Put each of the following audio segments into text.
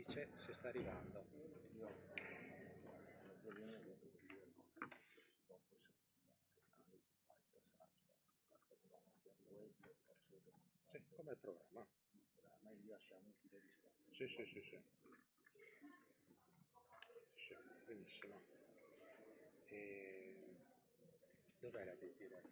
dice se sta arrivando. Sì, come il programma. Sì, sì, sì, sì. Sì, benissimo. E... Dov'è la Desiree?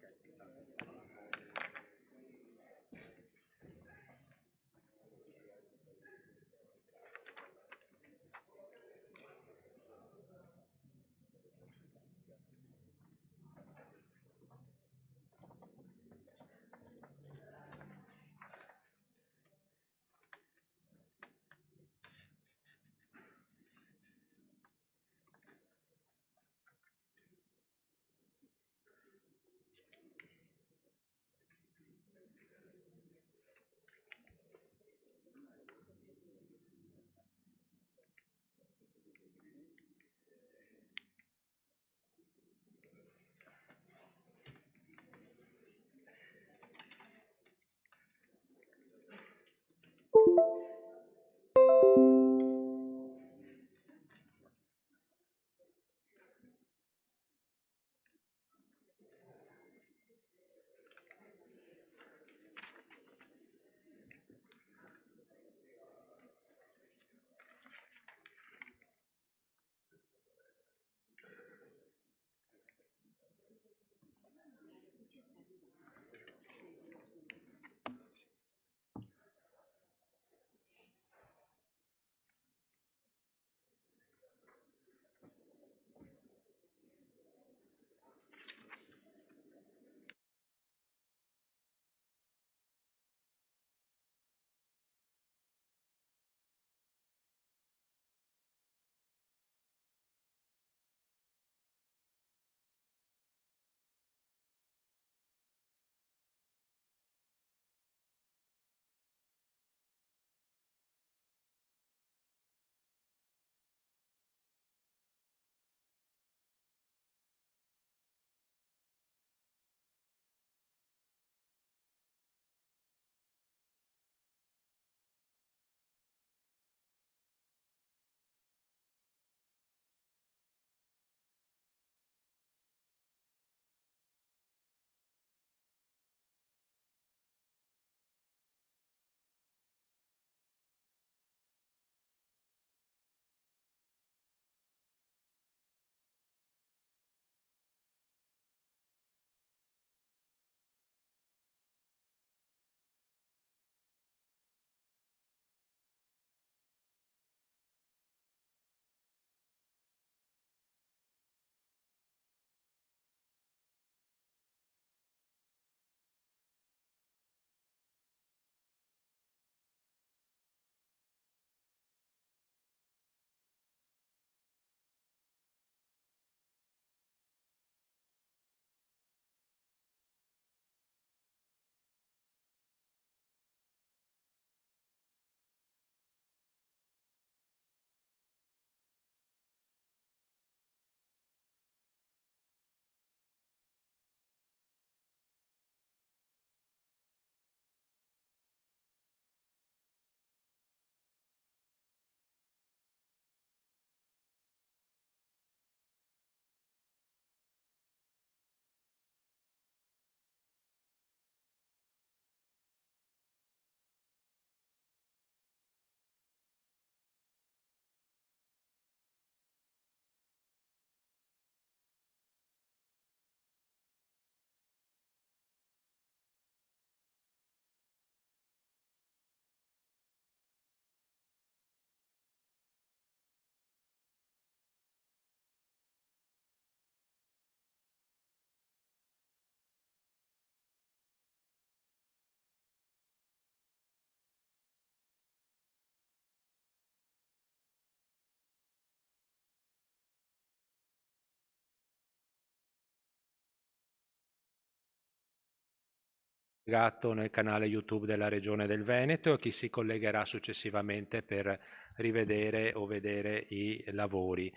Collegato nel canale YouTube della Regione del Veneto e chi si collegherà successivamente per rivedere o vedere i lavori.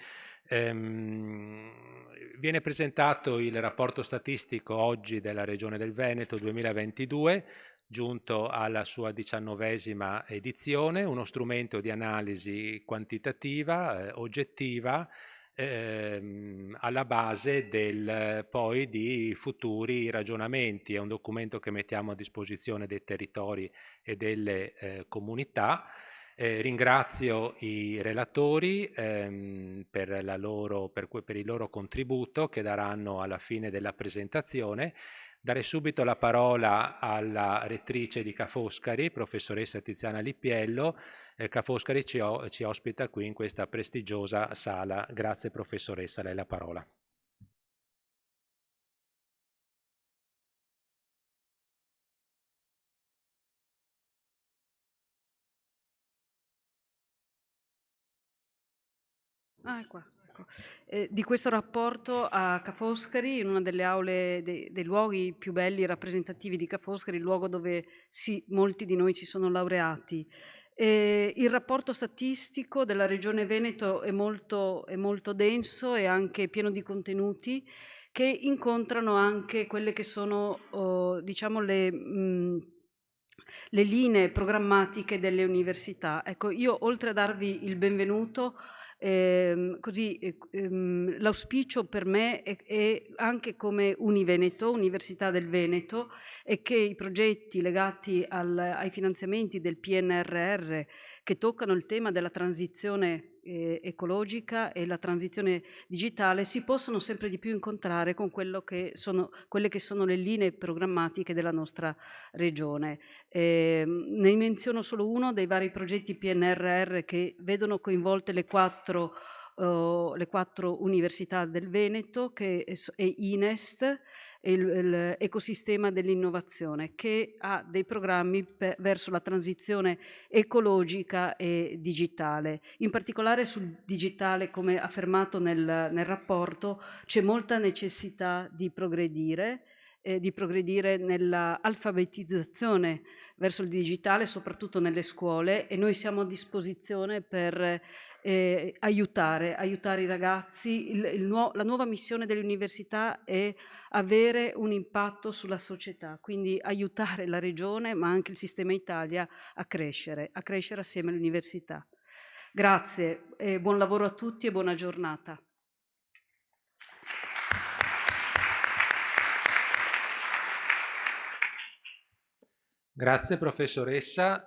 Viene presentato il rapporto statistico oggi della Regione del Veneto 2022, giunto alla sua 19ª edizione, uno strumento di analisi quantitativa, oggettiva, alla base poi di futuri ragionamenti. È un documento che mettiamo a disposizione dei territori e delle comunità. Ringrazio i relatori per il loro contributo che daranno alla fine della presentazione. Darei subito la parola alla rettrice di Ca' Foscari, professoressa Tiziana Lippiello. Ca' Foscari ci ospita qui in questa prestigiosa sala. Grazie professoressa, a lei la parola. È qua, ecco. Di questo rapporto a Ca' Foscari, in una delle aule dei luoghi più belli e rappresentativi di Ca' Foscari, il luogo dove molti di noi ci sono laureati. Il rapporto statistico della Regione Veneto è molto denso e anche pieno di contenuti che incontrano anche quelle che sono, diciamo, le linee programmatiche delle università. Ecco, io oltre a darvi il benvenuto, l'auspicio per me è anche come Univeneto, Università del Veneto, è che i progetti legati ai finanziamenti del PNRR che toccano il tema della transizione ecologica e la transizione digitale si possono sempre di più incontrare con quelle che sono le linee programmatiche della nostra regione. Ne menziono solo uno dei vari progetti PNRR che vedono coinvolte le quattro università del Veneto, che è INEST, l'ecosistema dell'innovazione, che ha dei programmi verso la transizione ecologica e digitale. In particolare sul digitale, come affermato nel rapporto, c'è molta necessità di progredire nella alfabetizzazione verso il digitale, soprattutto nelle scuole, e noi siamo a disposizione per aiutare i ragazzi. La nuova missione dell'università è avere un impatto sulla società, quindi aiutare la regione, ma anche il sistema Italia a crescere assieme all'università. Grazie, buon lavoro a tutti e buona giornata. Grazie professoressa.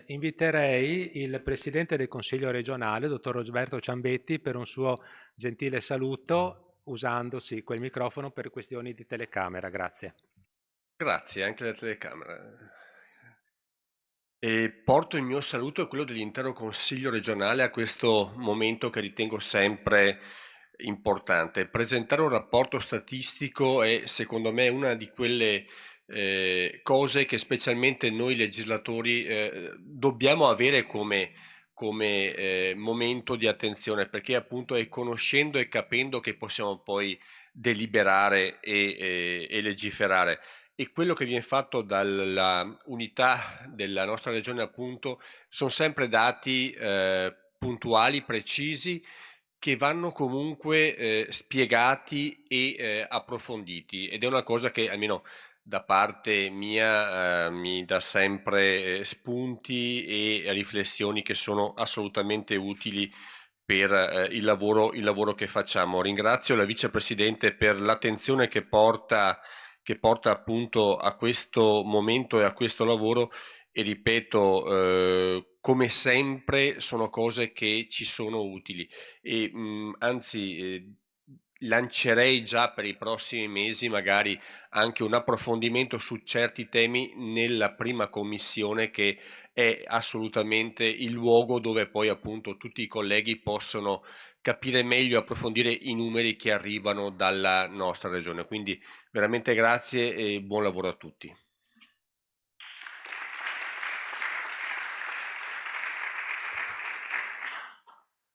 Inviterei il Presidente del Consiglio regionale, dottor Roberto Ciambetti, per un suo gentile saluto, usandosi quel microfono per questioni di telecamera. Grazie. Grazie, anche la telecamera. E porto il mio saluto e quello dell'intero Consiglio regionale a questo momento che ritengo sempre importante. Presentare un rapporto statistico è, secondo me, una di quelle cose che specialmente noi legislatori dobbiamo avere come momento di attenzione, perché appunto è conoscendo e capendo che possiamo poi deliberare e legiferare. E quello che viene fatto dalla unità della nostra regione appunto sono sempre dati puntuali, precisi, che vanno comunque spiegati e approfonditi, ed è una cosa che almeno da parte mia mi dà sempre spunti e riflessioni che sono assolutamente utili per il lavoro che facciamo. Ringrazio la vicepresidente per l'attenzione che porta appunto a questo momento e a questo lavoro, e ripeto, come sempre sono cose che ci sono utili e anzi lancerei già per i prossimi mesi magari anche un approfondimento su certi temi nella prima commissione, che è assolutamente il luogo dove poi appunto tutti i colleghi possono capire meglio e approfondire i numeri che arrivano dalla nostra regione. Quindi veramente grazie e buon lavoro a tutti.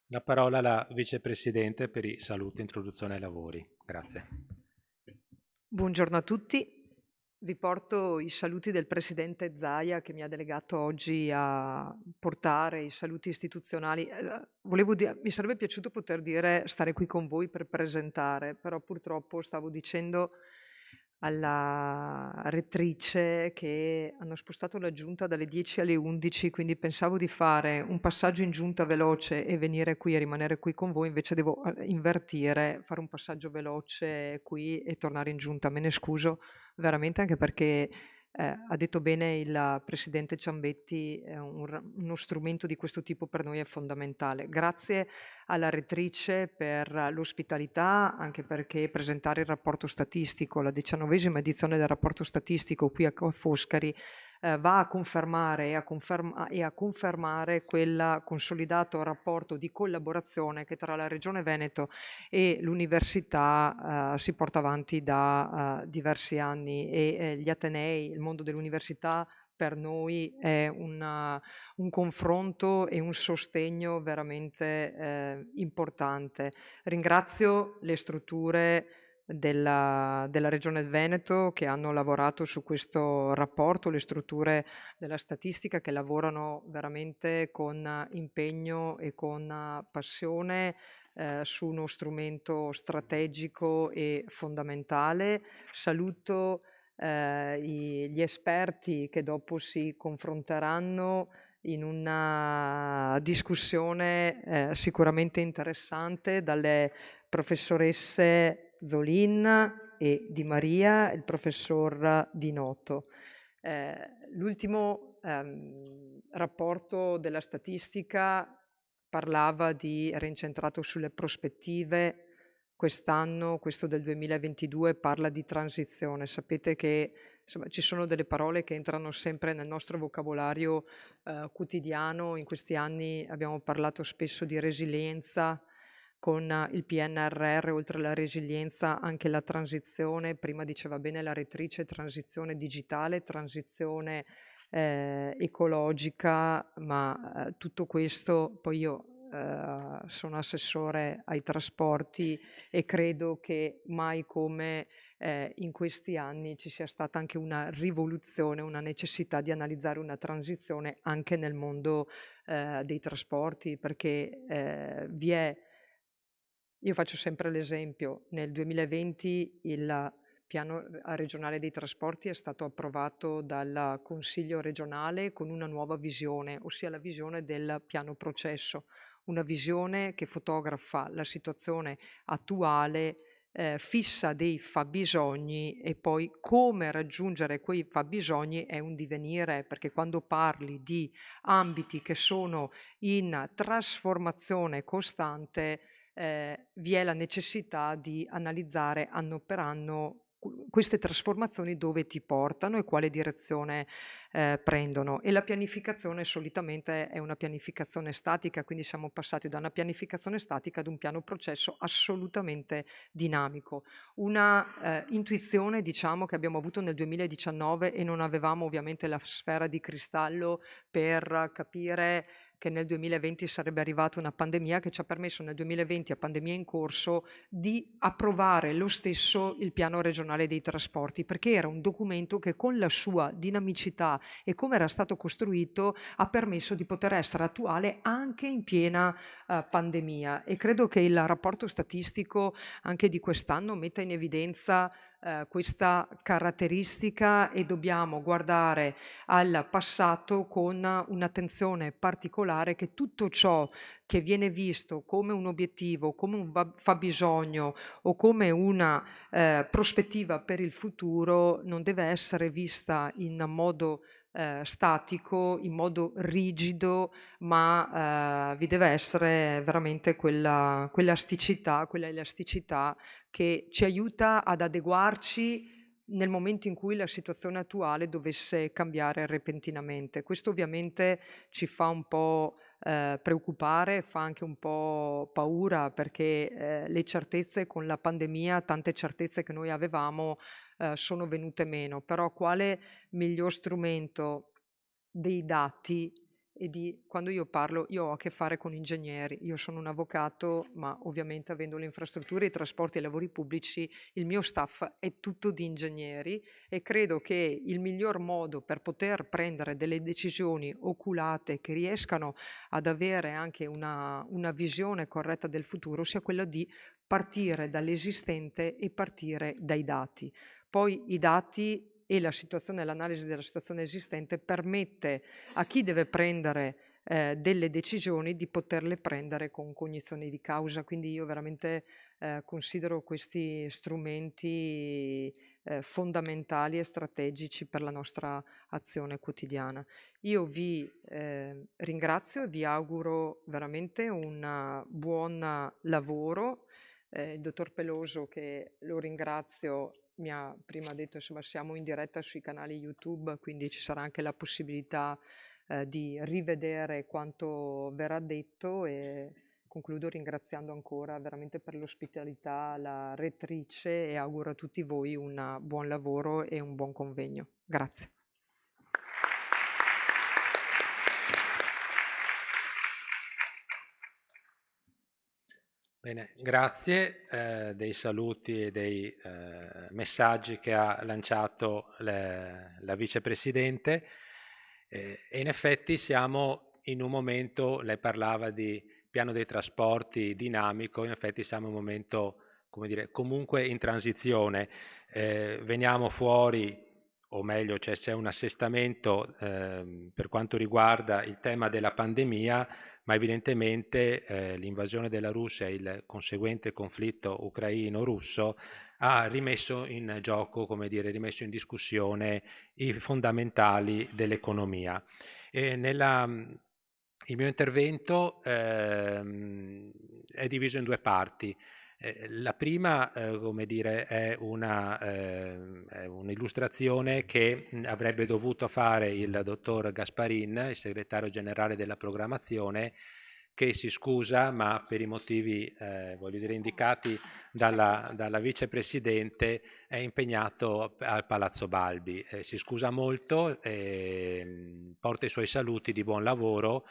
La parola alla vicepresidente per i saluti e introduzione ai lavori. Grazie. Buongiorno a tutti. Vi porto i saluti del presidente Zaia, che mi ha delegato oggi a portare i saluti istituzionali. Mi sarebbe piaciuto poter dire stare qui con voi per presentare, però purtroppo stavo dicendo alla rettrice che hanno spostato la giunta dalle 10 alle 11, quindi pensavo di fare un passaggio in giunta veloce e venire qui e rimanere qui con voi, invece devo invertire, fare un passaggio veloce qui e tornare in giunta. Me ne scuso veramente, anche perché ha detto bene il presidente Ciambetti, uno strumento di questo tipo per noi è fondamentale. Grazie alla rettrice per l'ospitalità, anche perché presentare il rapporto statistico, la 19ª edizione del rapporto statistico qui a Foscari, va a confermare e a confermare quel consolidato rapporto di collaborazione che tra la Regione Veneto e l'università si porta avanti da diversi anni, e gli atenei, il mondo dell'università per noi è un confronto e un sostegno veramente importante. Ringrazio le strutture della Regione Veneto che hanno lavorato su questo rapporto, le strutture della statistica che lavorano veramente con impegno e con passione su uno strumento strategico e fondamentale. Saluto gli esperti che dopo si confronteranno in una discussione sicuramente interessante, dalle professoresse Zolin e Di Maria e il professor Di Noto. L'ultimo rapporto della statistica era incentrato sulle prospettive. Quest'anno, questo del 2022, parla di transizione. Sapete che insomma, ci sono delle parole che entrano sempre nel nostro vocabolario quotidiano. In questi anni abbiamo parlato spesso di resilienza, con il PNRR, oltre alla resilienza, anche la transizione. Prima diceva bene la rettrice, transizione digitale, transizione ecologica, ma tutto questo, poi io sono assessore ai trasporti e credo che mai come in questi anni ci sia stata anche una rivoluzione, una necessità di analizzare una transizione anche nel mondo dei trasporti, perché io faccio sempre l'esempio, nel 2020 il piano regionale dei trasporti è stato approvato dal Consiglio regionale con una nuova visione, ossia la visione del piano processo, una visione che fotografa la situazione attuale, fissa dei fabbisogni e poi come raggiungere quei fabbisogni è un divenire, perché quando parli di ambiti che sono in trasformazione costante, vi è la necessità di analizzare anno per anno queste trasformazioni dove ti portano e quale direzione prendono. E la pianificazione solitamente è una pianificazione statica, quindi siamo passati da una pianificazione statica ad un piano processo assolutamente dinamico. Una intuizione, diciamo, che abbiamo avuto nel 2019 e non avevamo ovviamente la sfera di cristallo per capire che nel 2020 sarebbe arrivata una pandemia, che ci ha permesso nel 2020, a pandemia in corso, di approvare lo stesso il piano regionale dei trasporti, perché era un documento che con la sua dinamicità e come era stato costruito ha permesso di poter essere attuale anche in piena pandemia. E credo che il rapporto statistico anche di quest'anno metta in evidenza questa caratteristica, e dobbiamo guardare al passato con un'attenzione particolare, che tutto ciò che viene visto come un obiettivo, come un fabbisogno o come una prospettiva per il futuro non deve essere vista in modo statico, in modo rigido, ma vi deve essere veramente quella elasticità che ci aiuta ad adeguarci nel momento in cui la situazione attuale dovesse cambiare repentinamente. Questo ovviamente ci fa un po' preoccupare, fa anche un po' paura, perché le certezze con la pandemia, tante certezze che noi avevamo, sono venute meno. Però quale miglior strumento dei dati quando io parlo, io ho a che fare con ingegneri, io sono un avvocato, ma ovviamente avendo le infrastrutture, i trasporti e i lavori pubblici, il mio staff è tutto di ingegneri, e credo che il miglior modo per poter prendere delle decisioni oculate che riescano ad avere anche una visione corretta del futuro sia quella di partire dall'esistente e partire dai dati. Poi i dati e la situazione, l'analisi della situazione esistente permette a chi deve prendere delle decisioni di poterle prendere con cognizione di causa. Quindi io veramente considero questi strumenti fondamentali e strategici per la nostra azione quotidiana. Io vi ringrazio e vi auguro veramente un buon lavoro. Il dottor Peloso, che lo ringrazio, mi ha prima detto, insomma, siamo in diretta sui canali YouTube, quindi ci sarà anche la possibilità di rivedere quanto verrà detto, e concludo ringraziando ancora veramente per l'ospitalità la rettrice e auguro a tutti voi un buon lavoro e un buon convegno. Grazie. Bene, grazie dei saluti e dei messaggi che ha lanciato la vicepresidente. E in effetti siamo in un momento, lei parlava di piano dei trasporti dinamico, in effetti siamo in un momento, come dire, comunque in transizione. Veniamo fuori, o meglio, c'è un assestamento per quanto riguarda il tema della pandemia, ma evidentemente l'invasione della Russia e il conseguente conflitto ucraino-russo ha rimesso in gioco, come dire, rimesso in discussione i fondamentali dell'economia. Il mio intervento è diviso in due parti. La prima, come dire, è un'illustrazione che avrebbe dovuto fare il dottor Gasparin, il segretario generale della programmazione, che si scusa, ma per i motivi, voglio dire, indicati dalla vicepresidente, è impegnato al Palazzo Balbi. Si scusa molto, porta i suoi saluti di buon lavoro,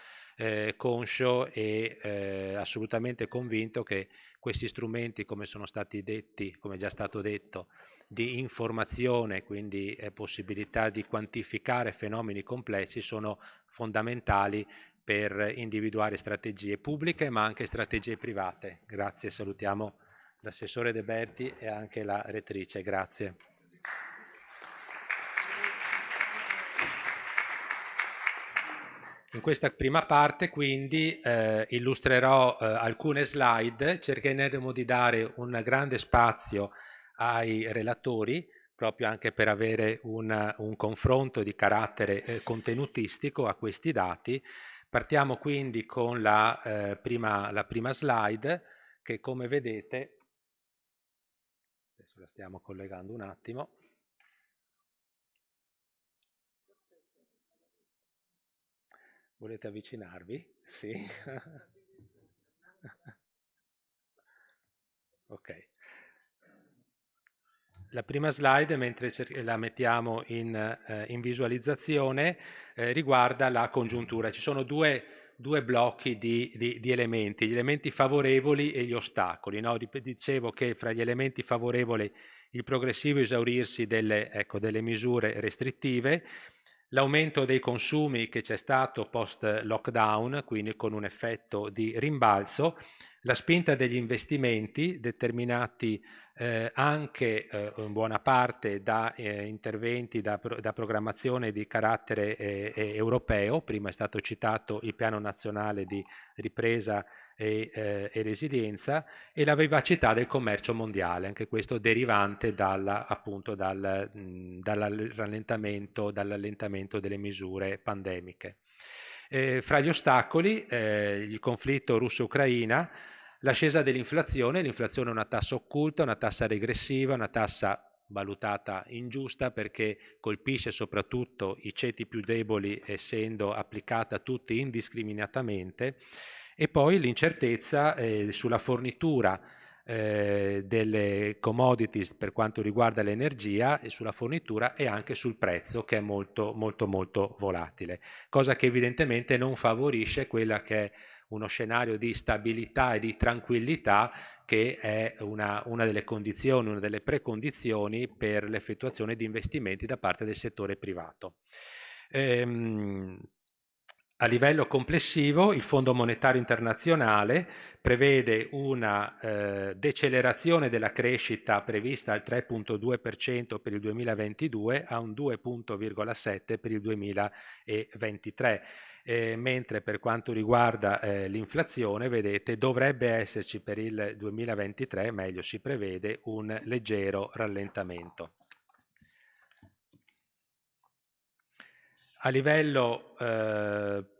conscio e assolutamente convinto che questi strumenti, come sono stati detti, come è già stato detto, di informazione, quindi possibilità di quantificare fenomeni complessi, sono fondamentali per individuare strategie pubbliche ma anche strategie private. Grazie, salutiamo l'assessore De Berti e anche la rettrice. Grazie. In questa prima parte quindi illustrerò alcune slide, cercheremo di dare un grande spazio ai relatori, proprio anche per avere un confronto di carattere contenutistico a questi dati. Partiamo quindi con la prima slide, che come vedete, adesso la stiamo collegando un attimo. Volete avvicinarvi? Sì. Ok. La prima slide, mentre la mettiamo in visualizzazione, riguarda la congiuntura. Ci sono due blocchi di elementi, gli elementi favorevoli e gli ostacoli. No? Dicevo che fra gli elementi favorevoli il progressivo esaurirsi delle misure restrittive, l'aumento dei consumi che c'è stato post lockdown, quindi con un effetto di rimbalzo, la spinta degli investimenti determinati anche in buona parte da interventi, da programmazione di carattere europeo. Prima è stato citato il Piano Nazionale di Ripresa e Resilienza, e la vivacità del commercio mondiale, anche questo derivante appunto dal rallentamento delle misure pandemiche. Fra gli ostacoli, il conflitto russo-ucraina, l'ascesa dell'inflazione. L'inflazione è una tassa occulta, una tassa regressiva, una tassa valutata ingiusta perché colpisce soprattutto i ceti più deboli, essendo applicata a tutti indiscriminatamente. E poi l'incertezza sulla fornitura delle commodities per quanto riguarda l'energia, e sulla fornitura e anche sul prezzo, che è molto molto molto volatile, cosa che evidentemente non favorisce quella che è uno scenario di stabilità e di tranquillità, che è una delle condizioni, una delle precondizioni per l'effettuazione di investimenti da parte del settore privato. A livello complessivo, il Fondo Monetario Internazionale prevede una decelerazione della crescita prevista al 3,2% per il 2022 a un 2,7% per il 2023. Mentre per quanto riguarda l'inflazione, vedete, dovrebbe esserci per il 2023, meglio si prevede, un leggero rallentamento. A livello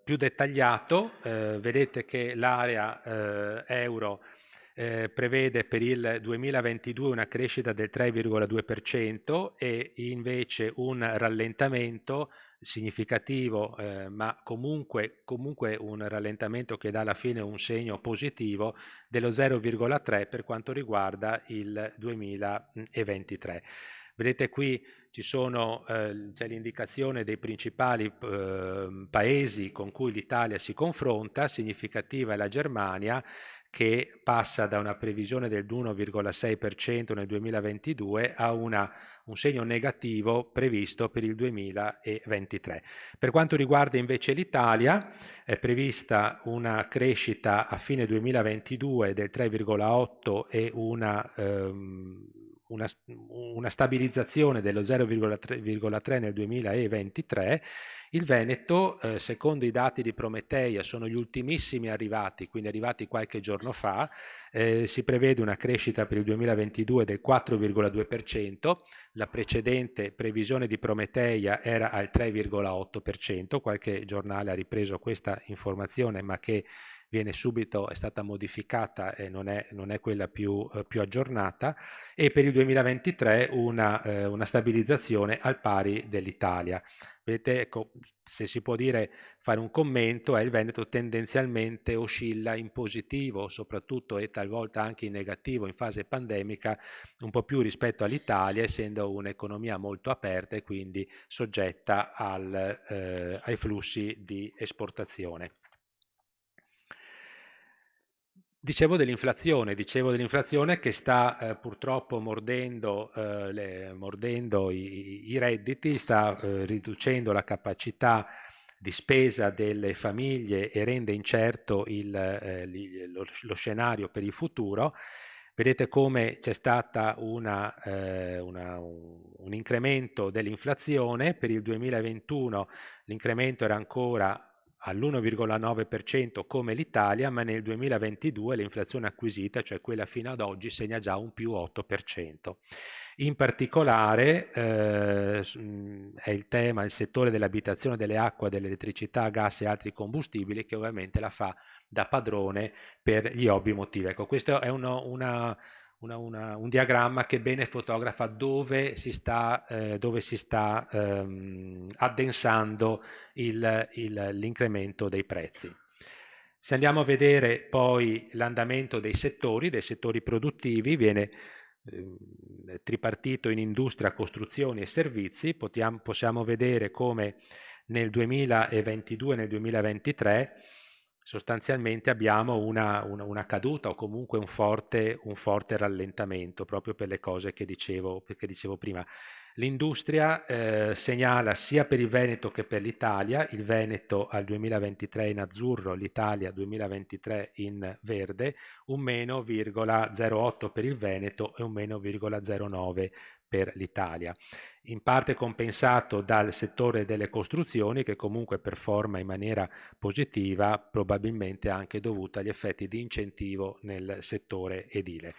più dettagliato, vedete che l'area euro prevede per il 2022 una crescita del 3,2% e invece un rallentamento significativo, ma comunque un rallentamento che dà alla fine un segno positivo dello 0,3 per quanto riguarda il 2023. Vedete qui c'è l'indicazione dei principali paesi con cui l'Italia si confronta. Significativa è la Germania, che passa da una previsione del 1,6% nel 2022 a un segno negativo previsto per il 2023. Per quanto riguarda invece l'Italia, è prevista una crescita a fine 2022 del 3,8 e una stabilizzazione dello 0,3 nel 2023. Il Veneto, secondo i dati di Prometeia, sono gli ultimissimi arrivati, quindi arrivati qualche giorno fa, si prevede una crescita per il 2022 del 4,2%, la precedente previsione di Prometeia era al 3,8%, qualche giornale ha ripreso questa informazione ma che è stata modificata e non è quella più aggiornata, e per il 2023 una stabilizzazione al pari dell'Italia. Vedete, ecco, se si può fare un commento, il Veneto tendenzialmente oscilla in positivo, soprattutto e talvolta anche in negativo in fase pandemica, un po' più rispetto all'Italia, essendo un'economia molto aperta e quindi soggetta ai flussi di esportazione. Dicevo dell'inflazione che sta purtroppo mordendo i redditi, sta riducendo la capacità di spesa delle famiglie e rende incerto lo scenario per il futuro. Vedete come c'è stato un incremento dell'inflazione. Per il 2021 l'incremento era ancora all'1,9% come l'Italia, ma nel 2022 l'inflazione acquisita, cioè quella fino ad oggi, segna già un più 8%. In particolare è il settore dell'abitazione, delle acque, dell'elettricità, gas e altri combustibili che ovviamente la fa da padrone per gli hobby motivi. Ecco, questo è un diagramma che bene fotografa dove si sta addensando l'incremento dei prezzi. Se andiamo a vedere poi l'andamento dei settori produttivi, viene tripartito in industria, costruzioni e servizi. Possiamo vedere come nel 2022 e nel 2023 sostanzialmente abbiamo una caduta o comunque un forte rallentamento, proprio per le cose che dicevo prima. L'industria segnala sia per il Veneto che per l'Italia, il Veneto al 2023 in azzurro, l'Italia 2023 in verde, un meno 0,08 per il Veneto e un meno 0,09 per l'Italia. In parte compensato dal settore delle costruzioni, che comunque performa in maniera positiva, probabilmente anche dovuta agli effetti di incentivo nel settore edile.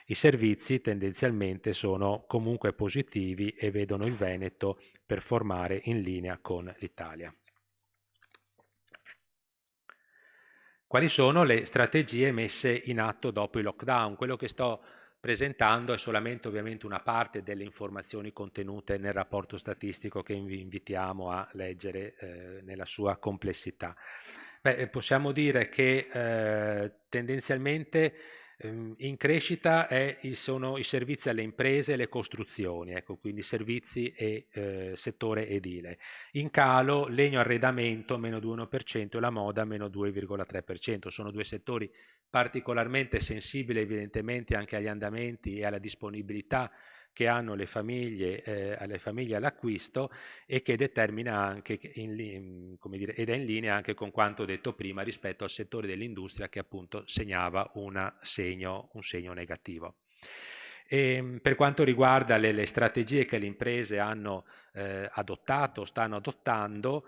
I servizi tendenzialmente sono comunque positivi e vedono il Veneto performare in linea con l'Italia. Quali sono le strategie messe in atto dopo il lockdown? Quello che sto presentando è solamente ovviamente una parte delle informazioni contenute nel rapporto statistico che vi invitiamo a leggere nella sua complessità. Possiamo dire che tendenzialmente in crescita sono i servizi alle imprese e le costruzioni, ecco, quindi servizi e settore edile. In calo legno arredamento meno 2,1% e la moda meno 2,3%. Sono due settori particolarmente sensibili evidentemente anche agli andamenti e alla disponibilità che hanno le famiglie all'acquisto e che determina anche, come dire, ed è in linea anche con quanto detto prima rispetto al settore dell'industria che appunto segnava un segno negativo. Per quanto riguarda le strategie che le imprese hanno adottato, stanno adottando,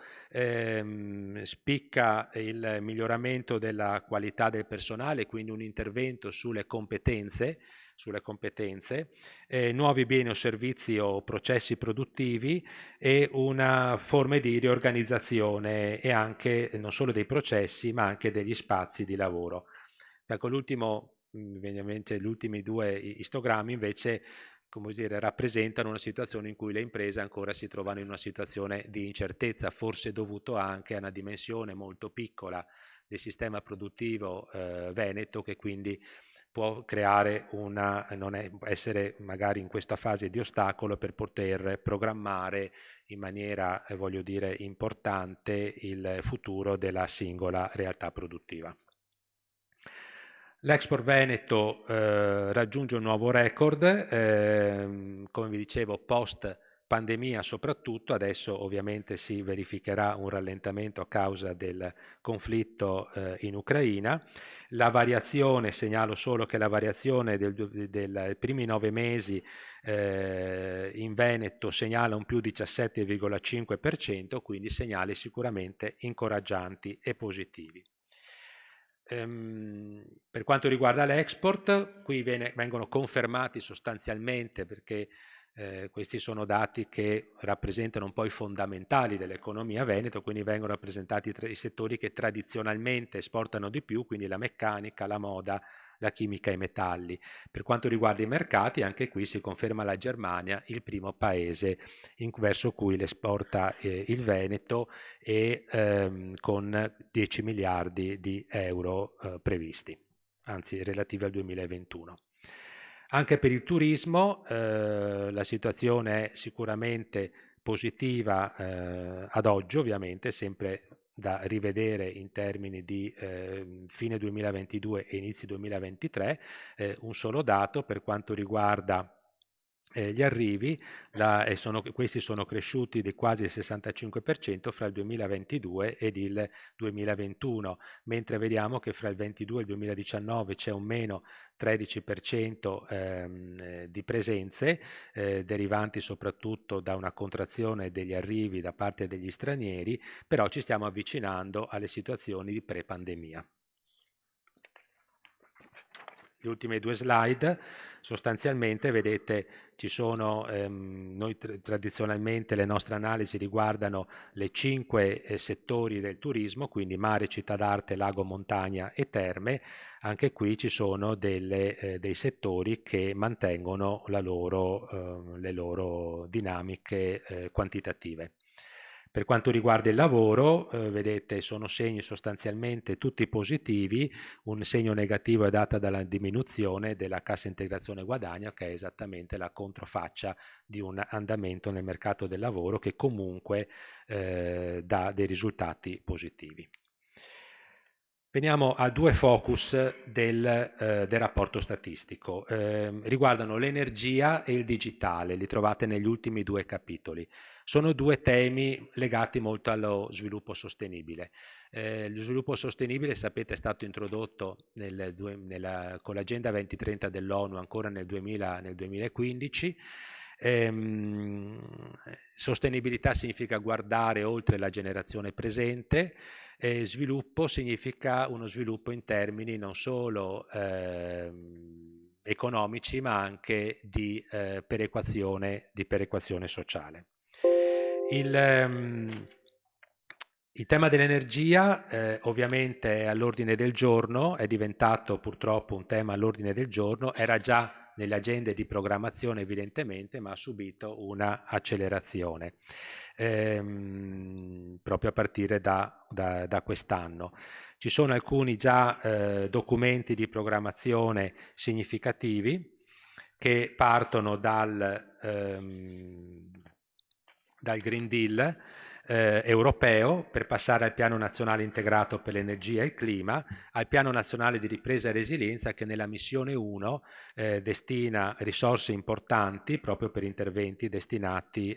spicca il miglioramento della qualità del personale, quindi un intervento sulle competenze, nuovi beni o servizi o processi produttivi e una forma di riorganizzazione e anche non solo dei processi ma anche degli spazi di lavoro. Ecco, gli ultimi due istogrammi invece, come dire, rappresentano una situazione in cui le imprese ancora si trovano in una situazione di incertezza, forse dovuto anche a una dimensione molto piccola del sistema produttivo veneto, che quindi può creare essere magari in questa fase di ostacolo per poter programmare in maniera, voglio dire, importante il futuro della singola realtà produttiva. L'Export Veneto raggiunge un nuovo record, come vi dicevo, post pandemia soprattutto. Adesso ovviamente si verificherà un rallentamento a causa del conflitto in Ucraina. La variazione, segnalo solo che la variazione dei primi 9 mesi in Veneto segnala un più 17,5%, quindi segnali sicuramente incoraggianti e positivi. Per quanto riguarda l'export, qui vengono confermati sostanzialmente, perché questi sono dati che rappresentano un po' i fondamentali dell'economia veneto, quindi vengono rappresentati i settori che tradizionalmente esportano di più, quindi la meccanica, la moda, la chimica e i metalli. Per quanto riguarda i mercati, anche qui si conferma la Germania il primo paese verso cui l'esporta il Veneto, e con 10 miliardi di euro previsti, anzi relativi al 2021. Anche per il turismo la situazione è sicuramente positiva ad oggi, ovviamente, sempre da rivedere in termini di fine 2022 e inizio 2023. Un solo dato per quanto riguarda gli arrivi, questi sono cresciuti di quasi il 65% fra il 2022 ed il 2021, mentre vediamo che fra il 2022 e il 2019 c'è un meno 13% di presenze, derivanti soprattutto da una contrazione degli arrivi da parte degli stranieri, però ci stiamo avvicinando alle situazioni di pre-pandemia. Le ultime due slide, sostanzialmente vedete ci sono, noi tradizionalmente le nostre analisi riguardano le 5 settori del turismo, quindi mare, città d'arte, lago, montagna e terme. Anche qui ci sono dei settori che mantengono le loro dinamiche quantitative. Per quanto riguarda il lavoro, vedete, sono segni sostanzialmente tutti positivi. Un segno negativo è data dalla diminuzione della cassa integrazione guadagno, che è esattamente la controfaccia di un andamento nel mercato del lavoro che comunque dà dei risultati positivi. Veniamo a due focus del rapporto statistico. Riguardano l'energia e il digitale, li trovate negli ultimi due capitoli. Sono due temi legati molto allo sviluppo sostenibile. Lo sviluppo sostenibile, sapete, è stato introdotto con l'Agenda 2030 dell'ONU ancora nel 2015. Sostenibilità significa guardare oltre la generazione presente. Sviluppo significa uno sviluppo in termini non solo economici ma anche di perequazione sociale. Il tema dell'energia ovviamente è all'ordine del giorno, è diventato purtroppo un tema all'ordine del giorno, era già nelle agende di programmazione evidentemente, ma ha subito una accelerazione proprio a partire da quest'anno. Ci sono alcuni già documenti di programmazione significativi che partono dal Green Deal, europeo per passare al piano nazionale integrato per l'energia e il clima, al piano nazionale di ripresa e resilienza che nella missione 1 destina risorse importanti proprio per interventi destinati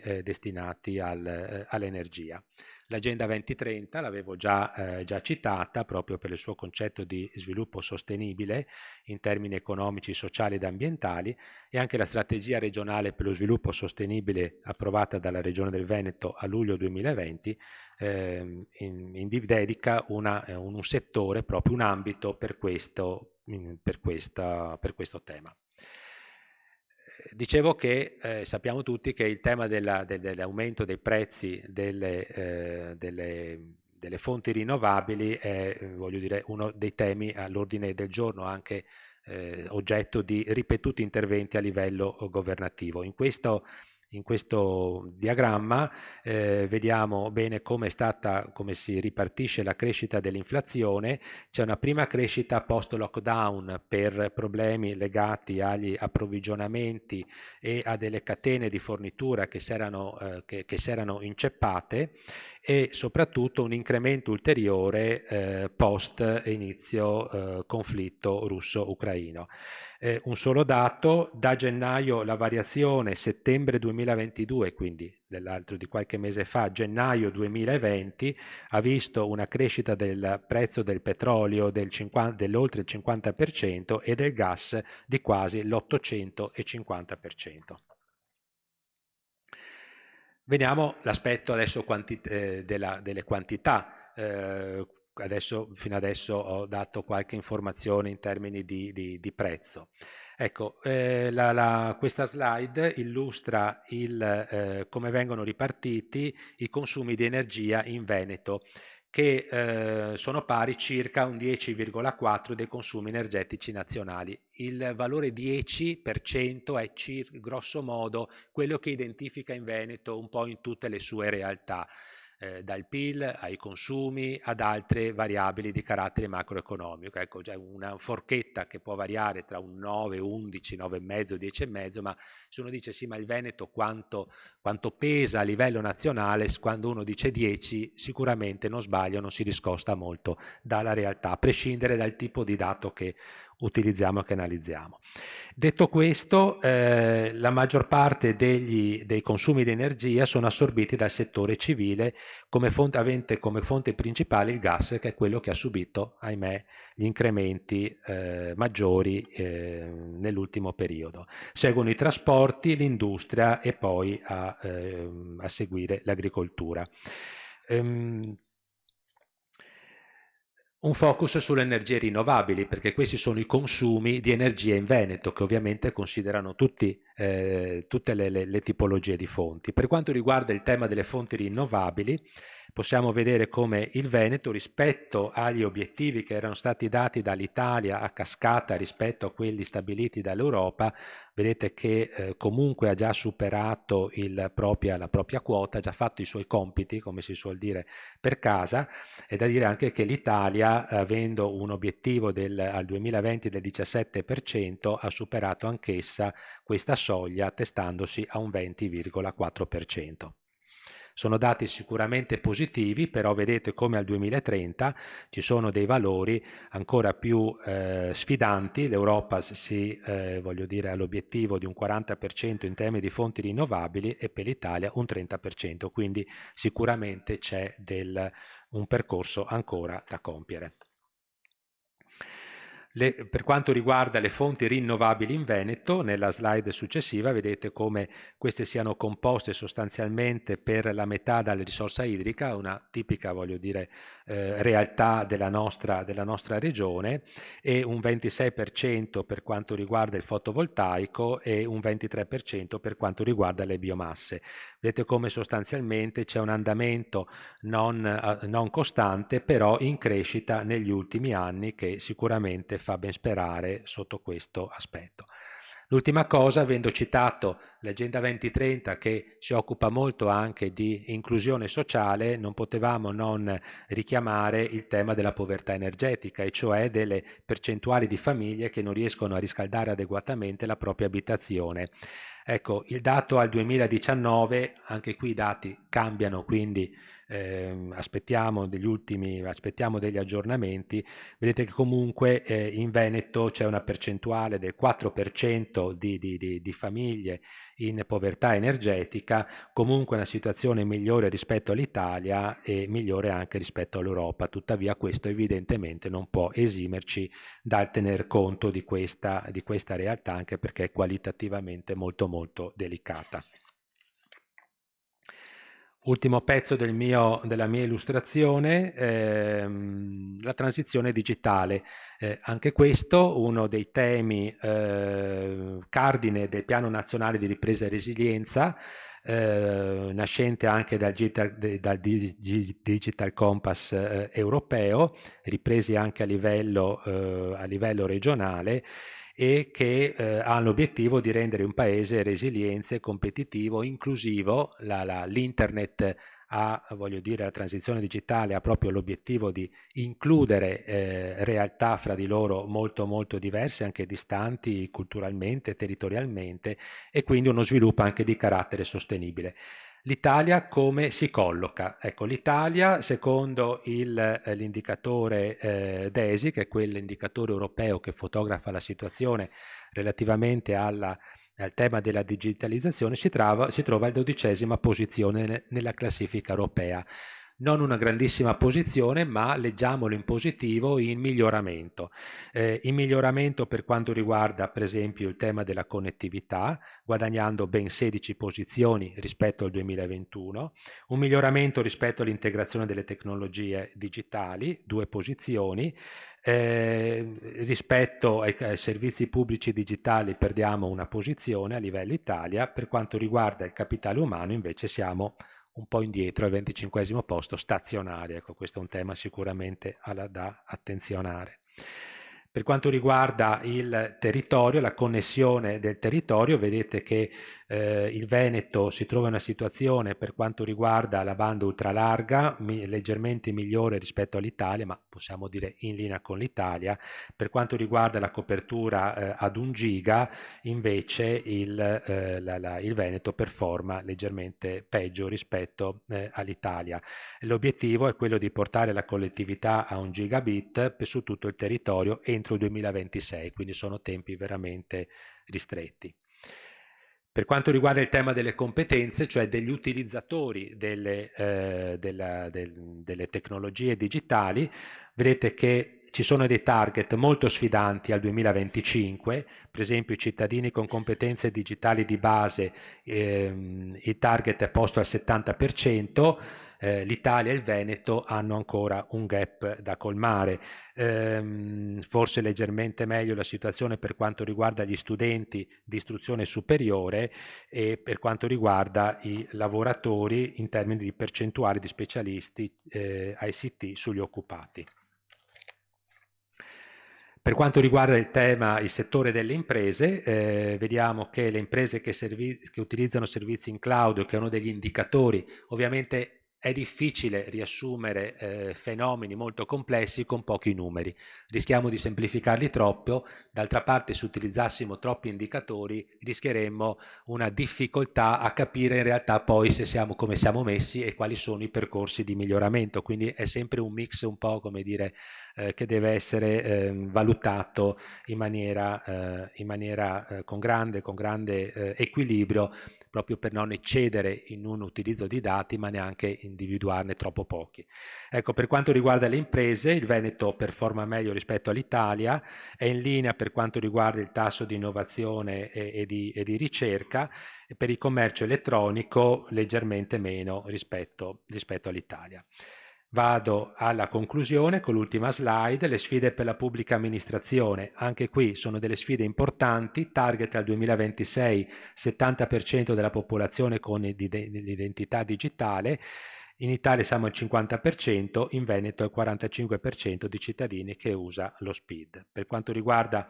all'energia. L'Agenda 2030 l'avevo già citata proprio per il suo concetto di sviluppo sostenibile in termini economici, sociali ed ambientali, e anche la strategia regionale per lo sviluppo sostenibile approvata dalla Regione del Veneto a luglio 2020 dedica un settore, proprio un ambito per questo tema. Dicevo che sappiamo tutti che il tema dell'aumento dei prezzi delle fonti rinnovabili è, voglio dire, uno dei temi all'ordine del giorno, anche oggetto di ripetuti interventi a livello governativo. In questo diagramma vediamo bene come si ripartisce la crescita dell'inflazione. C'è una prima crescita post-lockdown per problemi legati agli approvvigionamenti e a delle catene di fornitura che si erano inceppate, e soprattutto un incremento ulteriore post inizio conflitto russo-ucraino. Un solo dato: da gennaio la variazione settembre 2022, quindi dell'altro di qualche mese fa, gennaio 2020, ha visto una crescita del prezzo del petrolio dell'oltre il 50% e del gas di quasi l'850%. Vediamo l'aspetto adesso delle quantità. Fino adesso ho dato qualche informazione in termini di prezzo. Ecco, questa slide illustra come vengono ripartiti i consumi di energia in Veneto, che sono pari circa un 10,4 dei consumi energetici nazionali. Il valore 10% è grosso modo quello che identifica in Veneto un po' in tutte le sue realtà, dal PIL ai consumi ad altre variabili di carattere macroeconomico. Ecco, c'è una forchetta che può variare tra un 9, 11, 9,5, 10,5, ma se uno dice sì, ma il Veneto quanto pesa a livello nazionale, quando uno dice 10 sicuramente non sbaglia, non si discosta molto dalla realtà, a prescindere dal tipo di dato che utilizziamo e che analizziamo. Detto questo, la maggior parte dei consumi di energia sono assorbiti dal settore civile, avente come fonte principale il gas, che è quello che ha subito, ahimè, gli incrementi maggiori nell'ultimo periodo. Seguono i trasporti, l'industria e poi a seguire l'agricoltura. Un focus sulle energie rinnovabili, perché questi sono i consumi di energia in Veneto, che ovviamente considerano tutte le tipologie di fonti. Per quanto riguarda il tema delle fonti rinnovabili, possiamo vedere come il Veneto, rispetto agli obiettivi che erano stati dati dall'Italia a cascata rispetto a quelli stabiliti dall'Europa, vedete che comunque ha già superato la propria quota, ha già fatto i suoi compiti, come si suol dire, per casa. È da dire anche che l'Italia, avendo un obiettivo al 2020 del 17%, ha superato anch'essa questa soglia, attestandosi a un 20,4%. Sono dati sicuramente positivi, però vedete come al 2030 ci sono dei valori ancora più sfidanti. L'Europa ha l'obiettivo di un 40% in termini di fonti rinnovabili e per l'Italia un 30%, quindi sicuramente c'è un percorso ancora da compiere. Per quanto riguarda le fonti rinnovabili in Veneto, nella slide successiva vedete come queste siano composte sostanzialmente per la metà dalla risorsa idrica, una tipica, realtà della nostra regione, e un 26% per quanto riguarda il fotovoltaico e un 23% per quanto riguarda le biomasse. Vedete come sostanzialmente c'è un andamento non costante, però in crescita negli ultimi anni, che sicuramente fa ben sperare sotto questo aspetto. L'ultima cosa, avendo citato l'Agenda 2030 che si occupa molto anche di inclusione sociale, non potevamo non richiamare il tema della povertà energetica, e cioè delle percentuali di famiglie che non riescono a riscaldare adeguatamente la propria abitazione. Ecco, il dato al 2019, anche qui i dati cambiano, quindi aspettiamo degli aggiornamenti. Vedete che comunque in Veneto c'è una percentuale del 4% di famiglie in povertà energetica, comunque una situazione migliore rispetto all'Italia e migliore anche rispetto all'Europa. Tuttavia questo evidentemente non può esimerci dal tener conto di questa realtà, anche perché è qualitativamente molto molto delicata. Ultimo pezzo della mia illustrazione, la transizione digitale. Anche questo uno dei temi cardine del Piano Nazionale di Ripresa e Resilienza, nascente anche dal Digital Compass europeo, ripresi anche a livello regionale, e che ha l'obiettivo di rendere un paese resiliente, competitivo, inclusivo. L'internet la transizione digitale ha proprio l'obiettivo di includere realtà fra di loro molto molto diverse, anche distanti culturalmente, territorialmente, e quindi uno sviluppo anche di carattere sostenibile. L'Italia come si colloca? Ecco, l'Italia, secondo l'indicatore DESI, che è quell'indicatore europeo che fotografa la situazione relativamente al tema della digitalizzazione, si trova al 12ª posizione nella classifica europea. Non una grandissima posizione, ma leggiamolo in positivo, in miglioramento. In miglioramento per quanto riguarda per esempio il tema della connettività, guadagnando ben 16 posizioni rispetto al 2021, un miglioramento rispetto all'integrazione delle tecnologie digitali, 2 posizioni, rispetto ai servizi pubblici digitali perdiamo una posizione a livello Italia. Per quanto riguarda il capitale umano invece siamo un po' indietro, al 25° posto, stazionario. Ecco, questo è un tema sicuramente da attenzionare. Per quanto riguarda il territorio, la connessione del territorio, vedete che il Veneto si trova in una situazione per quanto riguarda la banda ultralarga leggermente migliore rispetto all'Italia, ma possiamo dire in linea con l'Italia. Per quanto riguarda la copertura ad 1 giga, invece il Veneto performa leggermente peggio rispetto all'Italia. L'obiettivo è quello di portare la collettività a 1 gigabit su tutto il territorio entro il 2026, quindi sono tempi veramente ristretti. Per quanto riguarda il tema delle competenze, cioè degli utilizzatori delle tecnologie digitali, vedete che ci sono dei target molto sfidanti al 2025, per esempio i cittadini con competenze digitali di base, il target è posto al 70%, l'Italia e il Veneto hanno ancora un gap da colmare. Forse leggermente meglio la situazione per quanto riguarda gli studenti di istruzione superiore e per quanto riguarda i lavoratori in termini di percentuale di specialisti ICT sugli occupati. Per quanto riguarda il settore delle imprese, vediamo che le imprese che utilizzano servizi in cloud, che è uno degli indicatori, ovviamente è difficile riassumere fenomeni molto complessi con pochi numeri. Rischiamo di semplificarli troppo, d'altra parte se utilizzassimo troppi indicatori rischieremmo una difficoltà a capire in realtà poi come siamo messi e quali sono i percorsi di miglioramento. Quindi è sempre un mix un po', come dire, che deve essere valutato in maniera con grande equilibrio, proprio per non eccedere in un utilizzo di dati ma neanche individuarne troppo pochi. Ecco, per quanto riguarda le imprese, il Veneto performa meglio rispetto all'Italia, è in linea per quanto riguarda il tasso di innovazione e di ricerca, e per il commercio elettronico leggermente meno rispetto all'Italia. Vado alla conclusione con l'ultima slide, le sfide per la pubblica amministrazione. Anche qui sono delle sfide importanti, target al 2026, 70% della popolazione con l'identità digitale. In Italia siamo al 50%, in Veneto al 45% di cittadini che usa lo SPID. Per quanto riguarda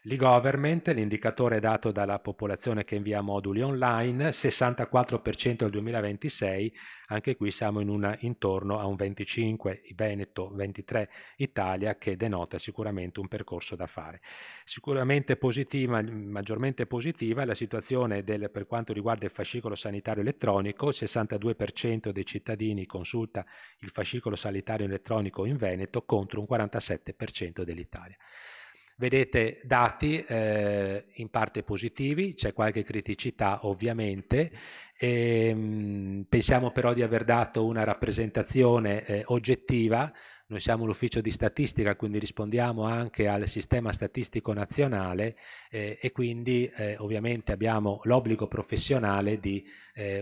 L'e-government, l'indicatore dato dalla popolazione che invia moduli online, 64% nel 2026, anche qui siamo intorno a un 25 Veneto, 23 Italia, che denota sicuramente un percorso da fare. Sicuramente positiva, maggiormente positiva è la situazione per quanto riguarda il fascicolo sanitario elettronico. Il 62% dei cittadini consulta il fascicolo sanitario elettronico in Veneto contro un 47% dell'Italia. Vedete dati in parte positivi, c'è qualche criticità ovviamente, pensiamo però di aver dato una rappresentazione oggettiva. Noi siamo l'ufficio di statistica, quindi rispondiamo anche al sistema statistico nazionale e quindi ovviamente abbiamo l'obbligo professionale di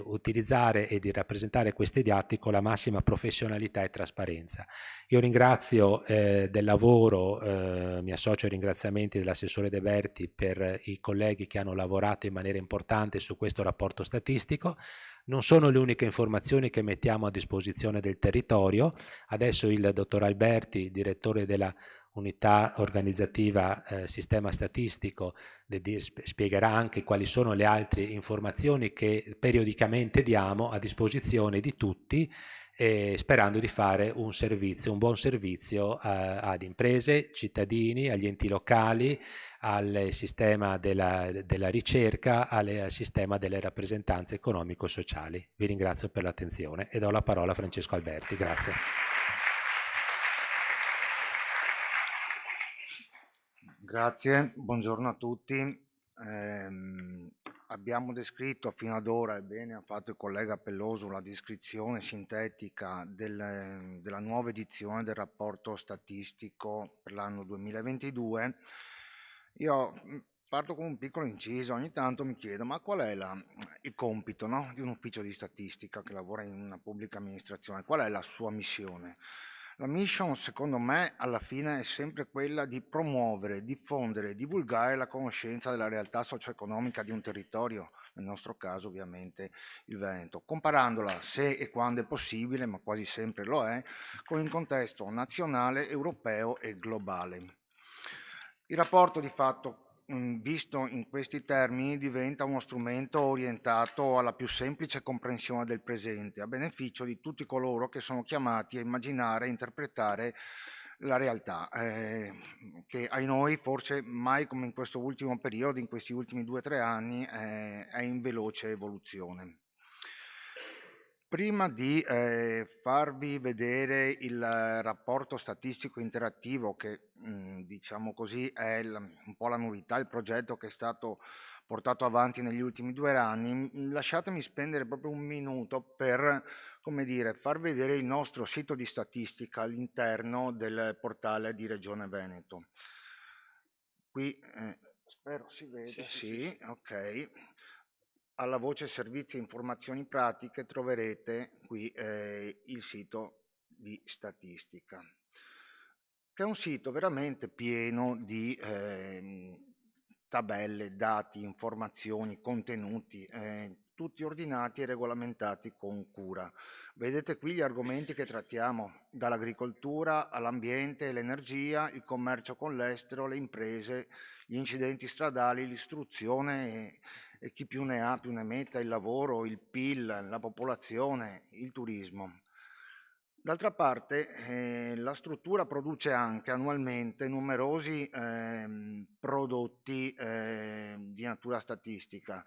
utilizzare e di rappresentare questi dati con la massima professionalità e trasparenza. Io ringrazio del lavoro, mi associo ai ringraziamenti dell'assessore De Berti per i colleghi che hanno lavorato in maniera importante su questo rapporto statistico. Non sono le uniche informazioni che mettiamo a disposizione del territorio. Adesso il dottor Alberti, direttore della unità organizzativa sistema statistico, spiegherà anche quali sono le altre informazioni che periodicamente diamo a disposizione di tutti, sperando di fare un buon servizio ad imprese, cittadini, agli enti locali, al sistema della ricerca, al sistema delle rappresentanze economico-sociali. Vi ringrazio per l'attenzione e do la parola a Francesco Alberti. Grazie. Grazie, buongiorno a tutti. Abbiamo descritto fino ad ora, e bene ha fatto il collega Pelloso, la descrizione sintetica della nuova edizione del rapporto statistico per l'anno 2022. Io parto con un piccolo inciso. Ogni tanto mi chiedo, ma qual è il compito, no, di un ufficio di statistica che lavora in una pubblica amministrazione? Qual è la sua missione? La mission, secondo me, alla fine è sempre quella di promuovere, diffondere, divulgare la conoscenza della realtà socio-economica di un territorio, nel nostro caso ovviamente il Veneto, comparandola, se e quando è possibile, ma quasi sempre lo è, con il contesto nazionale, europeo e globale. Il rapporto di fatto, visto in questi termini, diventa uno strumento orientato alla più semplice comprensione del presente, a beneficio di tutti coloro che sono chiamati a immaginare e interpretare la realtà, che ai noi forse mai come in questo ultimo periodo, in questi ultimi 2 o 3 anni, è in veloce evoluzione. Prima di farvi vedere il rapporto statistico interattivo, che diciamo così è un po' la novità, il progetto che è stato portato avanti negli ultimi 2 anni, lasciatemi spendere proprio un minuto per, come dire, far vedere il nostro sito di statistica all'interno del portale di Regione Veneto. Qui spero si veda, sì. Ok. Alla voce servizi e informazioni pratiche troverete qui il sito di statistica, che è un sito veramente pieno di tabelle, dati, informazioni, contenuti, tutti ordinati e regolamentati con cura. Vedete qui gli argomenti che trattiamo, dall'agricoltura all'ambiente e l'energia, il commercio con l'estero, le imprese, gli incidenti stradali, l'istruzione e chi più ne ha più ne metta, il lavoro, il PIL, la popolazione, il turismo. D'altra parte la struttura produce anche annualmente numerosi prodotti di natura statistica.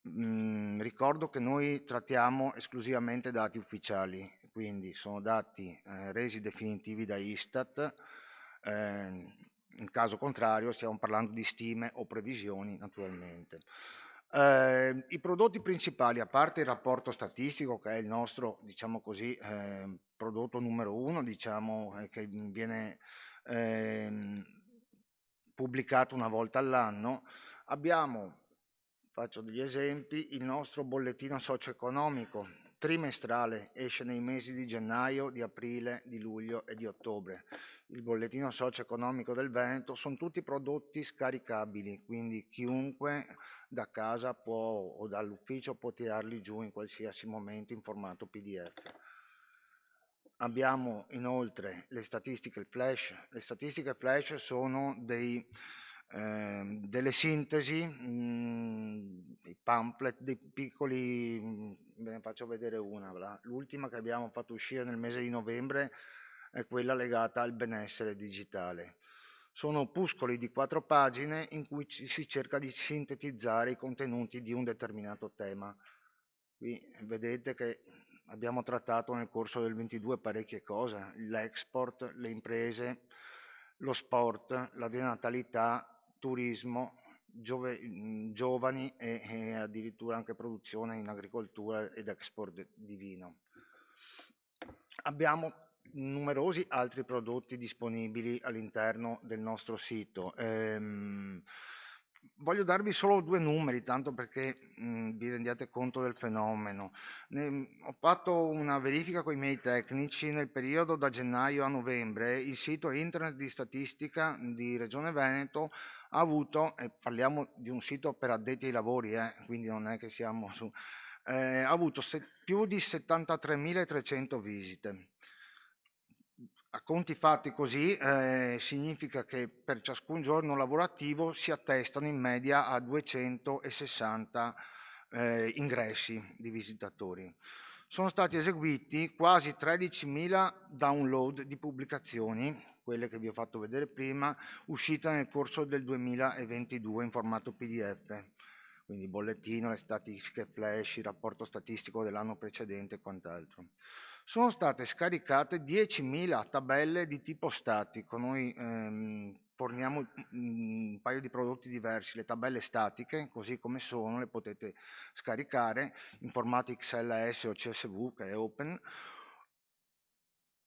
Ricordo che noi trattiamo esclusivamente dati ufficiali, quindi sono dati resi definitivi da Istat. In caso contrario stiamo parlando di stime o previsioni, naturalmente. I prodotti principali, a parte il rapporto statistico, che è il nostro, diciamo così, prodotto numero 1, diciamo, che viene pubblicato una volta all'anno, abbiamo, faccio degli esempi, il nostro bollettino socio-economico trimestrale, esce nei mesi di gennaio, di aprile, di luglio e di ottobre. Il bollettino socio-economico del Veneto sono tutti prodotti scaricabili, quindi chiunque da casa o dall'ufficio può tirarli giù in qualsiasi momento in formato PDF. Abbiamo inoltre le statistiche flash. Le statistiche flash sono dei delle sintesi, i pamphlet, dei piccoli, ve ne faccio vedere una. L'ultima che abbiamo fatto uscire nel mese di novembre è quella legata al benessere digitale. Sono opuscoli di 4 pagine in cui si cerca di sintetizzare i contenuti di un determinato tema. Qui vedete che abbiamo trattato nel corso del 22 parecchie cose: l'export, le imprese, lo sport, la denatalità, turismo, giovani e addirittura anche produzione in agricoltura ed export di vino. Abbiamo numerosi altri prodotti disponibili all'interno del nostro sito. Voglio darvi solo 2 numeri, tanto perché vi rendiate conto del fenomeno. Ho fatto una verifica con i miei tecnici: nel periodo da gennaio a novembre il sito internet di statistica di Regione Veneto ha avuto, e parliamo di un sito per addetti ai lavori, quindi non è che siamo su, ha avuto più di 73.300 visite. A conti fatti così, significa che per ciascun giorno lavorativo si attestano in media a 260 ingressi di visitatori. Sono stati eseguiti quasi 13.000 download di pubblicazioni, quelle che vi ho fatto vedere prima, uscite nel corso del 2022 in formato PDF, quindi bollettino, le statistiche flash, il rapporto statistico dell'anno precedente e quant'altro. Sono state scaricate 10.000 tabelle di tipo statico. Noi forniamo un paio di prodotti diversi: le tabelle statiche, così come sono, le potete scaricare in formato XLS o CSV, che è open,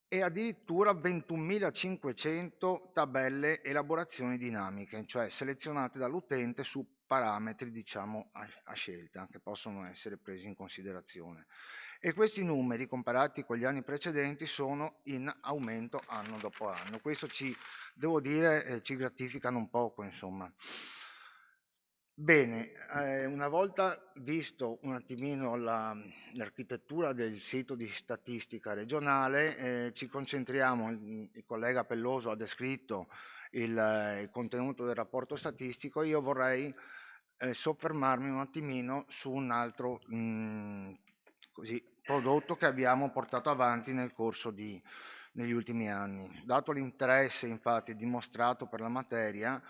e addirittura 21.500 tabelle elaborazioni dinamiche, cioè selezionate dall'utente su parametri, diciamo, a scelta, che possono essere presi in considerazione. E questi numeri, comparati con gli anni precedenti, sono in aumento anno dopo anno. Questo devo dire, ci gratificano un poco, insomma. Bene, una volta visto un attimino l'architettura del sito di statistica regionale, ci concentriamo. Il collega Pelloso ha descritto il contenuto del rapporto statistico. Io vorrei soffermarmi un attimino su un altro prodotto che abbiamo portato avanti nel corso negli ultimi anni. Dato l'interesse infatti dimostrato per la materia,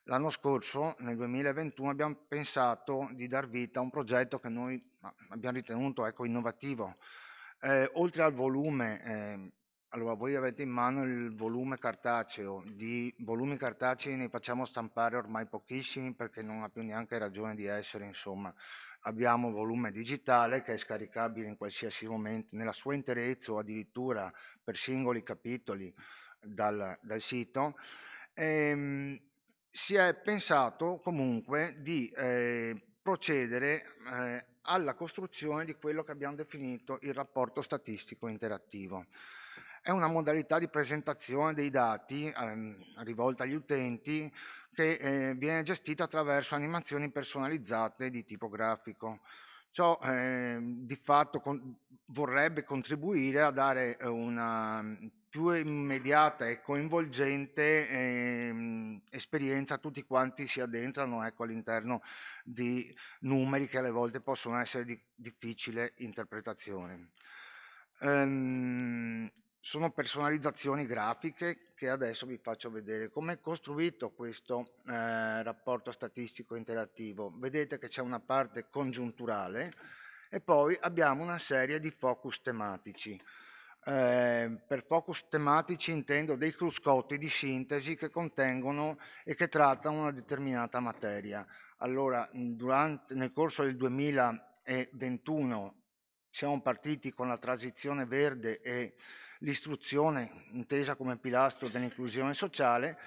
l'anno scorso, nel 2021, abbiamo pensato di dar vita a un progetto che noi abbiamo ritenuto innovativo. Oltre al volume, allora voi avete in mano il volume cartaceo. Di volumi cartacei ne facciamo stampare ormai pochissimi, perché non ha più neanche ragione di essere, insomma. Abbiamo volume digitale che è scaricabile in qualsiasi momento, nella sua interezza o addirittura per singoli capitoli dal sito. Si è pensato comunque di procedere alla costruzione di quello che abbiamo definito il rapporto statistico interattivo. È una modalità di presentazione dei dati rivolta agli utenti che viene gestita attraverso animazioni personalizzate di tipo grafico. Ciò di fatto vorrebbe contribuire a dare una più immediata e coinvolgente esperienza a tutti quanti si addentrano all'interno di numeri che alle volte possono essere di difficile interpretazione. Sono personalizzazioni grafiche che adesso vi faccio vedere. Come è costruito questo rapporto statistico interattivo? Vedete che c'è una parte congiunturale e poi abbiamo una serie di focus tematici. Per focus tematici intendo dei cruscotti di sintesi che contengono e che trattano una determinata materia. Allora, nel corso del 2021 siamo partiti con la transizione verde e l'istruzione intesa come pilastro dell'inclusione sociale,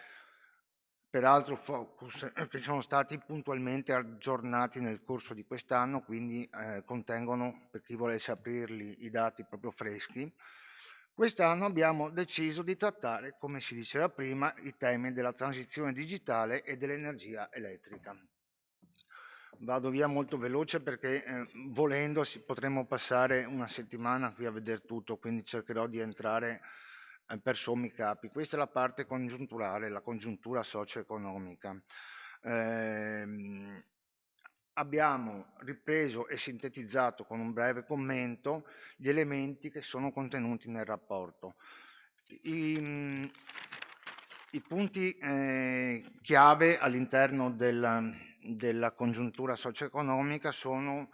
peraltro focus che sono stati puntualmente aggiornati nel corso di quest'anno, quindi contengono, per chi volesse aprirli, i dati proprio freschi. Quest'anno abbiamo deciso di trattare, come si diceva prima, i temi della transizione digitale e dell'energia elettrica. Vado via molto veloce perché volendo potremmo passare una settimana qui a vedere tutto, quindi cercherò di entrare per sommi capi. Questa è la parte congiunturale, la congiuntura socio-economica. Abbiamo ripreso e sintetizzato con un breve commento gli elementi che sono contenuti nel rapporto. I punti chiave all'interno della congiuntura socio-economica sono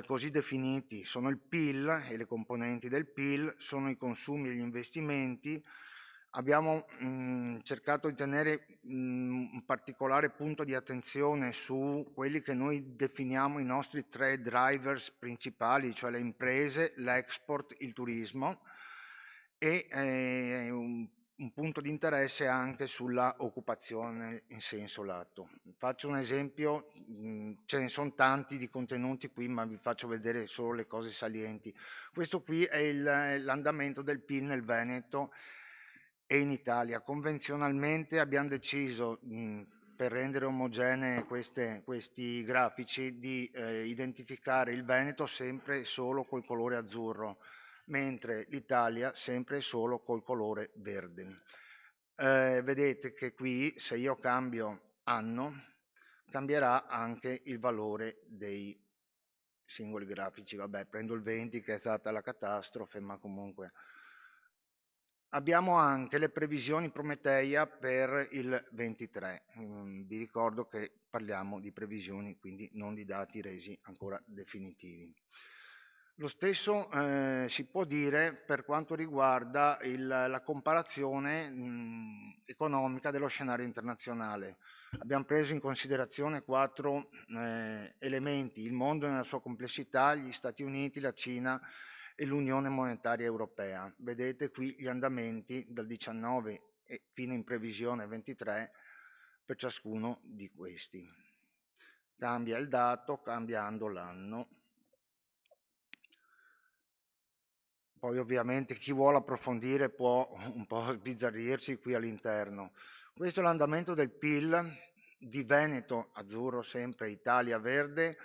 così definiti, sono il PIL e le componenti del PIL, sono i consumi e gli investimenti. Abbiamo cercato di tenere un particolare punto di attenzione su quelli che noi definiamo i nostri 3 drivers principali, cioè le imprese, l'export, il turismo, e un punto di interesse anche sulla occupazione in senso lato. Faccio un esempio, ce ne sono tanti di contenuti qui, ma vi faccio vedere solo le cose salienti. Questo qui è l'andamento del PIL nel Veneto e in Italia. Convenzionalmente abbiamo deciso, per rendere omogenei questi grafici, di identificare il Veneto sempre e solo col colore azzurro, mentre l'Italia sempre e solo col colore verde. Vedete che qui, se io cambio anno, cambierà anche il valore dei singoli grafici. Vabbè, prendo il 20 che è stata la catastrofe, ma comunque. Abbiamo anche le previsioni Prometeia per il 23. Vi ricordo che parliamo di previsioni, quindi non di dati resi ancora definitivi. Lo stesso si può dire per quanto riguarda la comparazione economica dello scenario internazionale. Abbiamo preso in considerazione 4 elementi: il mondo nella sua complessità, gli Stati Uniti, la Cina e l'Unione Monetaria Europea. Vedete qui gli andamenti dal 19 e fino in previsione 23 per ciascuno di questi. Cambia il dato cambiando l'anno. Poi ovviamente chi vuole approfondire può un po' sbizzarrirsi qui all'interno. Questo è l'andamento del PIL di Veneto, azzurro sempre, Italia verde,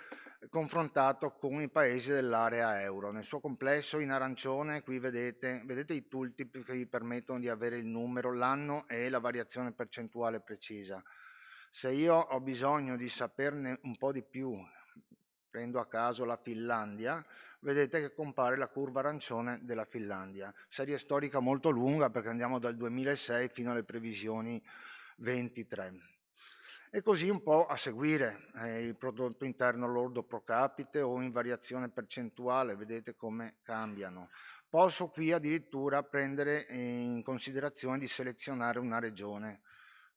confrontato con i paesi dell'area euro. Nel suo complesso in arancione qui vedete i tooltip che vi permettono di avere il numero, l'anno e la variazione percentuale precisa. Se io ho bisogno di saperne un po' di più, prendo a caso la Finlandia, vedete che compare la curva arancione della Finlandia. Serie storica molto lunga perché andiamo dal 2006 fino alle previsioni 23. E così un po' a seguire il prodotto interno lordo pro capite o in variazione percentuale, vedete come cambiano. Posso qui addirittura prendere in considerazione di selezionare una regione.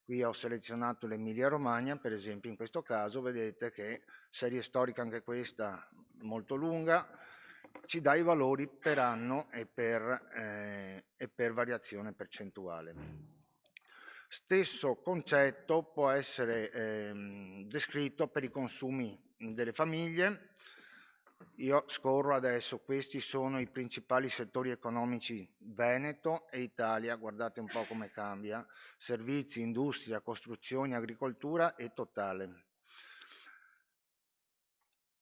Qui ho selezionato l'Emilia Romagna, per esempio in questo caso vedete che serie storica anche questa molto lunga, ci dà i valori per anno e per variazione percentuale. Stesso concetto può essere descritto per i consumi delle famiglie. Io scorro adesso, questi sono i principali settori economici Veneto e Italia, guardate un po' come cambia, servizi, industria, costruzioni, agricoltura e totale.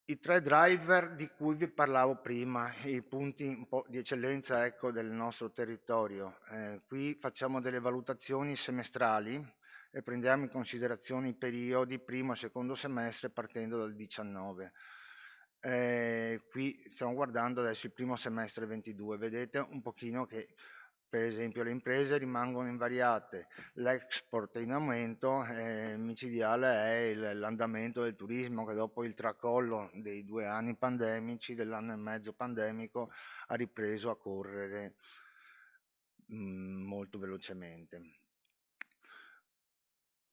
I 3 driver di cui vi parlavo prima, i punti un po' di eccellenza del nostro territorio. Qui facciamo delle valutazioni semestrali e prendiamo in considerazione i periodi primo e secondo semestre partendo dal 19. Qui stiamo guardando adesso il primo semestre 22, vedete un pochino che per esempio le imprese rimangono invariate, l'export è in aumento, micidiale è l'andamento del turismo che dopo il tracollo dei 2 anni pandemici, dell'anno e mezzo pandemico, ha ripreso a correre molto velocemente.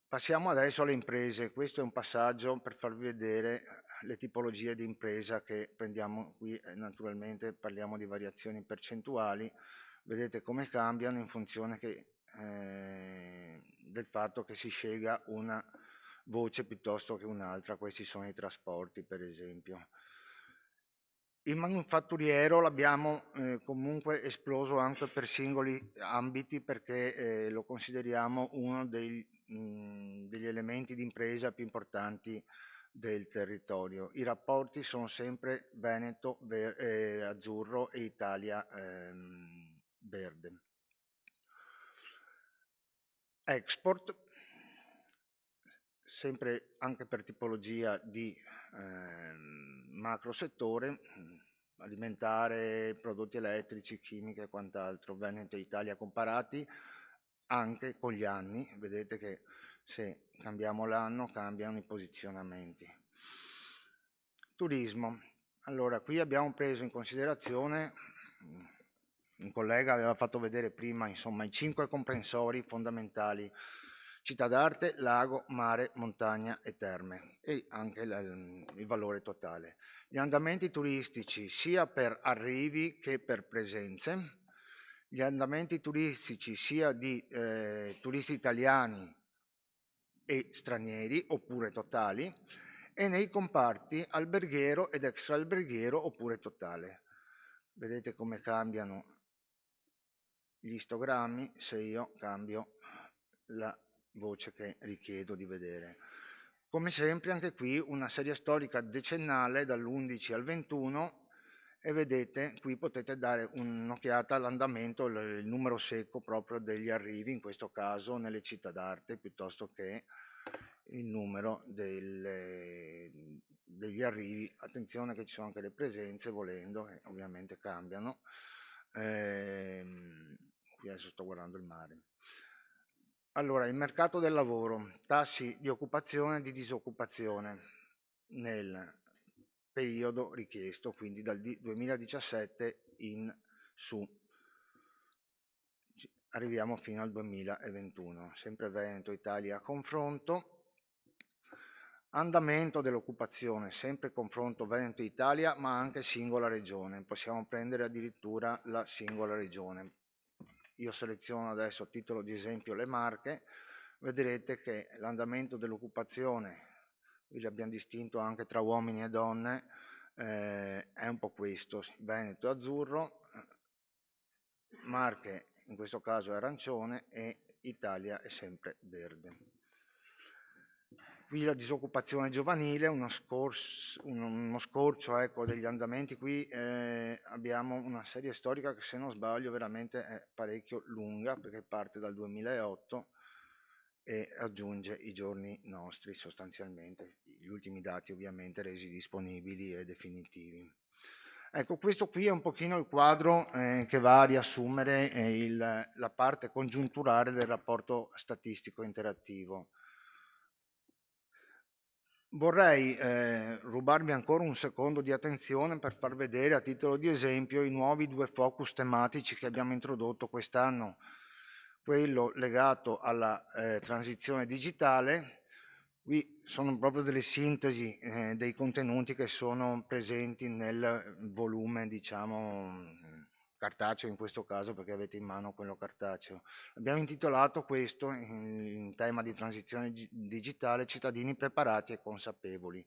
Passiamo adesso alle imprese, questo è un passaggio per farvi vedere le tipologie di impresa che prendiamo qui, naturalmente parliamo di variazioni percentuali. Vedete come cambiano in funzione del fatto che si scelga una voce piuttosto che un'altra. Questi sono i trasporti, per esempio. Il manufatturiero l'abbiamo comunque esploso anche per singoli ambiti perché lo consideriamo uno degli elementi di impresa più importanti del territorio. I rapporti sono sempre Veneto azzurro e Italia verde. export, sempre anche per tipologia di macro settore, alimentare, prodotti elettrici, chimica e quant'altro, Veneto e Italia comparati anche con gli anni. Vedete che se cambiamo l'anno cambiano i posizionamenti. Turismo. Allora, qui abbiamo preso in considerazione, un collega aveva fatto vedere prima, insomma, i 5 comprensori fondamentali: città d'arte, lago, mare, montagna e terme, e anche il valore totale. Gli andamenti turistici sia per arrivi che per presenze, gli andamenti turistici sia di turisti italiani e stranieri oppure totali, e nei comparti alberghiero ed extraalberghiero oppure totale. Vedete come cambiano gli istogrammi se io cambio la voce che richiedo di vedere. Come sempre anche qui una serie storica decennale dall'11 al 21, e vedete qui potete dare un'occhiata all'andamento, il numero secco proprio degli arrivi, in questo caso nelle città d'arte, piuttosto che il numero degli arrivi. Attenzione che ci sono anche le presenze, volendo, che ovviamente cambiano. Qui adesso sto guardando il mare. Allora, il mercato del lavoro, tassi di occupazione e di disoccupazione nel periodo richiesto, quindi dal 2017 in su. Arriviamo fino al 2021, sempre Veneto Italia a confronto. Andamento dell'occupazione, sempre confronto Veneto Italia, ma anche singola regione. Possiamo prendere addirittura la singola regione. Io seleziono adesso a titolo di esempio le Marche. Vedrete che l'andamento dell'occupazione, qui l'abbiamo distinto anche tra uomini e donne, è un po' questo: Veneto azzurro, Marche in questo caso è arancione e Italia è sempre verde. Qui la disoccupazione giovanile, uno scorcio ecco, degli andamenti. Qui abbiamo una serie storica che, se non sbaglio, veramente è parecchio lunga, perché parte dal 2008 e raggiunge i giorni nostri sostanzialmente, gli ultimi dati ovviamente resi disponibili e definitivi. Ecco, questo qui è un pochino il quadro che va a riassumere la parte congiunturale del rapporto statistico interattivo. Vorrei rubarvi ancora un secondo di attenzione per far vedere a titolo di esempio i nuovi 2 focus tematici che abbiamo introdotto quest'anno: quello legato alla transizione digitale. Qui sono proprio delle sintesi dei contenuti che sono presenti nel volume, diciamo, cartaceo in questo caso, perché avete in mano quello cartaceo. Abbiamo intitolato questo, in tema di transizione digitale, cittadini preparati e consapevoli.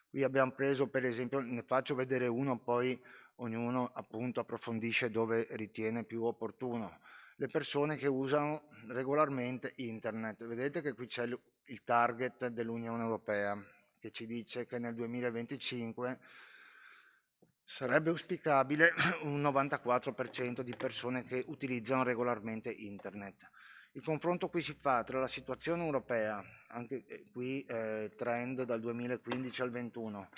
Qui abbiamo preso, per esempio, ne faccio vedere uno, poi ognuno appunto approfondisce dove ritiene più opportuno. Le persone che usano regolarmente internet. Vedete che qui c'è il target dell'Unione Europea, che ci dice che nel 2025 sarebbe auspicabile un 94% di persone che utilizzano regolarmente internet. Il confronto qui si fa tra la situazione europea, anche qui trend dal 2015 al 2021,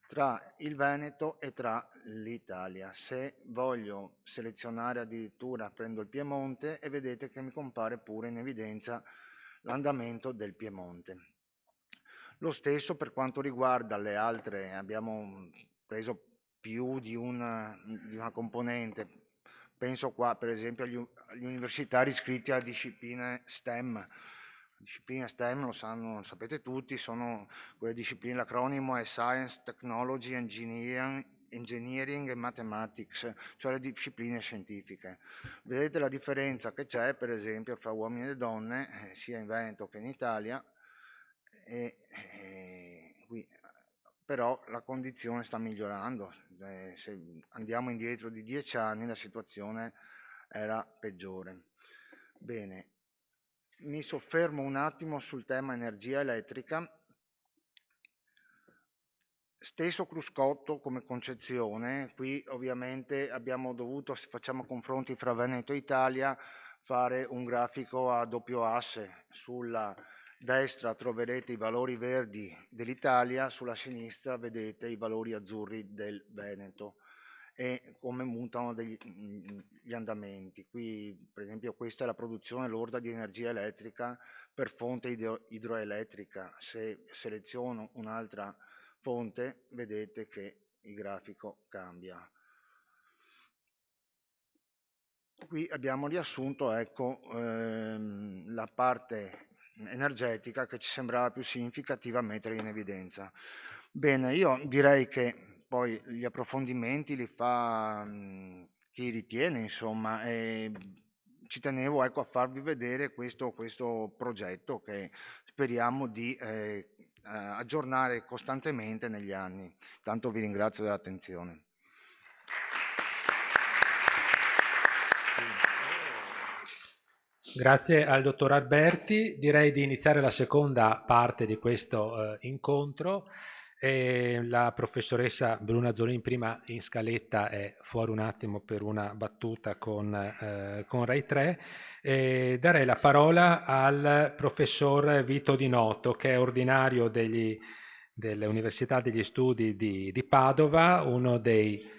tra il Veneto e tra l'Italia. Se voglio selezionare addirittura, prendo il Piemonte e vedete che mi compare pure in evidenza l'andamento del Piemonte. Lo stesso per quanto riguarda le altre, abbiamo preso più di una componente. Penso qua per esempio agli universitari iscritti a discipline STEM. Discipline STEM, lo sapete tutti, sono quelle discipline, l'acronimo è Science, Technology, Engineering e Mathematics, cioè le discipline scientifiche. Vedete la differenza che c'è per esempio fra uomini e donne, sia in Veneto che in Italia, qui però la condizione sta migliorando. Se andiamo indietro di 10 anni la situazione era peggiore. Bene, mi soffermo un attimo sul tema energia elettrica. Stesso cruscotto come concezione. Qui ovviamente abbiamo dovuto, se facciamo confronti fra Veneto e Italia, fare un grafico a doppio asse. Sulla destra troverete i valori verdi dell'Italia, sulla sinistra vedete i valori azzurri del Veneto e come mutano gli andamenti. Qui, per esempio, questa è la produzione lorda di energia elettrica per fonte idroelettrica. Se seleziono un'altra fonte, vedete che il grafico cambia. Qui abbiamo riassunto, ecco, la parte energetica che ci sembrava più significativa mettere in evidenza. Bene, io direi che poi gli approfondimenti li fa chi ritiene, insomma, e ci tenevo, ecco, a farvi vedere questo progetto che speriamo di aggiornare costantemente negli anni. Tanto vi ringrazio dell'attenzione. Grazie al dottor Alberti. Direi di iniziare la seconda parte di questo incontro. La professoressa Bruna Zollin, prima in scaletta, è fuori un attimo per una battuta con Rai 3. Darei la parola al professor Vito Di Noto, che è ordinario dell'Università degli Studi di Padova, uno dei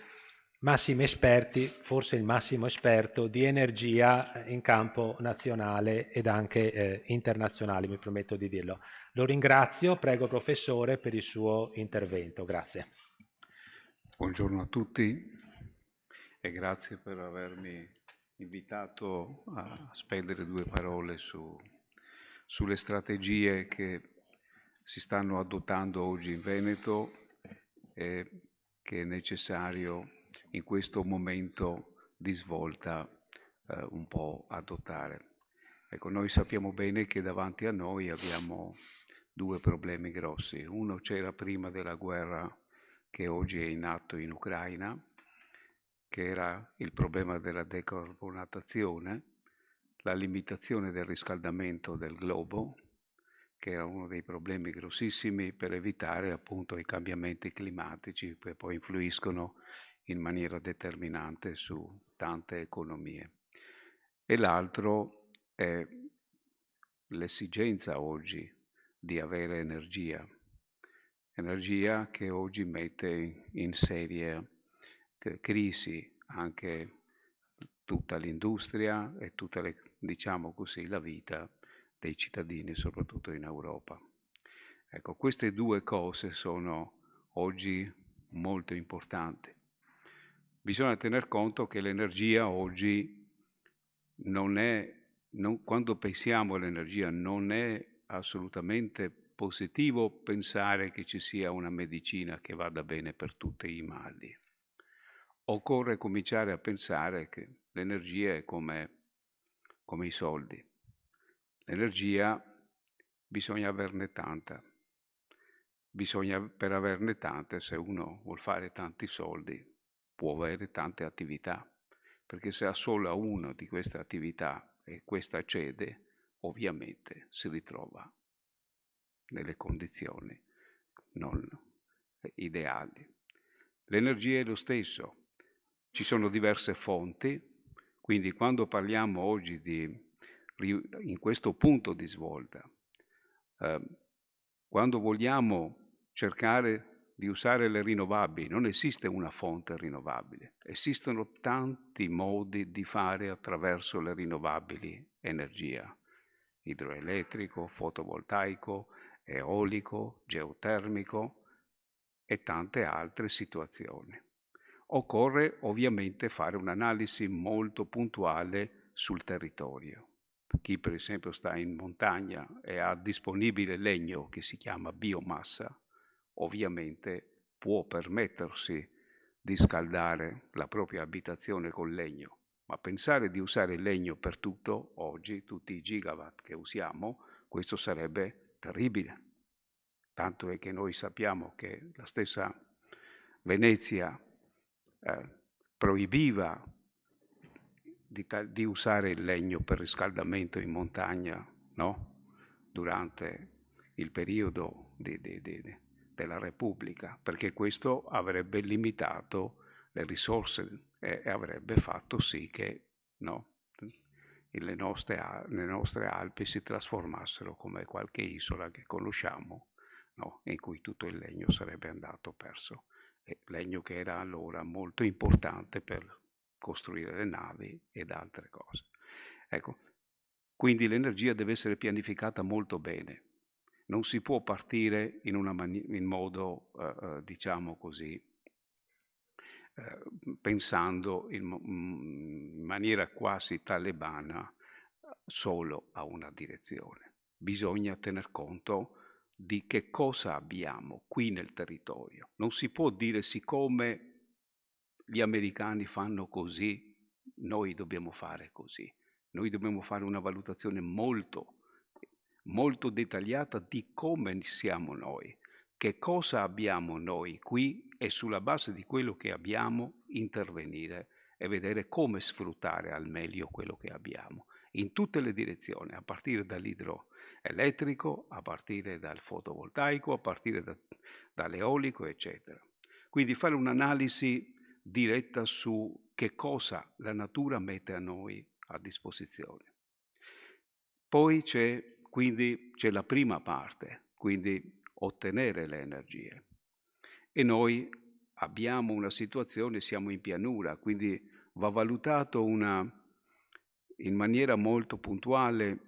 massimi esperti, forse il massimo esperto di energia in campo nazionale ed anche internazionale, mi permetto di dirlo. Lo ringrazio, prego professore per il suo intervento, grazie. Buongiorno a tutti e grazie per avermi invitato a spendere due parole sulle strategie che si stanno adottando oggi in Veneto e che è necessario in questo momento di svolta un po' adottare. Ecco, noi sappiamo bene che davanti a noi abbiamo due problemi grossi. Uno c'era prima della guerra che oggi è in atto in Ucraina, che era il problema della decarbonatazione, la limitazione del riscaldamento del globo, che era uno dei problemi grossissimi per evitare appunto i cambiamenti climatici che poi influiscono in maniera determinante su tante economie. E l'altro è l'esigenza oggi di avere energia che oggi mette in serie crisi anche tutta l'industria e tutta diciamo così, la vita dei cittadini, soprattutto in Europa. Ecco, queste due cose sono oggi molto importanti. Bisogna tener conto che l'energia oggi quando pensiamo all'energia non è assolutamente positivo pensare che ci sia una medicina che vada bene per tutti i mali. Occorre cominciare a pensare che l'energia è come i soldi. L'energia bisogna averne tanta. Per averne tante, se uno vuol fare tanti soldi, può avere tante attività, perché se ha solo una di queste attività e questa cede, ovviamente si ritrova nelle condizioni non ideali. L'energia è lo stesso. Ci sono diverse fonti, quindi quando parliamo oggi in questo punto di svolta, quando vogliamo cercare di usare le rinnovabili, non esiste una fonte rinnovabile, esistono tanti modi di fare attraverso le rinnovabili energia, idroelettrico, fotovoltaico, eolico, geotermico e tante altre situazioni. Occorre ovviamente fare un'analisi molto puntuale sul territorio. Chi per esempio sta in montagna e ha disponibile legno che si chiama biomassa, ovviamente può permettersi di scaldare la propria abitazione col legno, ma pensare di usare il legno per tutto, oggi, tutti i gigawatt che usiamo, questo sarebbe terribile. Tanto è che noi sappiamo che la stessa Venezia proibiva di usare il legno per riscaldamento in montagna, no? Durante il periodo della Repubblica, perché questo avrebbe limitato le risorse e avrebbe fatto sì che le nostre Alpi si trasformassero come qualche isola che conosciamo, no? In cui tutto il legno sarebbe andato perso. E legno che era allora molto importante per costruire le navi ed altre cose. Ecco, quindi l'energia deve essere pianificata molto bene. Non si può partire in modo, diciamo così, pensando in maniera quasi talebana solo a una direzione. Bisogna tener conto di che cosa abbiamo qui nel territorio. Non si può dire siccome gli americani fanno così, noi dobbiamo fare così. Noi dobbiamo fare una valutazione molto, molto dettagliata di come siamo noi, che cosa abbiamo noi qui e sulla base di quello che abbiamo intervenire e vedere come sfruttare al meglio quello che abbiamo, in tutte le direzioni, a partire dall'idroelettrico, a partire dal fotovoltaico, a partire dall'eolico, eccetera. Quindi fare un'analisi diretta su che cosa la natura mette a noi a disposizione. Poi c'è la prima parte, quindi ottenere le energie. E noi abbiamo una situazione, siamo in pianura, quindi va valutato in maniera molto puntuale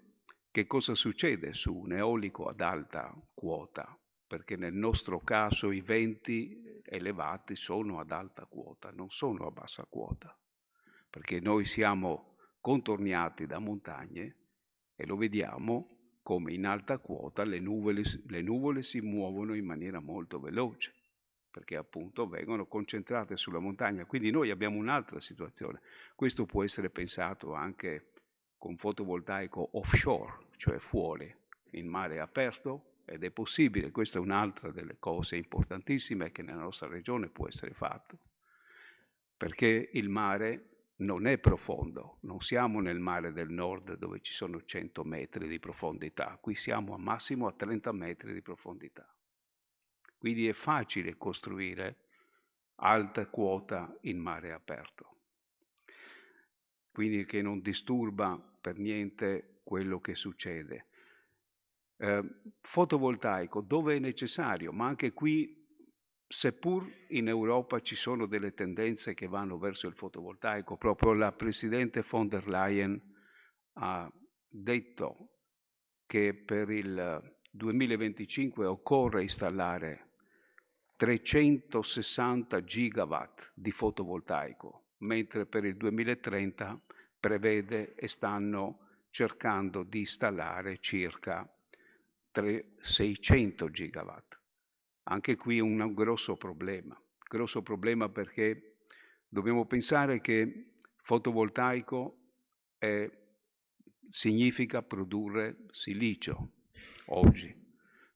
che cosa succede su un eolico ad alta quota, perché nel nostro caso i venti elevati sono ad alta quota, non sono a bassa quota, perché noi siamo contorniati da montagne e lo vediamo come in alta quota le nuvole si muovono in maniera molto veloce, perché appunto vengono concentrate sulla montagna. Quindi noi abbiamo un'altra situazione. Questo può essere pensato anche con fotovoltaico offshore, cioè fuori, in mare aperto, ed è possibile. Questa è un'altra delle cose importantissime che nella nostra regione può essere fatto, perché il mare non è profondo, non siamo nel mare del nord dove ci sono 100 metri di profondità, qui siamo a massimo a 30 metri di profondità. Quindi è facile costruire alta quota in mare aperto, quindi che non disturba per niente quello che succede. Fotovoltaico dove è necessario, ma anche qui, seppur in Europa ci sono delle tendenze che vanno verso il fotovoltaico, proprio la Presidente von der Leyen ha detto che per il 2025 occorre installare 360 gigawatt di fotovoltaico, mentre per il 2030 prevede e stanno cercando di installare circa 600 gigawatt. Anche qui un grosso problema perché dobbiamo pensare che fotovoltaico significa produrre silicio oggi.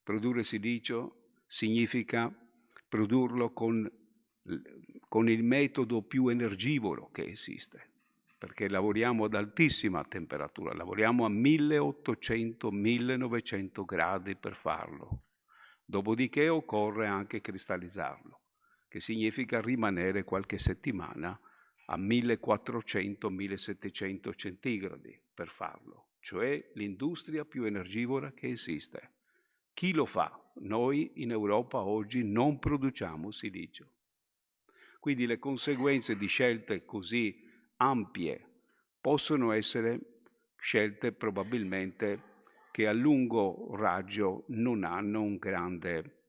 Produrre silicio significa produrlo con il metodo più energivoro che esiste, perché lavoriamo ad altissima temperatura, lavoriamo a 1800-1900 gradi per farlo. Dopodiché occorre anche cristallizzarlo, che significa rimanere qualche settimana a 1400-1700 centigradi per farlo, cioè l'industria più energivora che esiste. Chi lo fa? Noi in Europa oggi non produciamo silicio. Quindi le conseguenze di scelte così ampie possono essere scelte probabilmente che a lungo raggio non hanno un grande,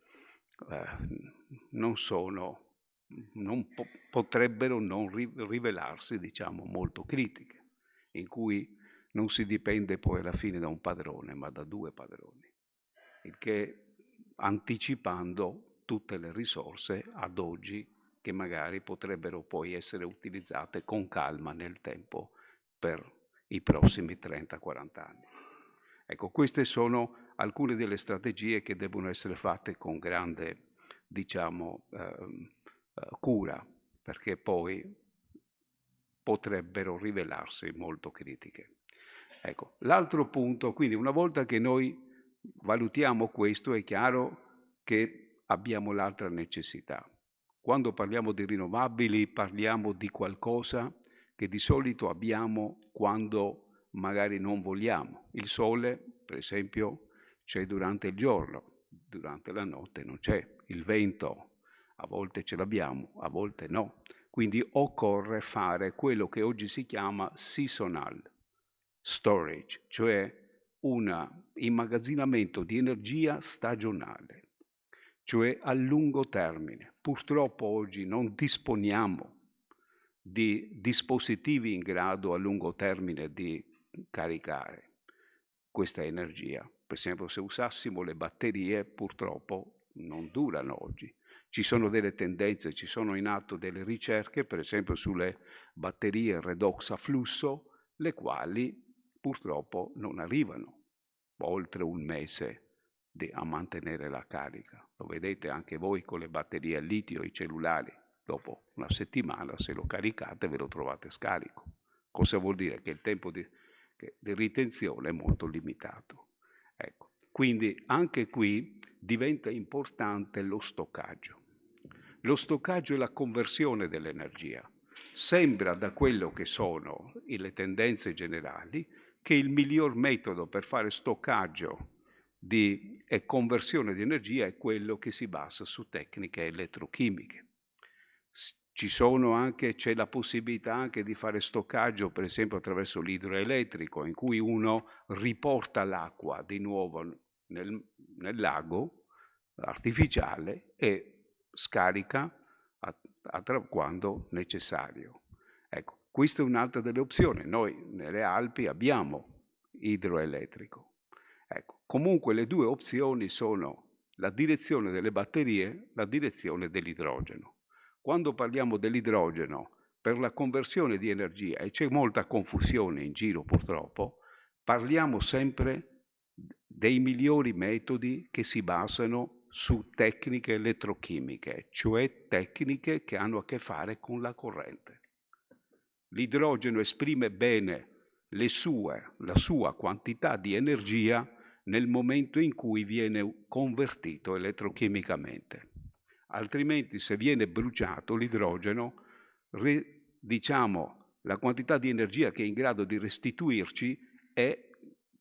potrebbero non rivelarsi, diciamo, molto critiche, in cui non si dipende poi alla fine da un padrone, ma da due padroni, il che anticipando tutte le risorse ad oggi che magari potrebbero poi essere utilizzate con calma nel tempo per i prossimi 30-40 anni. Ecco, queste sono alcune delle strategie che devono essere fatte con grande, diciamo, cura, perché poi potrebbero rivelarsi molto critiche. Ecco, l'altro punto, quindi una volta che noi valutiamo questo, è chiaro che abbiamo l'altra necessità. Quando parliamo di rinnovabili parliamo di qualcosa che di solito abbiamo quando magari non vogliamo. Il sole, per esempio, c'è durante il giorno, durante la notte non c'è. Il vento, a volte ce l'abbiamo, a volte no. Quindi occorre fare quello che oggi si chiama seasonal storage, cioè un immagazzinamento di energia stagionale, cioè a lungo termine. Purtroppo oggi non disponiamo di dispositivi in grado a lungo termine di caricare questa energia. Per esempio, se usassimo le batterie, purtroppo non durano oggi. Ci sono delle tendenze, ci sono in atto delle ricerche, per esempio sulle batterie redox a flusso, le quali purtroppo non arrivano oltre un mese a mantenere la carica. Lo vedete anche voi con le batterie a litio, i cellulari. Dopo una settimana, se lo caricate, ve lo trovate scarico. Cosa vuol dire? Che il tempo di ritenzione è molto limitato. Ecco. Quindi anche qui diventa importante lo stoccaggio. Lo stoccaggio è la conversione dell'energia. Sembra, da quello che sono le tendenze generali, che il miglior metodo per fare stoccaggio e conversione di energia è quello che si basa su tecniche elettrochimiche. C'è la possibilità anche di fare stoccaggio, per esempio attraverso l'idroelettrico, in cui uno riporta l'acqua di nuovo nel lago artificiale e scarica quando necessario. Ecco, questa è un'altra delle opzioni. Noi nelle Alpi abbiamo idroelettrico. Ecco, comunque le due opzioni sono la direzione delle batterie, la direzione dell'idrogeno. Quando parliamo dell'idrogeno per la conversione di energia, e c'è molta confusione in giro purtroppo, parliamo sempre dei migliori metodi che si basano su tecniche elettrochimiche, cioè tecniche che hanno a che fare con la corrente. L'idrogeno esprime bene la sua quantità di energia nel momento in cui viene convertito elettrochimicamente. Altrimenti, se viene bruciato l'idrogeno, la quantità di energia che è in grado di restituirci è,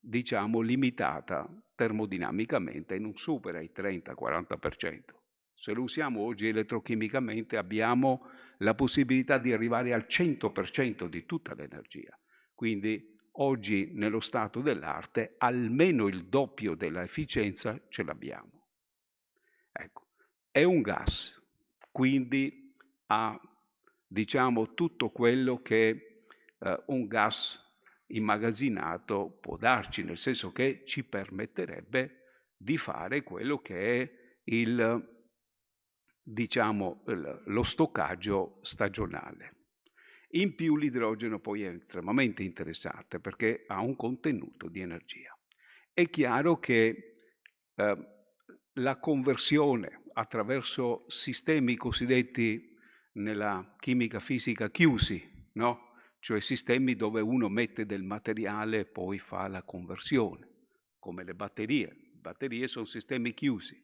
limitata termodinamicamente e non supera il 30-40%. Se lo usiamo oggi elettrochimicamente abbiamo la possibilità di arrivare al 100% di tutta l'energia. Quindi oggi nello stato dell'arte almeno il doppio della efficienza ce l'abbiamo. Ecco, è un gas, quindi ha tutto quello che un gas immagazzinato può darci, nel senso che ci permetterebbe di fare quello che è lo stoccaggio stagionale. In più l'idrogeno poi è estremamente interessante perché ha un contenuto di energia. È chiaro che la conversione attraverso sistemi cosiddetti nella chimica fisica chiusi, no? Cioè sistemi dove uno mette del materiale e poi fa la conversione, come le batterie. Le batterie sono sistemi chiusi.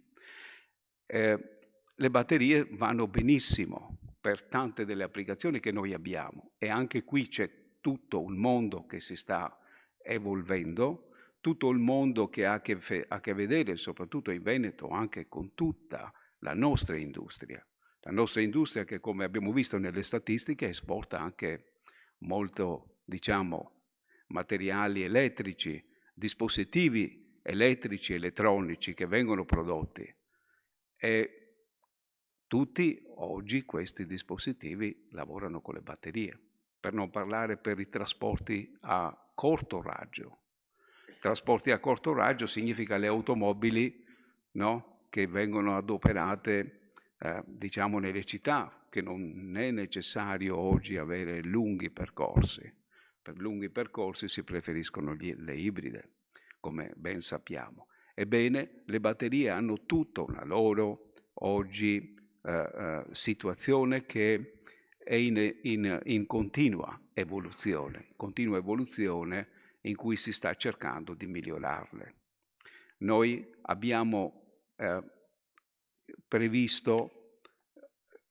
Le batterie vanno benissimo per tante delle applicazioni che noi abbiamo e anche qui c'è tutto un mondo che si sta evolvendo, tutto il mondo che ha a che vedere, soprattutto in Veneto, anche con tutta la nostra industria. La nostra industria che, come abbiamo visto nelle statistiche, esporta anche molto, materiali elettrici, dispositivi elettrici, elettronici che vengono prodotti. E tutti oggi questi dispositivi lavorano con le batterie, per non parlare per i trasporti a corto raggio. Trasporti a corto raggio significa le automobili, no? Che vengono adoperate nelle città, che non è necessario oggi avere lunghi percorsi. Per lunghi percorsi si preferiscono le ibride, come ben sappiamo. Ebbene, le batterie hanno tutta una loro oggi situazione che è in continua evoluzione in cui si sta cercando di migliorarle. Noi abbiamo previsto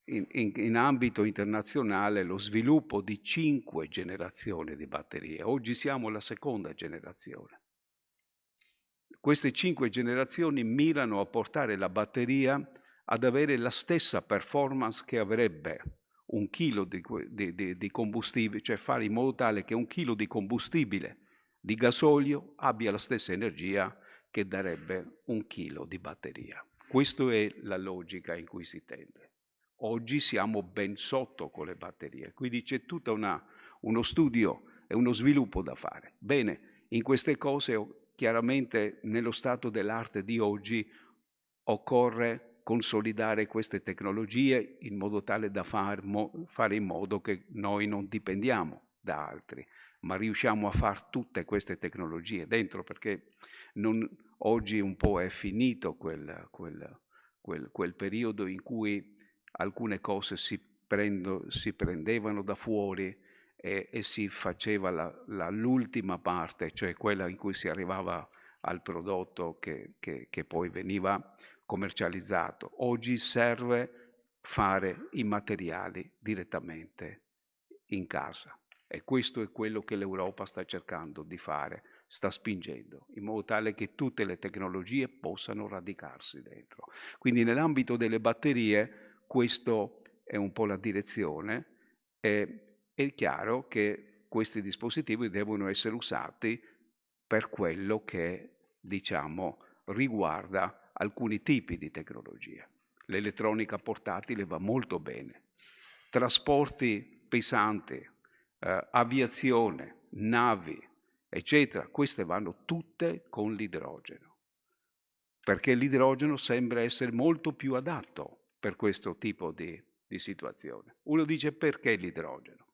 in ambito internazionale lo sviluppo di 5 generazioni di batterie. Oggi siamo alla seconda generazione. Queste 5 generazioni mirano a portare la batteria ad avere la stessa performance che avrebbe un chilo di combustibile, cioè fare in modo tale che un chilo di combustibile di gasolio abbia la stessa energia che darebbe un chilo di batteria. Questa è la logica in cui si tende. Oggi siamo ben sotto con le batterie, quindi c'è tutto uno studio e uno sviluppo da fare. Bene, in queste cose chiaramente nello stato dell'arte di oggi occorre consolidare queste tecnologie in modo tale da fare in modo che noi non dipendiamo da altri, ma riusciamo a fare tutte queste tecnologie dentro, perché oggi un po' è finito quel periodo in cui alcune cose si prendevano da fuori e si faceva l'ultima parte, cioè quella in cui si arrivava al prodotto che poi veniva commercializzato. Oggi serve fare i materiali direttamente in casa e questo è quello che l'Europa sta cercando di fare, sta spingendo, in modo tale che tutte le tecnologie possano radicarsi dentro. Quindi nell'ambito delle batterie questo è un po' la direzione. È chiaro che questi dispositivi devono essere usati per quello che, diciamo, riguarda alcuni tipi di tecnologia. L'elettronica portatile va molto bene. Trasporti pesanti, aviazione, navi, eccetera, queste vanno tutte con l'idrogeno, perché l'idrogeno sembra essere molto più adatto per questo tipo di situazione. Uno dice: perché l'idrogeno?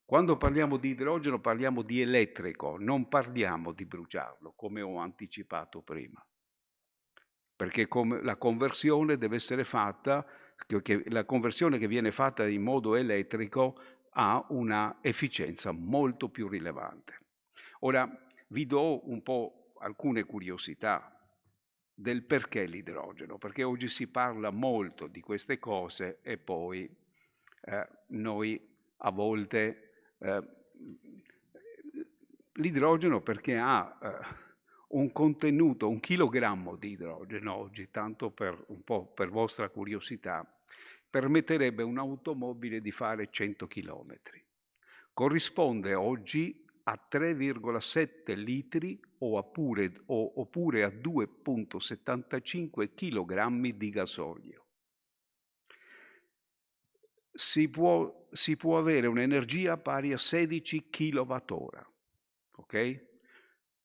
Quando parliamo di idrogeno parliamo di elettrico, non parliamo di bruciarlo, come ho anticipato prima. Perché la conversione deve essere fatta, la conversione che viene fatta in modo elettrico ha una efficienza molto più rilevante. Ora vi do un po' alcune curiosità del perché l'idrogeno, perché oggi si parla molto di queste cose e poi noi a volte l'idrogeno perché ha un contenuto, 1 chilogrammo di idrogeno oggi, tanto per un po' per vostra curiosità, permetterebbe a un'automobile di fare 100 chilometri. Corrisponde oggi a 3,7 litri oppure a 2,75 chilogrammi di gasolio. Si può avere un'energia pari a 16 kWh, ok?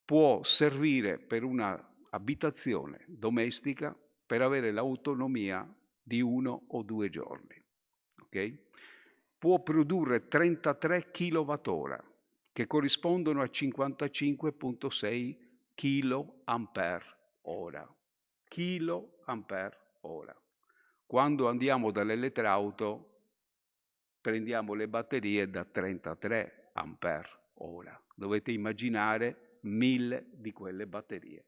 Può servire per una abitazione domestica per avere l'autonomia di 1 o 2 giorni, ok? Può produrre 33 kWh, che corrispondono a 55,6 kAh. kAh. Quando andiamo dall'elettrauto prendiamo le batterie da 33 ampere ora. Dovete immaginare 1000 di quelle batterie.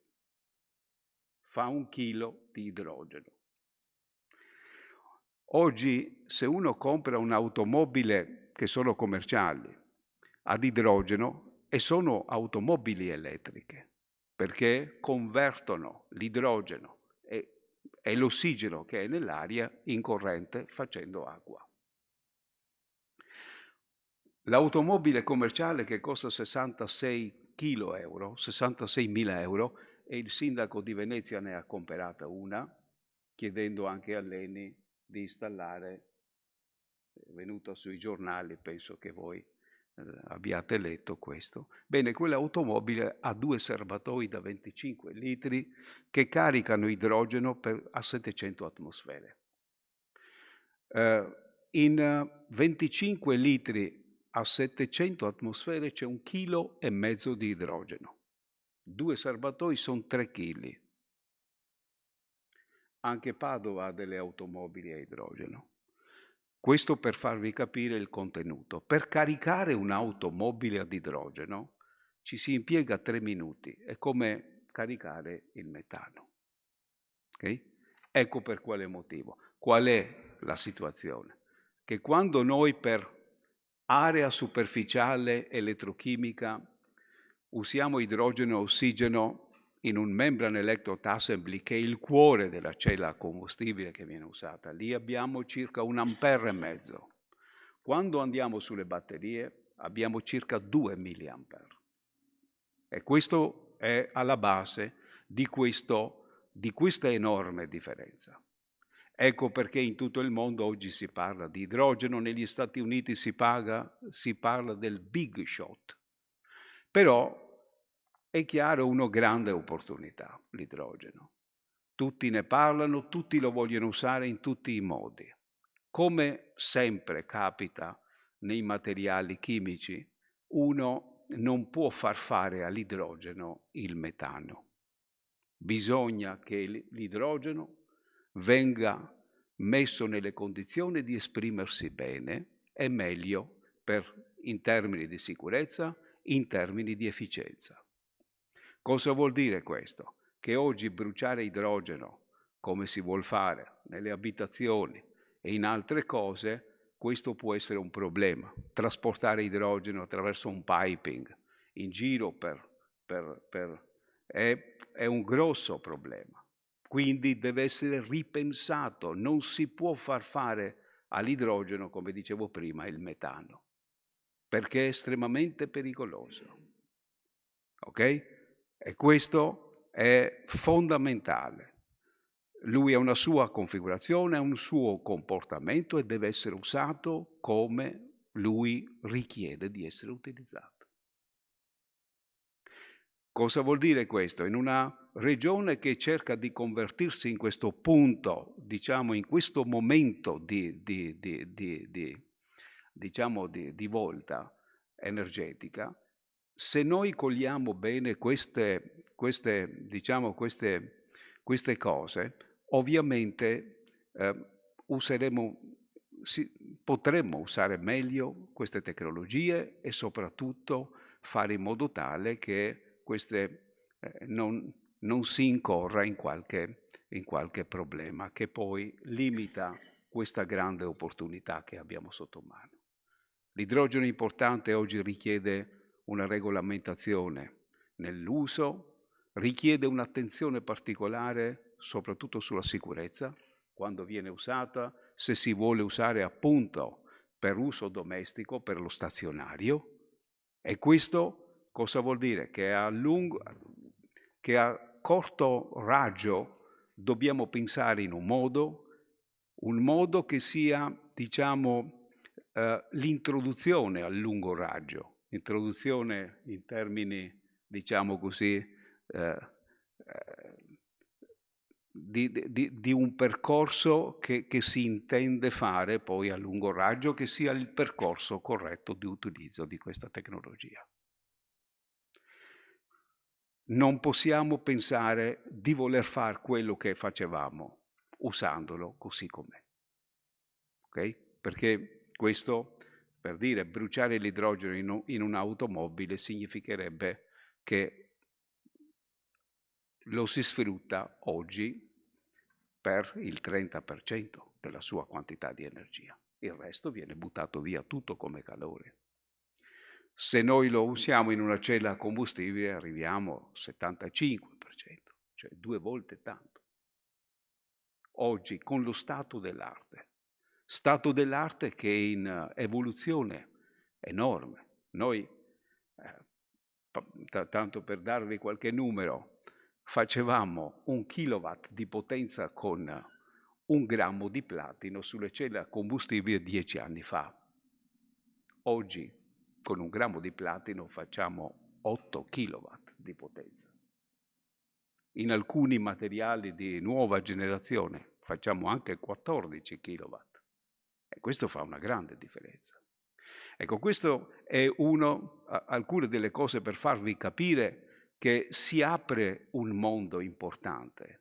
Fa 1 chilo di idrogeno. Oggi, se uno compra un'automobile, che sono commerciali, ad idrogeno, e sono automobili elettriche, perché convertono l'idrogeno e l'ossigeno che è nell'aria in corrente facendo acqua. L'automobile commerciale che costa 66.000 euro, e il sindaco di Venezia ne ha comprata una, chiedendo anche all'ENI di installare, è venuto sui giornali, penso che voi abbiate letto questo. Bene, quell'automobile ha 2 serbatoi da 25 litri che caricano idrogeno a 700 atmosfere. In 25 litri a 700 atmosfere c'è 1,5 kg di idrogeno. 2 serbatoi sono 3 kg. Anche Padova ha delle automobili a idrogeno. Questo per farvi capire il contenuto. Per caricare un'automobile ad idrogeno ci si impiega 3 minuti. È come caricare il metano. Okay? Ecco per quale motivo. Qual è la situazione? Che quando noi per area superficiale elettrochimica usiamo idrogeno e ossigeno in un membrane electrode assembly, che è il cuore della cella a combustibile che viene usata, lì abbiamo circa 1,5 ampere. Quando andiamo sulle batterie abbiamo circa 2 milliampere. E questo è alla base di questa enorme differenza. Ecco perché in tutto il mondo oggi si parla di idrogeno, negli Stati Uniti si parla del big shot. Però è chiaro una grande opportunità l'idrogeno. Tutti ne parlano, tutti lo vogliono usare in tutti i modi. Come sempre capita nei materiali chimici, uno non può far fare all'idrogeno il metano. Bisogna che l'idrogeno venga messo nelle condizioni di esprimersi bene e meglio in termini di sicurezza, in termini di efficienza. Cosa vuol dire questo? Che oggi bruciare idrogeno, come si vuol fare nelle abitazioni e in altre cose, questo può essere un problema. Trasportare idrogeno attraverso un piping in giro è un grosso problema. Quindi deve essere ripensato, non si può far fare all'idrogeno, come dicevo prima, il metano, perché è estremamente pericoloso. Ok? E questo è fondamentale. Lui ha una sua configurazione, ha un suo comportamento e deve essere usato come lui richiede di essere utilizzato. Cosa vuol dire questo? In una regione che cerca di convertirsi in questo punto, diciamo in questo momento di volta energetica, se noi cogliamo bene queste cose, ovviamente potremmo usare meglio queste tecnologie e soprattutto fare in modo tale che non si incorra in qualche problema che poi limita questa grande opportunità che abbiamo sotto mano. L'idrogeno importante oggi richiede una regolamentazione nell'uso, richiede un'attenzione particolare soprattutto sulla sicurezza, quando viene usata, se si vuole usare appunto per uso domestico, per lo stazionario, e questo cosa vuol dire? Che a corto raggio dobbiamo pensare in un modo che sia, diciamo, l'introduzione al lungo raggio, introduzione in termini, diciamo così, di un percorso che si intende fare poi a lungo raggio, che sia il percorso corretto di utilizzo di questa tecnologia. Non possiamo pensare di voler fare quello che facevamo usandolo così com'è. Okay? Perché questo, per dire, bruciare l'idrogeno in un'automobile significherebbe che lo si sfrutta oggi per il 30% della sua quantità di energia. Il resto viene buttato via tutto come calore. Se noi lo usiamo in una cella a combustibile arriviamo al 75%, cioè 2 volte tanto. Oggi con lo stato dell'arte che è in evoluzione enorme. Noi, tanto per darvi qualche numero, facevamo 1 kilowatt di potenza con 1 grammo di platino sulle celle a combustibile 10 anni fa. Oggi con 1 grammo di platino facciamo 8 kilowatt di potenza. In alcuni materiali di nuova generazione facciamo anche 14 kilowatt e questo fa una grande differenza. Ecco, questo è alcune delle cose per farvi capire che si apre un mondo importante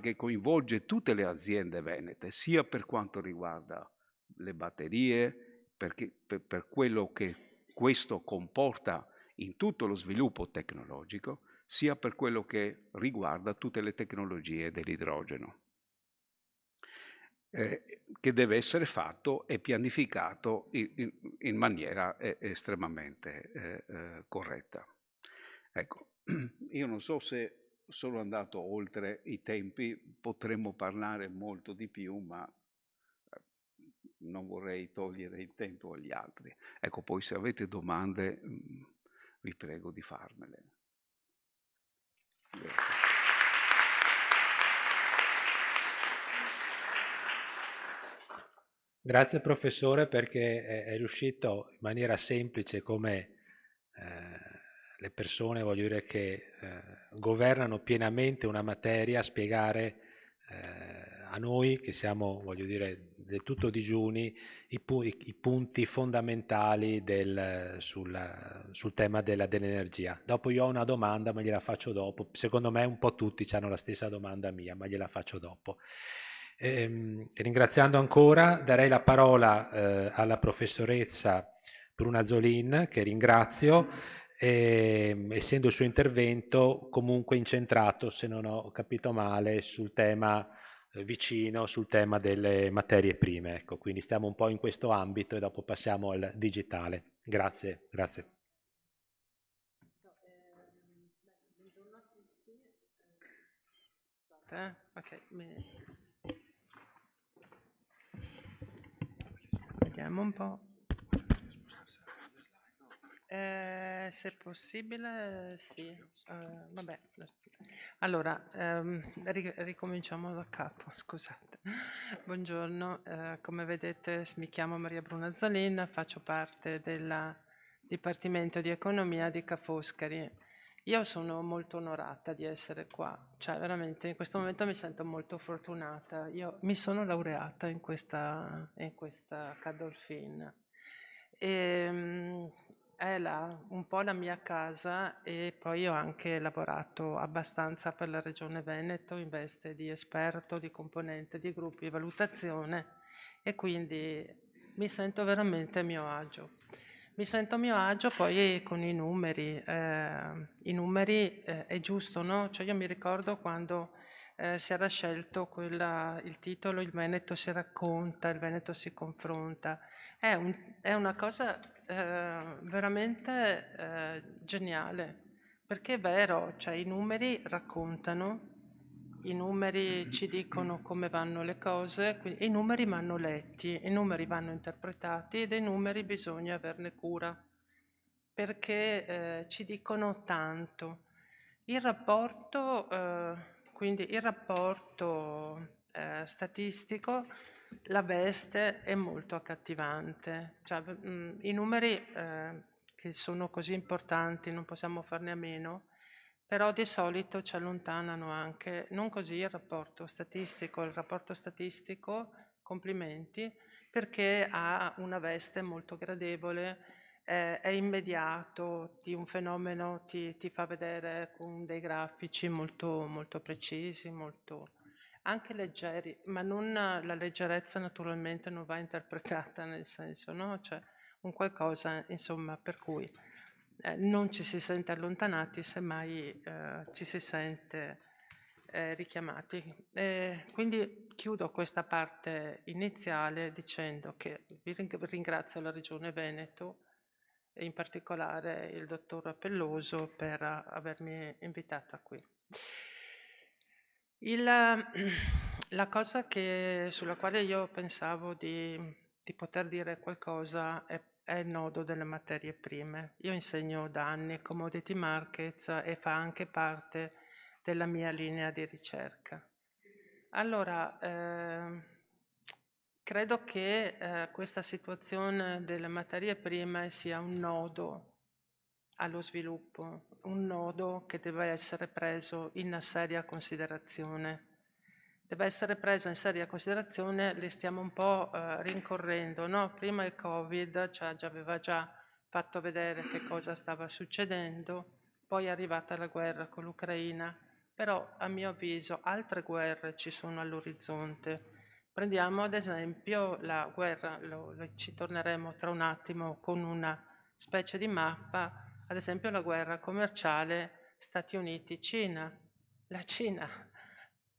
che coinvolge tutte le aziende venete, sia per quanto riguarda le batterie, per quello che questo comporta in tutto lo sviluppo tecnologico, sia per quello che riguarda tutte le tecnologie dell'idrogeno. che deve essere fatto e pianificato in maniera estremamente corretta. Ecco, io non so se sono andato oltre i tempi, potremmo parlare molto di più, ma non vorrei togliere il tempo agli altri. Ecco, poi se avete domande vi prego di farmele. Grazie. Grazie professore, perché è riuscito in maniera semplice, come le persone, voglio dire, che governano pienamente una materia, a spiegare a noi che siamo, voglio dire, del tutto digiuni, i punti fondamentali sul tema dell'energia. Dopo io ho una domanda, ma gliela faccio dopo. Secondo me un po' tutti hanno la stessa domanda mia, ma gliela faccio dopo. Ringraziando ancora, darei la parola alla professoressa Bruna Zolin, che ringrazio, essendo il suo intervento comunque incentrato, se non ho capito male, sul tema vicino, sul tema delle materie prime. Ecco, quindi stiamo un po' in questo ambito e dopo passiamo al digitale. Grazie, grazie. Ok, vediamo un po'. Se è possibile, sì. Vabbè. Allora, ricominciamo da capo, scusate. Buongiorno, come vedete mi chiamo Maria Bruna Zolin, faccio parte del Dipartimento di Economia di Ca' Foscari. Io sono molto onorata di essere qua, cioè veramente in questo momento mi sento molto fortunata. Io mi sono laureata in questa Ca' Dolphin. È un po' la mia casa, e poi ho anche lavorato abbastanza per la Regione Veneto in veste di esperto, di componente di gruppi di valutazione, e quindi mi sento veramente a mio agio. Mi sento a mio agio poi con i numeri. I numeri è giusto, no? Cioè io mi ricordo quando si era scelto il titolo "Il Veneto si racconta, il Veneto si confronta". È una cosa veramente geniale, perché è vero, cioè i numeri raccontano, i numeri ci dicono come vanno le cose, quindi i numeri vanno letti, i numeri vanno interpretati, e dei numeri bisogna averne cura, perché ci dicono tanto. Il rapporto, quindi il rapporto statistico, la veste è molto accattivante. Cioè, i numeri che sono così importanti non possiamo farne a meno, però di solito ci allontanano anche, non così il rapporto statistico. Il rapporto statistico, complimenti, perché ha una veste molto gradevole, è immediato, di un fenomeno ti fa vedere con dei grafici molto, molto precisi, molto anche leggeri, ma non la leggerezza naturalmente non va interpretata nel senso, no? Cioè un qualcosa, insomma, per cui non ci si sente allontanati, semmai ci si sente richiamati. Quindi chiudo questa parte iniziale dicendo che ringrazio la Regione Veneto, e in particolare il dottor Pelloso, per avermi invitata qui. La cosa sulla quale io pensavo di poter dire qualcosa è il nodo delle materie prime. Io insegno da anni Commodity Markets e fa anche parte della mia linea di ricerca. Allora, credo che questa situazione delle materie prime sia un nodo allo sviluppo, un nodo che deve essere preso in seria considerazione. Deve essere preso in seria considerazione, le stiamo un po' rincorrendo, no? Prima il Covid aveva già fatto vedere che cosa stava succedendo, poi è arrivata la guerra con l'Ucraina, però a mio avviso altre guerre ci sono all'orizzonte. Prendiamo ad esempio la guerra, ci torneremo tra un attimo con una specie di mappa, ad esempio la guerra commerciale Stati Uniti-Cina. La Cina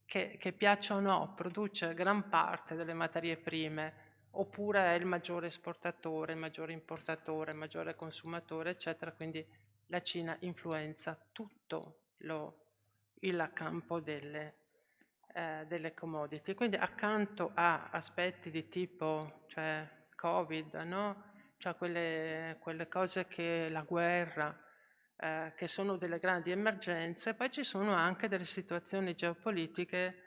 che piaccia o no, produce gran parte delle materie prime, oppure è il maggiore esportatore, il maggiore importatore, il maggiore consumatore, eccetera, quindi la Cina influenza tutto il campo delle commodity. Quindi accanto a aspetti di tipo, cioè Covid, no? Cioè quelle cose che la guerra, che sono delle grandi emergenze, poi ci sono anche delle situazioni geopolitiche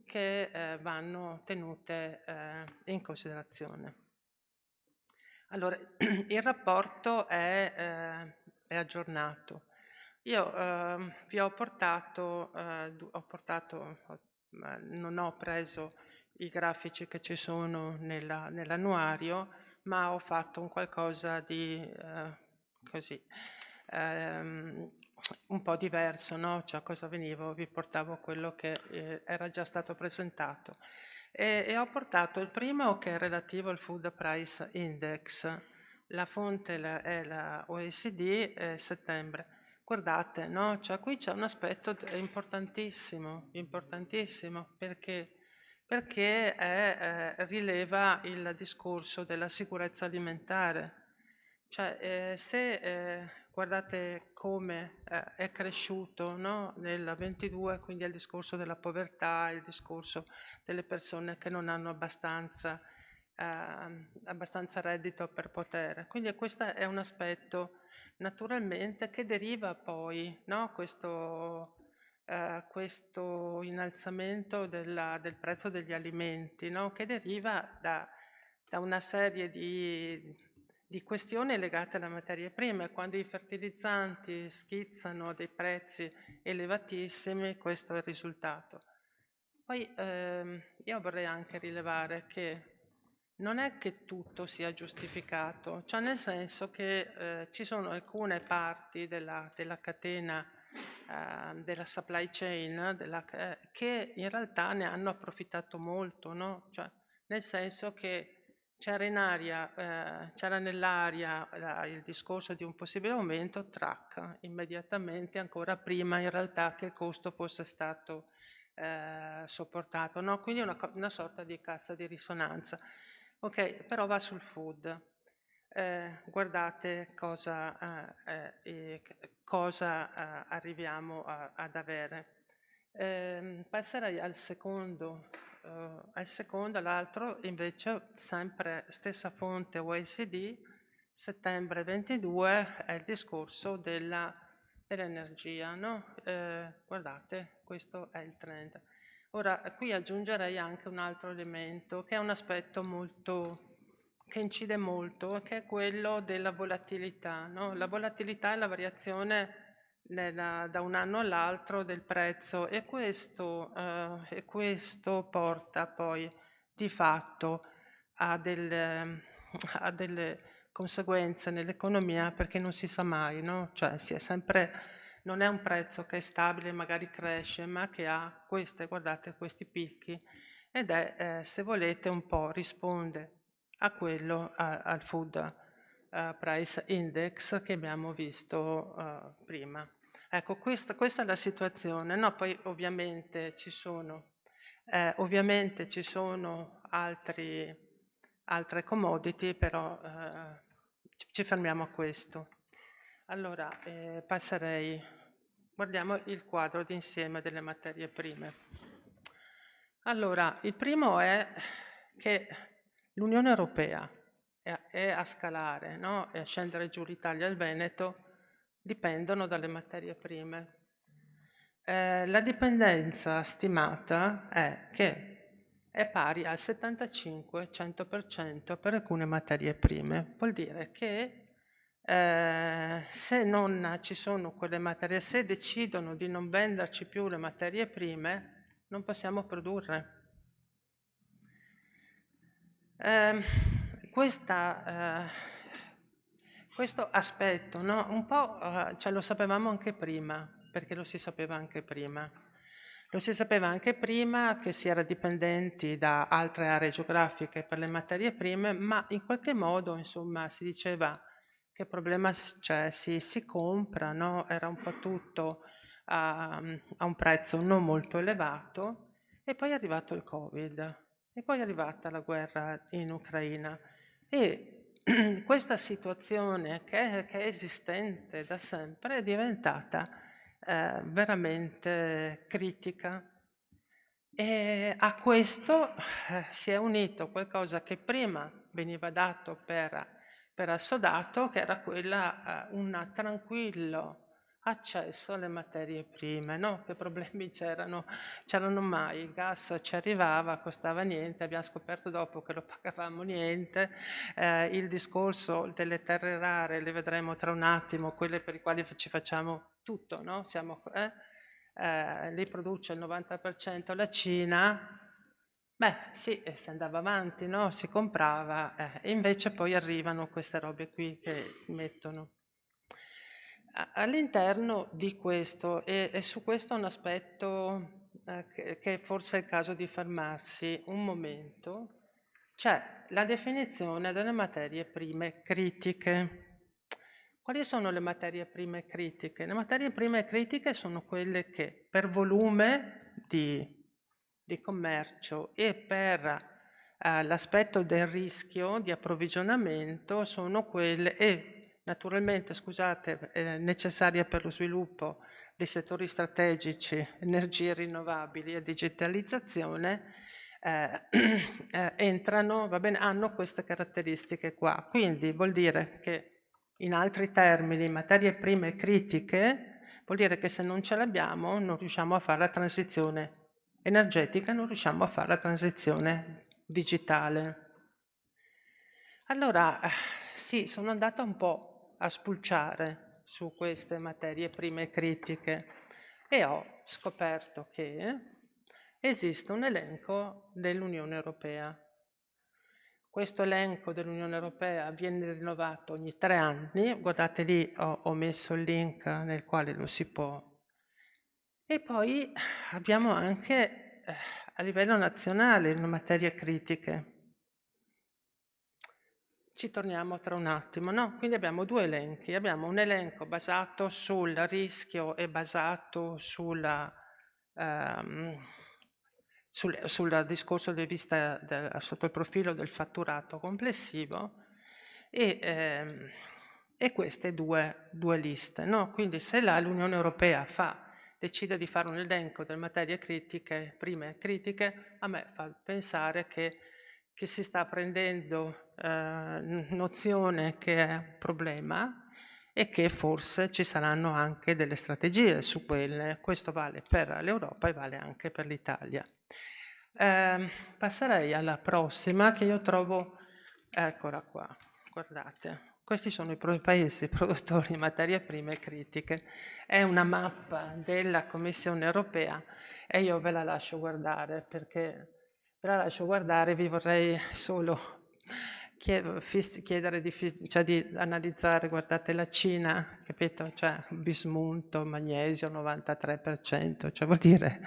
che vanno tenute in considerazione. Allora, il rapporto è aggiornato. Io vi ho portato, non ho preso i grafici che ci sono nell'annuario, ma ho fatto un qualcosa di così, un po' diverso, no? Cioè cosa venivo? Vi portavo quello che era già stato presentato. E ho portato il primo che è relativo al Food Price Index. La fonte è la OECD, settembre. Guardate, no? Cioè, qui c'è un aspetto importantissimo, importantissimo, perché rileva il discorso della sicurezza alimentare. Cioè, se guardate come è cresciuto, no? Nel 22, quindi il discorso della povertà, il discorso delle persone che non hanno abbastanza reddito per poter. Quindi questo è un aspetto naturalmente che deriva poi, no? Questo innalzamento del prezzo degli alimenti, no? Che deriva da una serie di questioni legate alle materie prime. Quando i fertilizzanti schizzano dei prezzi elevatissimi, questo è il risultato. Poi io vorrei anche rilevare che non è che tutto sia giustificato, cioè nel senso che ci sono alcune parti della catena, della supply chain, che in realtà ne hanno approfittato molto, no? Cioè, nel senso che c'era nell'aria il discorso di un possibile aumento, track, immediatamente, ancora prima in realtà che il costo fosse stato sopportato, no? Quindi una sorta di cassa di risonanza. Ok, però va sul food. Guardate cosa arriviamo ad avere. Passerei al secondo, all'altro invece sempre stessa fonte OECD, settembre 22, è il discorso dell'energia, no? Guardate, questo è il trend. Ora, qui aggiungerei anche un altro elemento, che è un aspetto che incide molto, che è quello della volatilità, no? La volatilità è la variazione da un anno all'altro del prezzo e questo porta poi di fatto a delle conseguenze nell'economia, perché non si sa mai, no? Cioè non è un prezzo che è stabile, magari cresce, ma che ha guardate, questi picchi, ed è, se volete, un po' risponde a quello, al Food Price Index che abbiamo visto prima. Ecco, questa è la situazione, no? Poi ovviamente ci sono altre commodity, però ci fermiamo a questo. Allora, guardiamo il quadro d'insieme delle materie prime. Allora, il primo è che l'Unione Europea è a scalare, no? E a scendere giù l'Italia e il Veneto dipendono dalle materie prime. La dipendenza stimata è che è pari al 75-100% per alcune materie prime. Vuol dire che se non ci sono quelle materie, se decidono di non venderci più le materie prime, non possiamo produrre. Questo aspetto, no? Un po' lo sapevamo anche prima, perché lo si sapeva anche prima. Lo si sapeva anche prima che si era dipendenti da altre aree geografiche per le materie prime, ma in qualche modo, insomma, si diceva che problema c'è, si compra, no? Era un po' tutto a un prezzo non molto elevato E poi è arrivato il Covid, e poi è arrivata la guerra in Ucraina. E questa situazione che è esistente da sempre è diventata veramente critica. E a questo si è unito qualcosa che prima veniva dato per assodato, che era un tranquillo accesso alle materie prime, no? Che problemi c'erano? C'erano mai, il gas ci arrivava, costava niente, abbiamo scoperto dopo che lo pagavamo niente, il discorso delle terre rare, le vedremo tra un attimo, quelle per le quali ci facciamo tutto, no? Lì produce il 90% la Cina, beh sì, si andava avanti, no? Si comprava, e invece poi arrivano queste robe qui che mettono. All'interno di questo, e su questo è un aspetto che forse è il caso di fermarsi un momento, c'è la definizione delle materie prime critiche. Quali sono le materie prime critiche? Le materie prime critiche sono quelle che per volume di commercio e per l'aspetto del rischio di approvvigionamento sono quelle, e naturalmente, scusate, necessarie per lo sviluppo dei settori strategici, energie rinnovabili e digitalizzazione, entrano, va bene, hanno queste caratteristiche qua. Quindi vuol dire che, in altri termini, materie prime critiche vuol dire che se non ce l'abbiamo non riusciamo a fare la transizione energetica, non riusciamo a fare la transizione digitale. Allora, sì, sono andata un po' a spulciare su queste materie prime critiche e ho scoperto che esiste un elenco dell'Unione Europea. Questo elenco dell'Unione Europea viene rinnovato ogni 3 anni, guardate lì ho messo il link nel quale lo si può. E poi abbiamo anche a livello nazionale le materie critiche. Ci torniamo tra un attimo, no? Quindi abbiamo 2 elenchi. Abbiamo un elenco basato sul rischio e basato sul discorso sotto il profilo del fatturato complessivo, e queste due liste, no? Quindi se l'Unione Europea decide di fare un elenco delle materie critiche, prime critiche, a me fa pensare che si sta prendendo nozione che è un problema e che forse ci saranno anche delle strategie su quelle. Questo vale per l'Europa e vale anche per l'Italia. Passerei alla prossima, che io trovo, eccola qua, guardate. Questi sono i paesi produttori di materie prime critiche. È una mappa della Commissione Europea e io ve la lascio guardare, vi vorrei solo chiedere di analizzare, guardate la Cina, capito? Cioè bismuto, magnesio 93%, cioè vuol dire,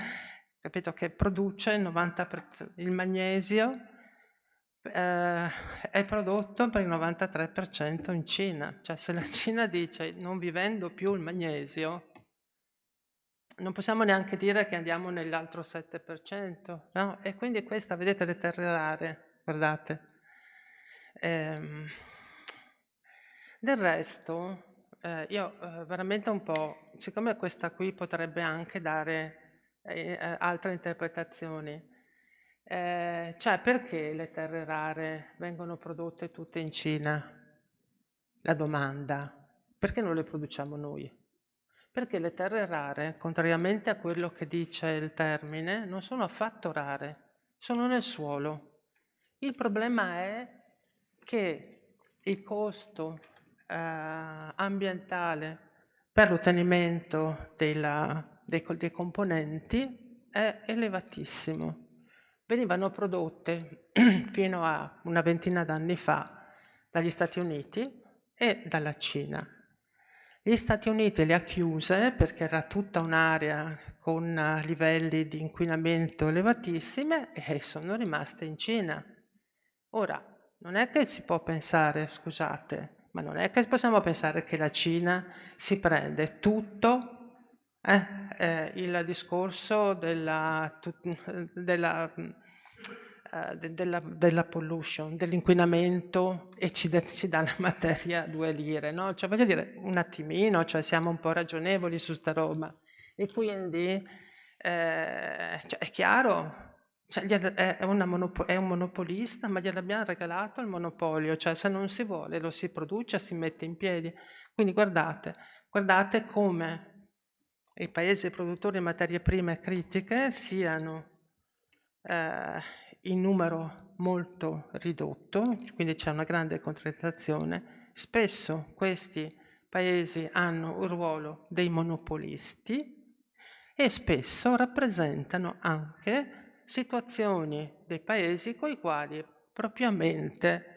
capito, che produce il 90%, il magnesio è prodotto per il 93% in Cina. Cioè se la Cina dice non vi vendo più il magnesio, non possiamo neanche dire che andiamo nell'altro 7%, no? E quindi questa, vedete le terre rare, guardate. Del resto, io veramente un po', siccome questa qui potrebbe anche dare altre interpretazioni, cioè perché le terre rare vengono prodotte tutte in Cina? La domanda, perché non le produciamo noi? Perché le terre rare, contrariamente a quello che dice il termine, non sono affatto rare, sono nel suolo. Il problema è che il costo ambientale per l'ottenimento dei componenti è elevatissimo. Venivano prodotte fino a una ventina d'anni fa dagli Stati Uniti e dalla Cina. Gli Stati Uniti le ha chiuse perché era tutta un'area con livelli di inquinamento elevatissimi e sono rimaste in Cina. Ora, non è che si può pensare, scusate, ma non è che possiamo pensare che la Cina si prende tutto Il discorso della pollution, dell'inquinamento, e ci dà la materia 2 lire, no? Cioè, voglio dire, un attimino, cioè siamo un po' ragionevoli su sta roba. E quindi cioè, è chiaro, cioè, è un monopolista, ma gliel'abbiamo regalato il monopolio, cioè se non si vuole lo si produce, si mette in piedi. Quindi guardate come i paesi produttori di materie prime critiche siano in numero molto ridotto, quindi c'è una grande contrattazione. Spesso questi paesi hanno un ruolo dei monopolisti e spesso rappresentano anche situazioni dei paesi con i quali propriamente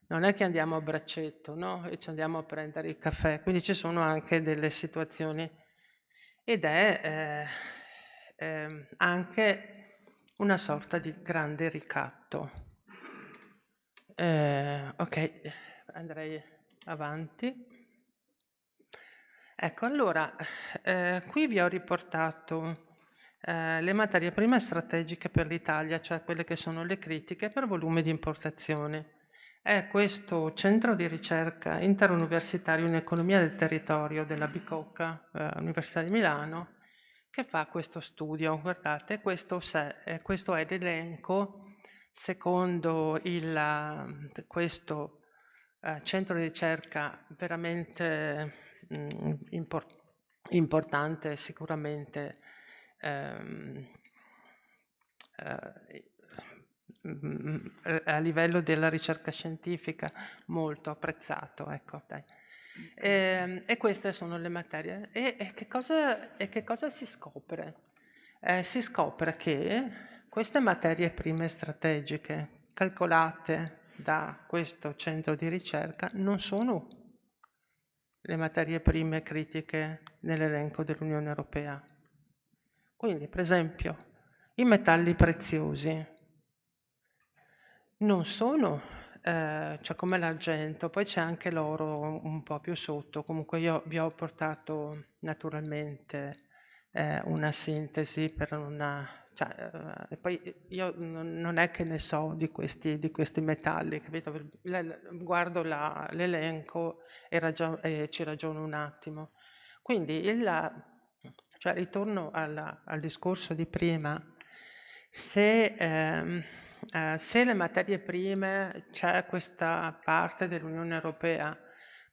non è che andiamo a braccetto, no? E ci andiamo a prendere il caffè, quindi ci sono anche delle situazioni ed è anche una sorta di grande ricatto. Ok, andrei avanti. Ecco, allora, qui vi ho riportato le materie prime strategiche per l'Italia, cioè quelle che sono le critiche per volume di importazione. È questo centro di ricerca interuniversitario in economia del territorio della Bicocca, Università di Milano, che fa questo studio. Guardate, questo è l'elenco secondo questo centro di ricerca veramente importante, sicuramente a livello della ricerca scientifica molto apprezzato, ecco, dai. E queste sono le materie. E che cosa si scopre? Si scopre che queste materie prime strategiche calcolate da questo centro di ricerca non sono le materie prime critiche nell'elenco dell'Unione Europea. Quindi, per esempio, i metalli preziosi non sono, cioè come l'argento, poi c'è anche l'oro un po' più sotto. Comunque io vi ho portato naturalmente una sintesi per una... Cioè, poi io non è che ne so di questi metalli, capito? Guardo l'elenco e ci ragiono un attimo. Quindi cioè, ritorno al discorso di prima. Se le materie prime, c'è questa parte dell'Unione Europea,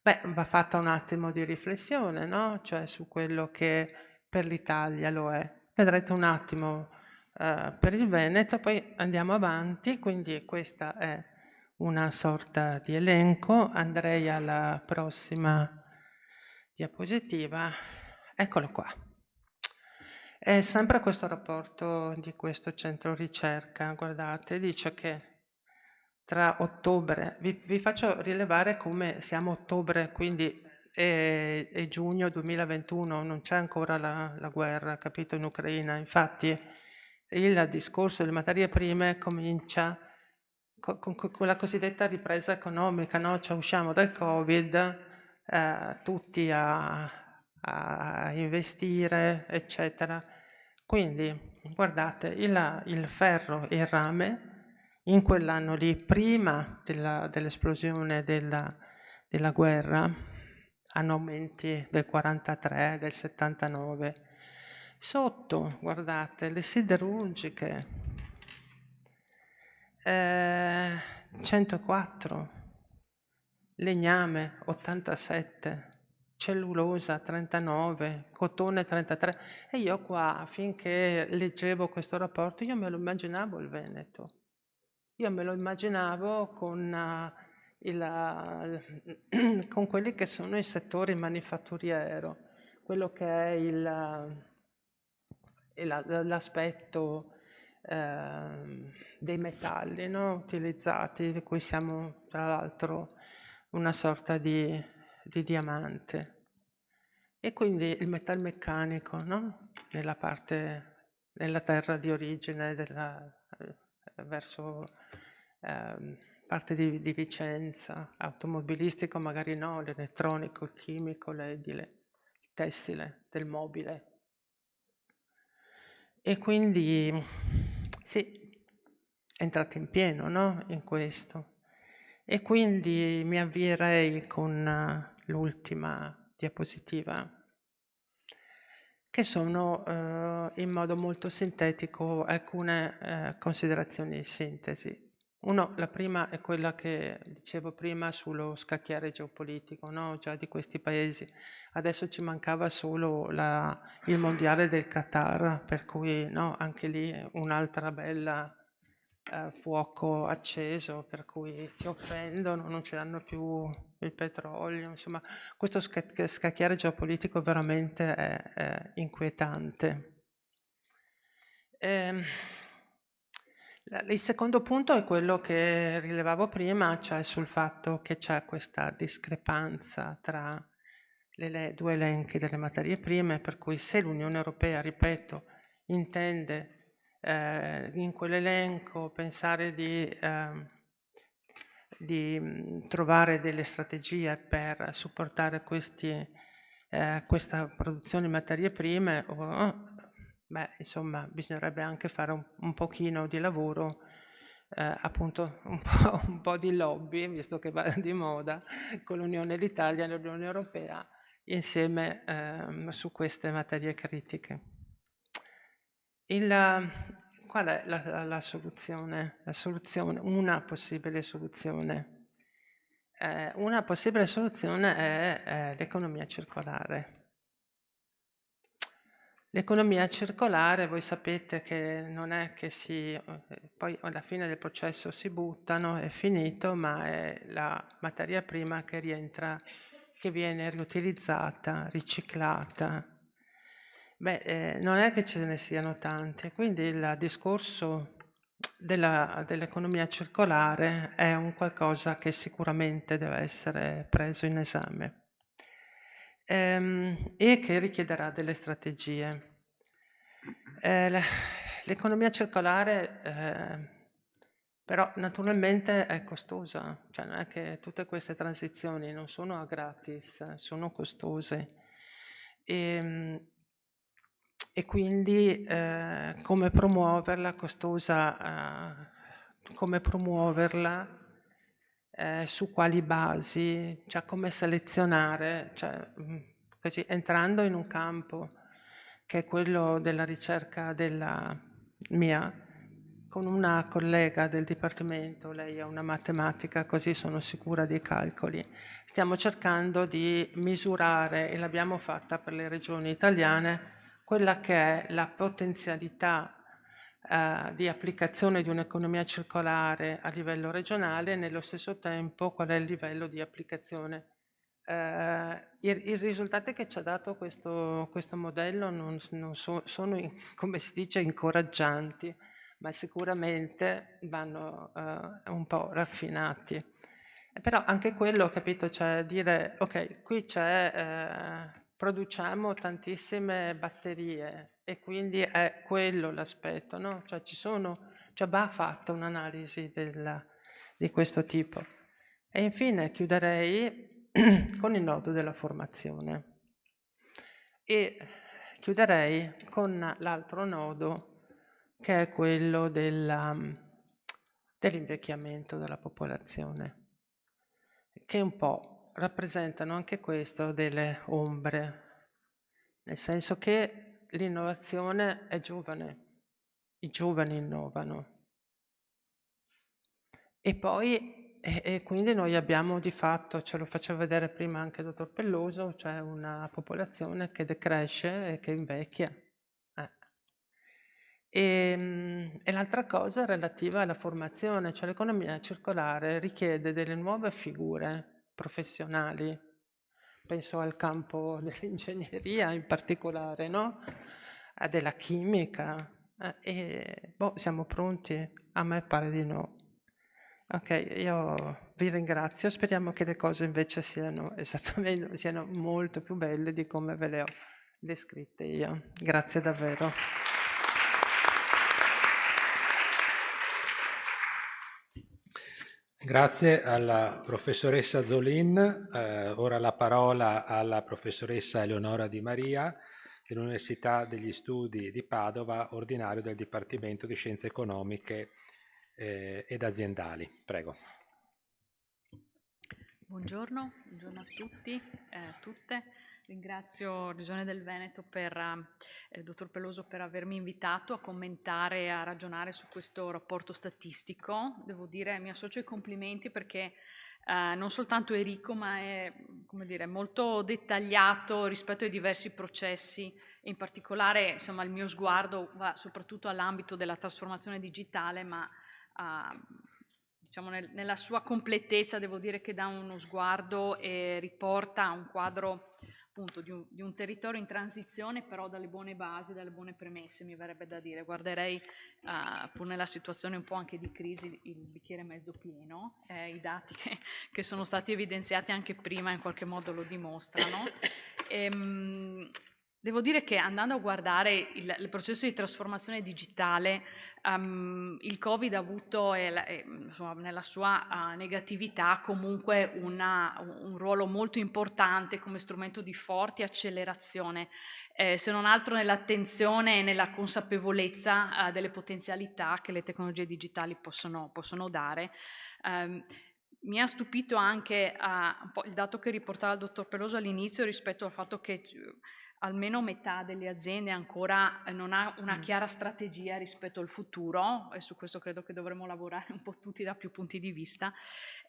va fatta un attimo di riflessione, no? Cioè su quello che per l'Italia lo è. Vedrete un attimo per il Veneto, poi andiamo avanti, quindi questa è una sorta di elenco. Andrei alla prossima diapositiva. Eccolo qua. È sempre questo rapporto di questo centro ricerca, guardate, dice che tra ottobre, vi faccio rilevare come siamo a ottobre, quindi è giugno 2021, non c'è ancora la guerra, capito, in Ucraina. Infatti il discorso delle materie prime comincia con la cosiddetta ripresa economica, no? Cioè usciamo dal Covid, tutti a investire, eccetera. Quindi, guardate, il ferro e il rame, in quell'anno lì, prima dell'esplosione della guerra, hanno aumenti del 43, del 79. Sotto, guardate, le siderurgiche, 104, legname 87, cellulosa 39, cotone 33. E io qua, finché leggevo questo rapporto, io me lo immaginavo il Veneto. Io me lo immaginavo con quelli che sono i settori manifatturiero, quello che è l'aspetto dei metalli, no? Utilizzati, di cui siamo tra l'altro una sorta di diamante. E quindi il metalmeccanico, no? Nella terra di origine verso parte di Vicenza, automobilistico magari no, l'elettronico, il chimico, l'edile, il tessile, del mobile. E quindi sì, entrate in pieno, no? In questo. E quindi mi avvierei con l'ultima diapositiva, che sono in modo molto sintetico alcune considerazioni di sintesi. La prima è quella che dicevo prima sullo scacchiere geopolitico, no? Già di questi paesi. Adesso ci mancava solo il mondiale del Qatar, per cui no, anche lì un'altra bella fuoco acceso, per cui si offendono, non ce l'hanno più il petrolio, insomma, questo scacchiere geopolitico veramente è inquietante. Il secondo punto è quello che rilevavo prima, cioè sul fatto che c'è questa discrepanza tra le due elenchi delle materie prime, per cui se l'Unione Europea, ripeto, intende in quell'elenco pensare di trovare delle strategie per supportare questa produzione di materie prime, insomma, bisognerebbe anche fare un pochino di lavoro, appunto un po' di lobby, visto che va di moda, con l'Italia e l'Unione Europea insieme su queste materie critiche. Qual è la soluzione? Una possibile soluzione. Una possibile soluzione è l'economia circolare. L'economia circolare, voi sapete che non è che poi alla fine del processo si buttano, è finito, ma è la materia prima che viene riutilizzata, riciclata. Non è che ce ne siano tanti, quindi il discorso dell'economia circolare è un qualcosa che sicuramente deve essere preso in esame e che richiederà delle strategie. L'economia circolare però naturalmente è costosa, cioè non è che tutte queste transizioni non sono a gratis, sono costose. E quindi come promuoverla, costosa, come promuoverla, su quali basi, cioè come selezionare, cioè, così entrando in un campo che è quello della ricerca della mia, con una collega del Dipartimento, lei è una matematica, così sono sicura dei calcoli, stiamo cercando di misurare, e l'abbiamo fatta per le regioni italiane, quella che è la potenzialità di applicazione di un'economia circolare a livello regionale e nello stesso tempo qual è il livello di applicazione. I risultati che ci ha dato questo modello non sono, come si dice, incoraggianti, ma sicuramente vanno un po' raffinati. Però anche quello, capito, cioè dire, ok, qui produciamo tantissime batterie e quindi è quello l'aspetto, no? Cioè va fatta un'analisi di questo tipo. E infine chiuderei con il nodo della formazione e chiuderei con l'altro nodo che è quello dell'invecchiamento della popolazione, che un po' rappresentano anche questo delle ombre, nel senso che l'innovazione è giovane, i giovani innovano. E poi e quindi noi abbiamo di fatto, ce lo faceva vedere prima anche il dottor Pelloso, cioè una popolazione che decresce e che invecchia. E l'altra cosa è relativa alla formazione, cioè l'economia circolare richiede delle nuove figure professionali, penso al campo dell'ingegneria in particolare, no? Della chimica, siamo pronti? A me pare di no. Ok, io vi ringrazio, speriamo che le cose invece siano molto più belle di come ve le ho descritte io. Grazie davvero. Grazie alla professoressa Zolin. Ora la parola alla professoressa Eleonora Di Maria, dell'Università degli Studi di Padova, ordinario del Dipartimento di Scienze Economiche ed Aziendali. Prego. Buongiorno a tutti e tutte. Ringrazio Regione del Veneto il dottor Peloso per avermi invitato a commentare e a ragionare su questo rapporto statistico. Devo dire, mi associo ai complimenti perché non soltanto è ricco, ma è, come dire, molto dettagliato rispetto ai diversi processi e in particolare, insomma, il mio sguardo va soprattutto all'ambito della trasformazione digitale, ma diciamo nella sua completezza devo dire che dà uno sguardo e riporta un quadro appunto di un territorio in transizione, però dalle buone basi, dalle buone premesse, mi verrebbe da dire. Guarderei pur nella situazione un po' anche di crisi il bicchiere mezzo pieno, i dati che sono stati evidenziati anche prima in qualche modo lo dimostrano. Devo dire che andando a guardare il processo di trasformazione digitale, il Covid ha avuto, insomma, nella sua negatività, comunque un ruolo molto importante come strumento di forte accelerazione, se non altro nell'attenzione e nella consapevolezza delle potenzialità che le tecnologie digitali possono dare. Mi ha stupito anche un po' il dato che riportava il dottor Peloso all'inizio rispetto al fatto che almeno metà delle aziende ancora non ha una chiara strategia rispetto al futuro, e su questo credo che dovremo lavorare un po' tutti da più punti di vista,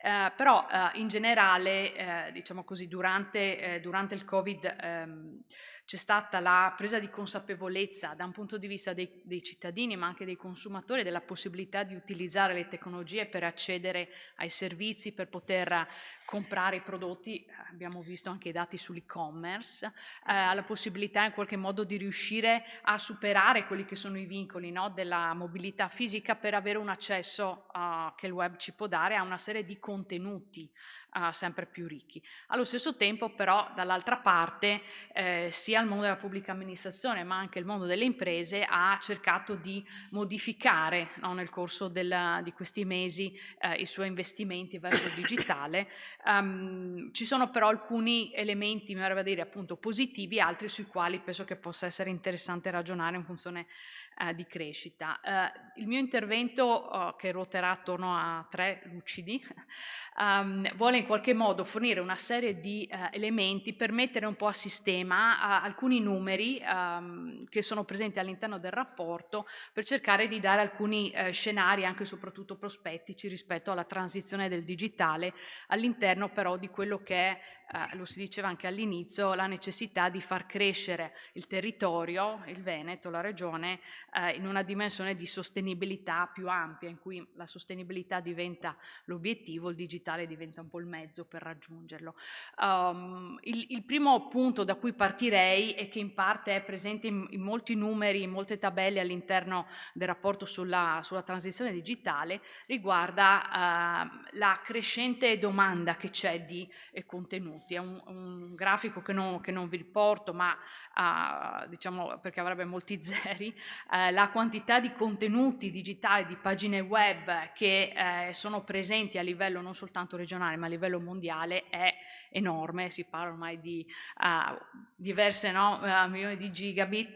però in generale, diciamo così, durante il Covid c'è stata la presa di consapevolezza da un punto di vista dei cittadini, ma anche dei consumatori, della possibilità di utilizzare le tecnologie per accedere ai servizi, per poter comprare i prodotti, abbiamo visto anche i dati sull'e-commerce, la possibilità in qualche modo di riuscire a superare quelli che sono i vincoli, no, della mobilità fisica per avere un accesso che il web ci può dare a una serie di contenuti sempre più ricchi. Allo stesso tempo però dall'altra parte sia il mondo della pubblica amministrazione ma anche il mondo delle imprese ha cercato di modificare, no, nel corso di questi mesi i suoi investimenti verso il digitale. Ci sono però alcuni elementi, mi verrebbe a dire, appunto positivi, altri sui quali penso che possa essere interessante ragionare in funzione di crescita. Il mio intervento, che ruoterà attorno a 3 lucidi, vuole in qualche modo fornire una serie di elementi per mettere un po' a sistema alcuni numeri che sono presenti all'interno del rapporto, per cercare di dare alcuni scenari anche e soprattutto prospettici rispetto alla transizione del digitale, all'interno però di quello che è, lo si diceva anche all'inizio, la necessità di far crescere il territorio, il Veneto, la regione, in una dimensione di sostenibilità più ampia, in cui la sostenibilità diventa l'obiettivo, il digitale diventa un po' il mezzo per raggiungerlo. Il primo punto da cui partirei, e che in parte è presente in molti numeri, in molte tabelle all'interno del rapporto sulla transizione digitale, riguarda la crescente domanda che c'è di contenuti. È un grafico che non vi riporto, ma diciamo perché avrebbe molti zeri. La quantità di contenuti digitali, di pagine web che sono presenti a livello non soltanto regionale ma a livello mondiale è enorme, si parla ormai di diverse milioni di gigabit.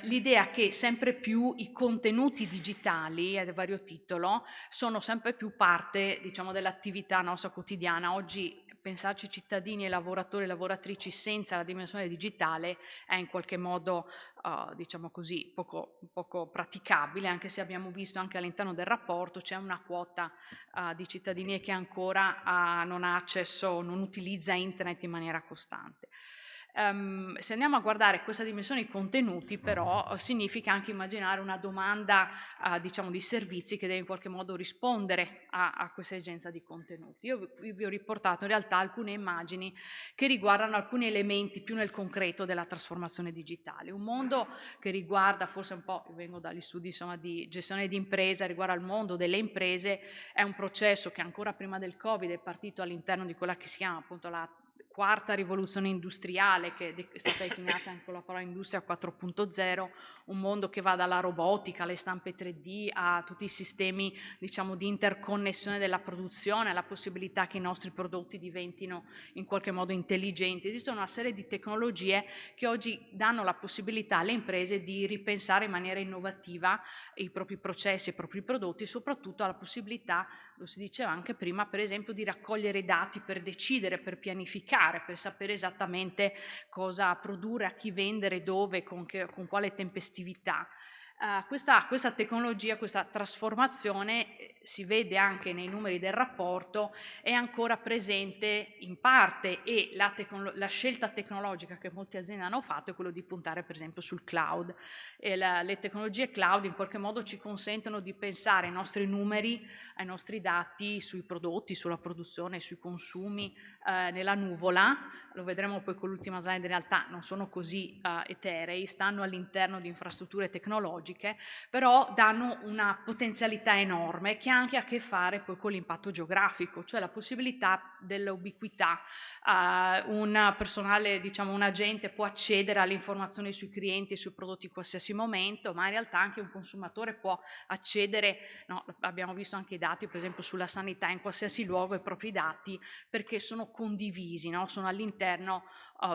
L'idea che sempre più i contenuti digitali a vario titolo sono sempre più parte, diciamo, dell'attività nostra quotidiana. Oggi pensarci cittadini e lavoratori e lavoratrici senza la dimensione digitale è in qualche modo diciamo così poco praticabile, anche se abbiamo visto anche all'interno del rapporto c'è una quota di cittadini che ancora non ha accesso, non utilizza internet in maniera costante. Se andiamo a guardare questa dimensione di contenuti, però significa anche immaginare una domanda diciamo di servizi che deve in qualche modo rispondere a questa esigenza di contenuti. Io vi ho riportato in realtà alcune immagini che riguardano alcuni elementi più nel concreto della trasformazione digitale. Un mondo che riguarda forse un po', io vengo dagli studi insomma di gestione di impresa, riguarda il mondo delle imprese, è un processo che ancora prima del Covid è partito all'interno di quella che si chiama appunto la quarta rivoluzione industriale, che è stata declinata anche con la parola industria 4.0, un mondo che va dalla robotica alle stampe 3D a tutti i sistemi, diciamo, di interconnessione della produzione, la possibilità che i nostri prodotti diventino in qualche modo intelligenti. Esistono una serie di tecnologie che oggi danno la possibilità alle imprese di ripensare in maniera innovativa i propri processi, i propri prodotti, e soprattutto alla possibilità, lo si diceva anche prima, per esempio di raccogliere i dati per decidere, per pianificare, per sapere esattamente cosa produrre, a chi vendere, dove, con quale tempestività. Questa tecnologia, questa trasformazione, si vede anche nei numeri del rapporto, è ancora presente in parte, e la scelta tecnologica che molte aziende hanno fatto è quello di puntare per esempio sul cloud. E le tecnologie cloud in qualche modo ci consentono di pensare ai nostri numeri, ai nostri dati sui prodotti, sulla produzione, sui consumi, nella nuvola. Lo vedremo poi con l'ultima slide, in realtà non sono così eterei, stanno all'interno di infrastrutture tecnologiche, però danno una potenzialità enorme che ha anche a che fare poi con l'impatto geografico, cioè la possibilità dell'ubiquità. Un personale, diciamo un agente, può accedere alle informazioni sui clienti e sui prodotti in qualsiasi momento, ma in realtà anche un consumatore può accedere, no, abbiamo visto anche i dati per esempio sulla sanità, in qualsiasi luogo i propri dati, perché sono condivisi, no? Sono all'interno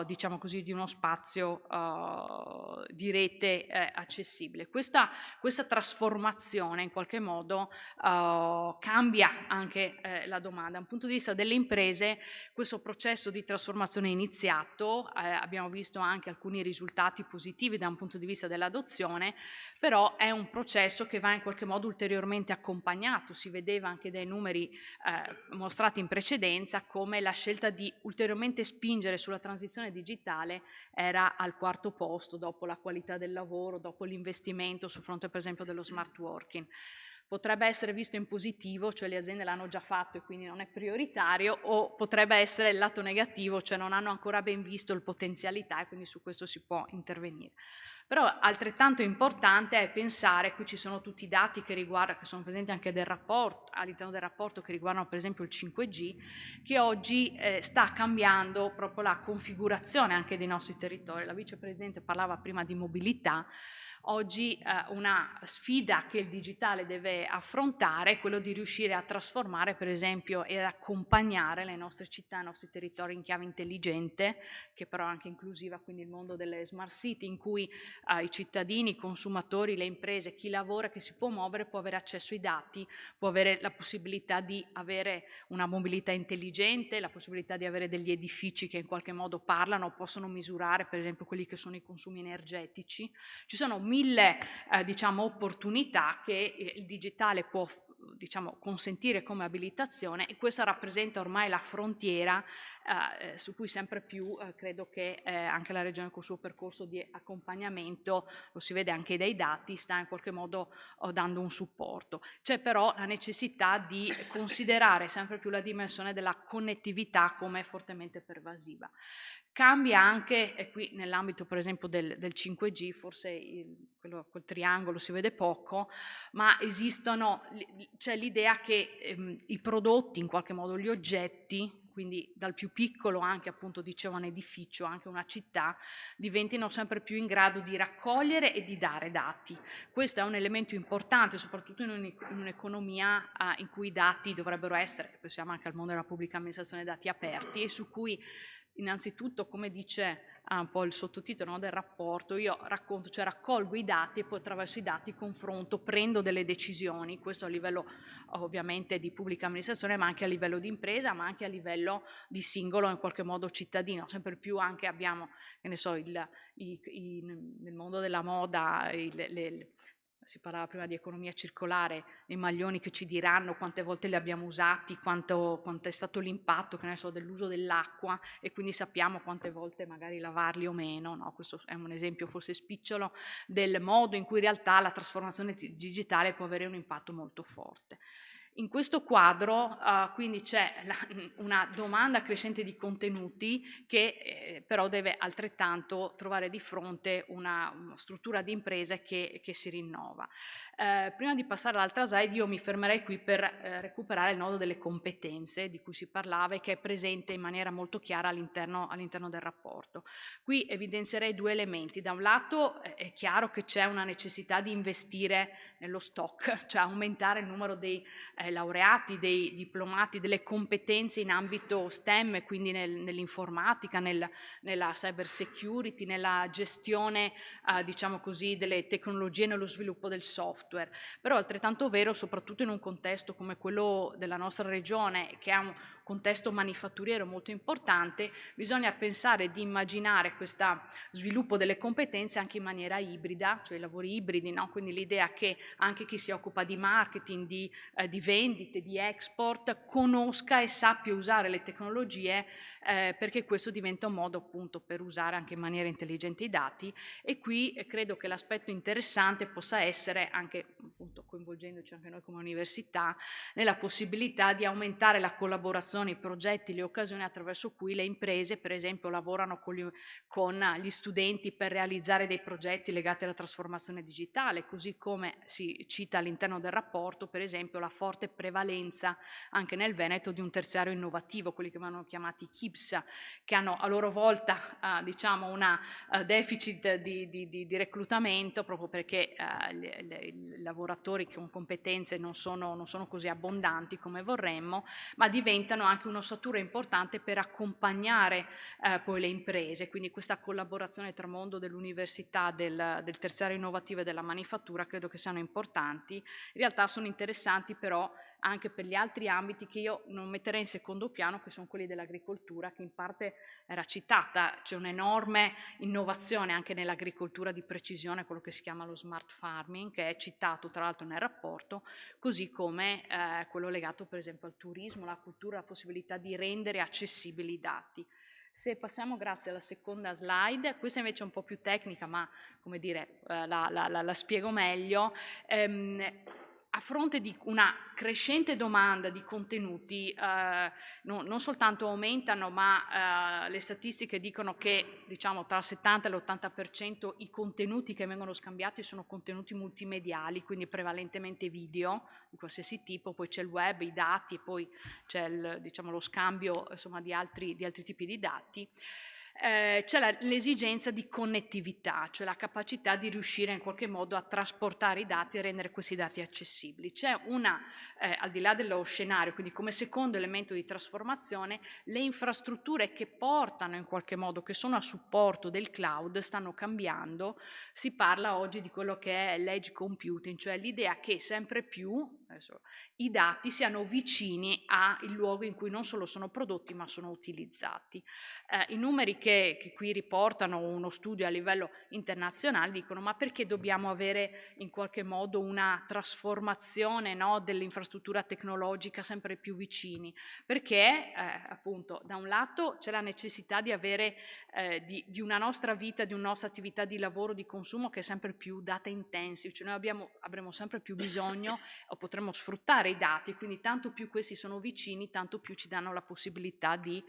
diciamo così, di uno spazio di rete accessibile. Questa trasformazione in qualche modo cambia anche la domanda. Da un punto di vista delle imprese, questo processo di trasformazione è iniziato, abbiamo visto anche alcuni risultati positivi da un punto di vista dell'adozione, però è un processo che va in qualche modo ulteriormente accompagnato. Si vedeva anche dai numeri mostrati in precedenza come la scelta di ulteriormente spingere sulla transizione digitale era al quarto posto, dopo la qualità del lavoro, dopo l'investimento sul fronte per esempio dello smart working. Potrebbe essere visto in positivo, cioè le aziende l'hanno già fatto e quindi non è prioritario, o potrebbe essere il lato negativo, cioè non hanno ancora ben visto il potenzialità, e quindi su questo si può intervenire. Però altrettanto importante è pensare, qui ci sono tutti i dati che sono presenti anche all'interno del rapporto, che riguardano per esempio il 5G, che oggi sta cambiando proprio la configurazione anche dei nostri territori. La vicepresidente parlava prima di mobilità. Oggi una sfida che il digitale deve affrontare è quello di riuscire a trasformare per esempio e ad accompagnare le nostre città, i nostri territori in chiave intelligente, che però è anche inclusiva, quindi il mondo delle smart city, in cui i cittadini, i consumatori, le imprese, chi lavora, che si può muovere, può avere accesso ai dati, può avere la possibilità di avere una mobilità intelligente, la possibilità di avere degli edifici che in qualche modo parlano, possono misurare per esempio quelli che sono i consumi energetici. Ci sono mille diciamo opportunità che il digitale può diciamo consentire come abilitazione, e questa rappresenta ormai la frontiera su cui sempre più credo che anche la Regione col suo percorso di accompagnamento, lo si vede anche dai dati, sta in qualche modo dando un supporto. C'è però la necessità di considerare sempre più la dimensione della connettività come fortemente pervasiva. Cambia anche, e qui nell'ambito per esempio del 5G, forse quel triangolo si vede poco, ma c'è l'idea che i prodotti, in qualche modo gli oggetti, quindi dal più piccolo anche appunto dicevo un edificio, anche una città, diventino sempre più in grado di raccogliere e di dare dati. Questo è un elemento importante, soprattutto in un'economia in cui i dati dovrebbero essere, pensiamo anche al mondo della pubblica amministrazione, dati aperti, e su cui innanzitutto, come dice un po' il sottotitolo, no, del rapporto, io racconto, cioè raccolgo i dati e poi attraverso i dati confronto, prendo delle decisioni, questo a livello ovviamente di pubblica amministrazione, ma anche a livello di impresa, ma anche a livello di singolo in qualche modo cittadino. Sempre più anche abbiamo, che ne so, nel mondo della moda, si parlava prima di economia circolare, i maglioni che ci diranno quante volte li abbiamo usati, quanto è stato l'impatto, che ne so, dell'uso dell'acqua, e quindi sappiamo quante volte magari lavarli o meno, no? Questo è un esempio forse spicciolo del modo in cui in realtà la trasformazione digitale può avere un impatto molto forte. In questo quadro quindi c'è una domanda crescente di contenuti che però deve altrettanto trovare di fronte una struttura di impresa che si rinnova. Prima di passare all'altra slide io mi fermerei qui per recuperare il nodo delle competenze di cui si parlava e che è presente in maniera molto chiara all'interno del rapporto. Qui evidenzierei due elementi. Da un lato è chiaro che c'è una necessità di investire nello stock, cioè aumentare il numero dei laureati, dei diplomati, delle competenze in ambito STEM, quindi nell'informatica, nella cyber security, nella gestione diciamo così delle tecnologie, nello sviluppo del software. Però è altrettanto vero, soprattutto in un contesto come quello della nostra regione, che ha un contesto manifatturiero molto importante, bisogna pensare di immaginare questo sviluppo delle competenze anche in maniera ibrida, cioè i lavori ibridi, no? Quindi l'idea che anche chi si occupa di marketing, di vendite, di export, conosca e sappia usare le tecnologie, perché questo diventa un modo appunto per usare anche in maniera intelligente i dati. E qui credo che l'aspetto interessante possa essere, anche appunto coinvolgendoci anche noi come università, nella possibilità di aumentare la collaborazione, i progetti, le occasioni attraverso cui le imprese per esempio lavorano con gli studenti per realizzare dei progetti legati alla trasformazione digitale, così come si cita all'interno del rapporto per esempio la forte prevalenza anche nel Veneto di un terziario innovativo, quelli che vengono chiamati KIPS, che hanno a loro volta diciamo una deficit di reclutamento proprio perché i lavoratori con competenze non sono così abbondanti come vorremmo, ma diventano anche un'ossatura importante per accompagnare poi le imprese, quindi questa collaborazione tra mondo dell'università, del terziario innovativo e della manifattura credo che siano importanti. In realtà sono interessanti però anche per gli altri ambiti che io non metterei in secondo piano, che sono quelli dell'agricoltura, che in parte era citata. C'è un'enorme innovazione anche nell'agricoltura di precisione, quello che si chiama lo smart farming, che è citato tra l'altro nel rapporto, così come quello legato per esempio al turismo, alla cultura, la possibilità di rendere accessibili i dati. Se passiamo grazie alla seconda slide, questa invece è un po' più tecnica, ma come dire la spiego meglio. A fronte di una crescente domanda di contenuti, non soltanto aumentano, ma le statistiche dicono che diciamo, tra il 70 e l'80% i contenuti che vengono scambiati sono contenuti multimediali, quindi prevalentemente video di qualsiasi tipo, poi c'è il web, i dati e poi c'è diciamo, lo scambio insomma, di altri tipi di dati. C'è l'esigenza di connettività, cioè la capacità di riuscire in qualche modo a trasportare i dati e rendere questi dati accessibili. C'è al di là dello scenario, quindi come secondo elemento di trasformazione, le infrastrutture che portano in qualche modo, che sono a supporto del cloud, stanno cambiando. Si parla oggi di quello che è l'edge computing, cioè l'idea che sempre più i dati siano vicini al luogo in cui non solo sono prodotti ma sono utilizzati. I numeri che qui riportano uno studio a livello internazionale dicono ma perché dobbiamo avere in qualche modo una trasformazione no, dell'infrastruttura tecnologica sempre più vicini? Perché appunto da un lato c'è la necessità di avere di una nostra vita, di una nostra attività di lavoro, di consumo che è sempre più data intensive, cioè noi avremo sempre più bisogno o potremo sfruttare i dati, quindi tanto più questi sono vicini, tanto più ci danno la possibilità di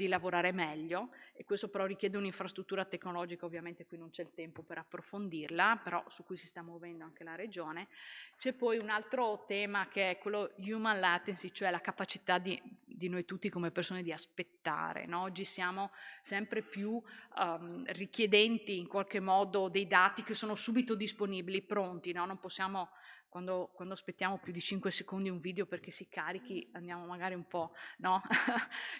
lavorare meglio. E questo però richiede un'infrastruttura tecnologica, ovviamente qui non c'è il tempo per approfondirla, però su cui si sta muovendo anche la regione. C'è poi un altro tema che è quello human latency, cioè la capacità di noi tutti come persone di aspettare, no? Oggi siamo sempre più richiedenti in qualche modo dei dati che sono subito disponibili, pronti, no? Non possiamo quando aspettiamo più di 5 secondi un video perché si carichi andiamo magari un po', no?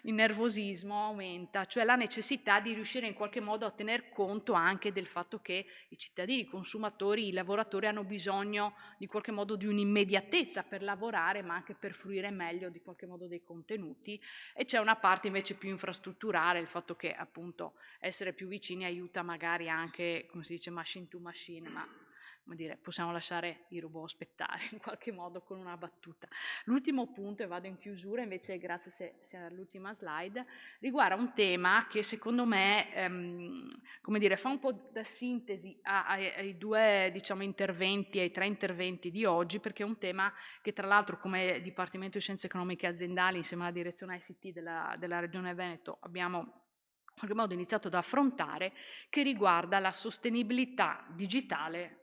Il nervosismo aumenta, cioè la necessità di riuscire in qualche modo a tener conto anche del fatto che i cittadini, i consumatori, i lavoratori hanno bisogno di qualche modo di un'immediatezza per lavorare ma anche per fruire meglio di qualche modo dei contenuti, e c'è una parte invece più infrastrutturale, il fatto che appunto essere più vicini aiuta magari anche, come si dice, machine to machine, ma come dire, possiamo lasciare i robot aspettare in qualche modo con una battuta. L'ultimo punto, e vado in chiusura, invece grazie se all'ultima slide, riguarda un tema che secondo me come dire, fa un po' da sintesi ai due diciamo, interventi, ai tre interventi di oggi, perché è un tema che tra l'altro come Dipartimento di Scienze Economiche Aziendali insieme alla direzione ICT della Regione Veneto abbiamo qualche modo iniziato ad affrontare, che riguarda la sostenibilità digitale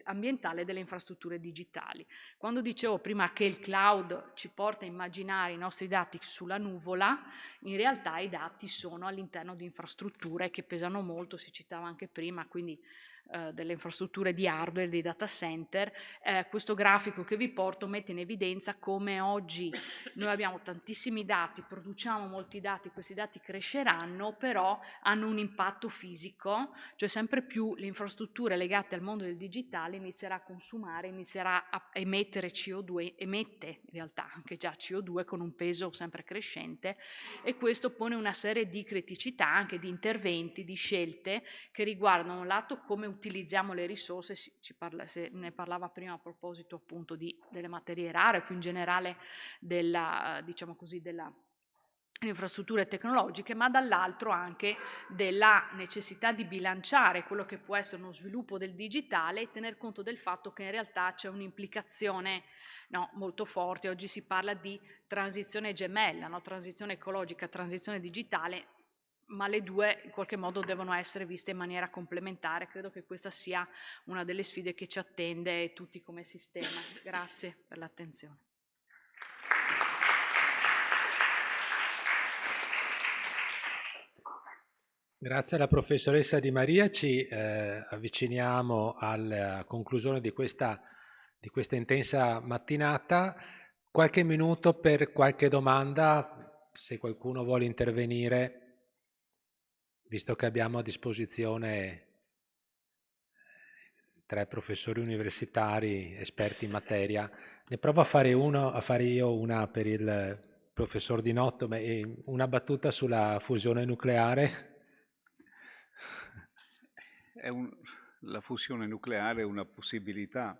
ambientale delle infrastrutture digitali. Quando dicevo prima che il cloud ci porta a immaginare i nostri dati sulla nuvola, in realtà i dati sono all'interno di infrastrutture che pesano molto, si citava anche prima, quindi delle infrastrutture di hardware, dei data center. Questo grafico che vi porto mette in evidenza come oggi noi abbiamo tantissimi dati, produciamo molti dati, questi dati cresceranno, però hanno un impatto fisico, cioè sempre più le infrastrutture legate al mondo del digitale inizierà a consumare, inizierà a emettere CO2, emette in realtà anche già CO2 con un peso sempre crescente, e questo pone una serie di criticità, anche di interventi, di scelte che riguardano da un lato come utilizziamo le risorse, se ne parlava prima a proposito appunto delle materie rare, più in generale delle infrastrutture tecnologiche, ma dall'altro anche della necessità di bilanciare quello che può essere uno sviluppo del digitale e tener conto del fatto che in realtà c'è un'implicazione molto forte. Oggi si parla di transizione gemella, transizione ecologica, transizione digitale, ma le due in qualche modo devono essere viste in maniera complementare. Credo che questa sia una delle sfide che ci attende tutti come sistema. Grazie per l'attenzione. Grazie alla professoressa Di Maria, ci avviciniamo alla conclusione di questa intensa mattinata. Qualche minuto per qualche domanda, se qualcuno vuole intervenire, visto che abbiamo a disposizione 3 professori universitari esperti in materia. Ne provo a fare io una per il professor Di Notto, ma una battuta sulla fusione nucleare. La fusione nucleare è una possibilità.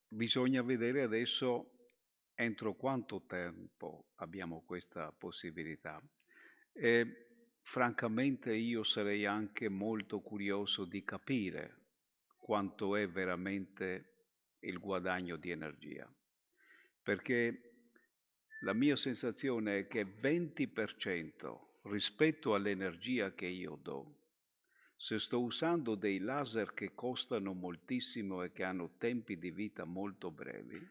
Bisogna vedere adesso entro quanto tempo abbiamo questa possibilità. Francamente io sarei anche molto curioso di capire quanto è veramente il guadagno di energia, perché la mia sensazione è che 20% rispetto all'energia che io do, se sto usando dei laser che costano moltissimo e che hanno tempi di vita molto brevi,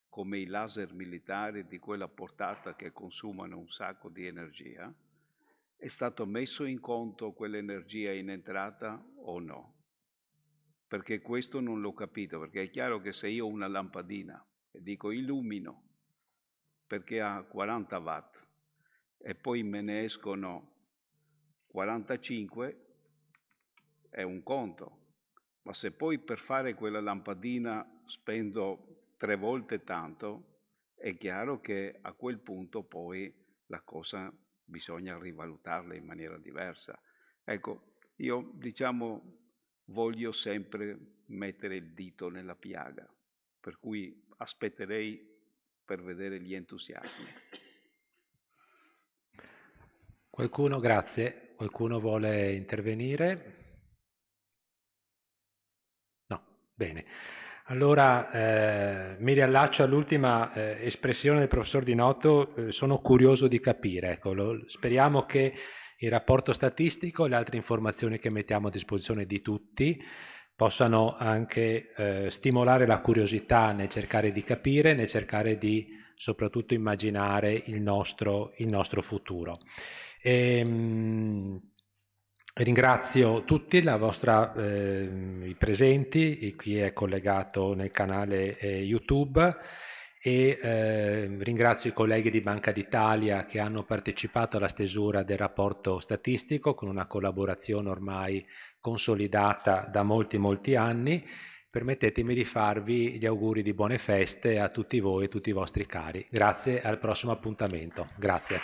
come i laser militari di quella portata che consumano un sacco di energia, è stato messo in conto quell'energia in entrata o no? Perché questo non l'ho capito, perché è chiaro che se io ho una lampadina e dico illumino perché ha 40 watt e poi me ne escono 45, è un conto, ma se poi per fare quella lampadina spendo 3 volte tanto, è chiaro che a quel punto poi la cosa bisogna rivalutarla in maniera diversa. Ecco, io voglio sempre mettere il dito nella piaga, per cui aspetterei per vedere gli entusiasmi. Qualcuno, grazie. Qualcuno vuole intervenire? Bene, allora mi riallaccio all'ultima espressione del professor Di Notto, sono curioso di capire, ecco, speriamo che il rapporto statistico e le altre informazioni che mettiamo a disposizione di tutti possano anche stimolare la curiosità nel cercare di capire, nel cercare di soprattutto immaginare il nostro futuro. Ringrazio tutti, i presenti, chi è collegato nel canale YouTube, e ringrazio i colleghi di Banca d'Italia che hanno partecipato alla stesura del rapporto statistico con una collaborazione ormai consolidata da molti anni. Permettetemi di farvi gli auguri di buone feste a tutti voi e tutti i vostri cari. Grazie, al prossimo appuntamento. Grazie.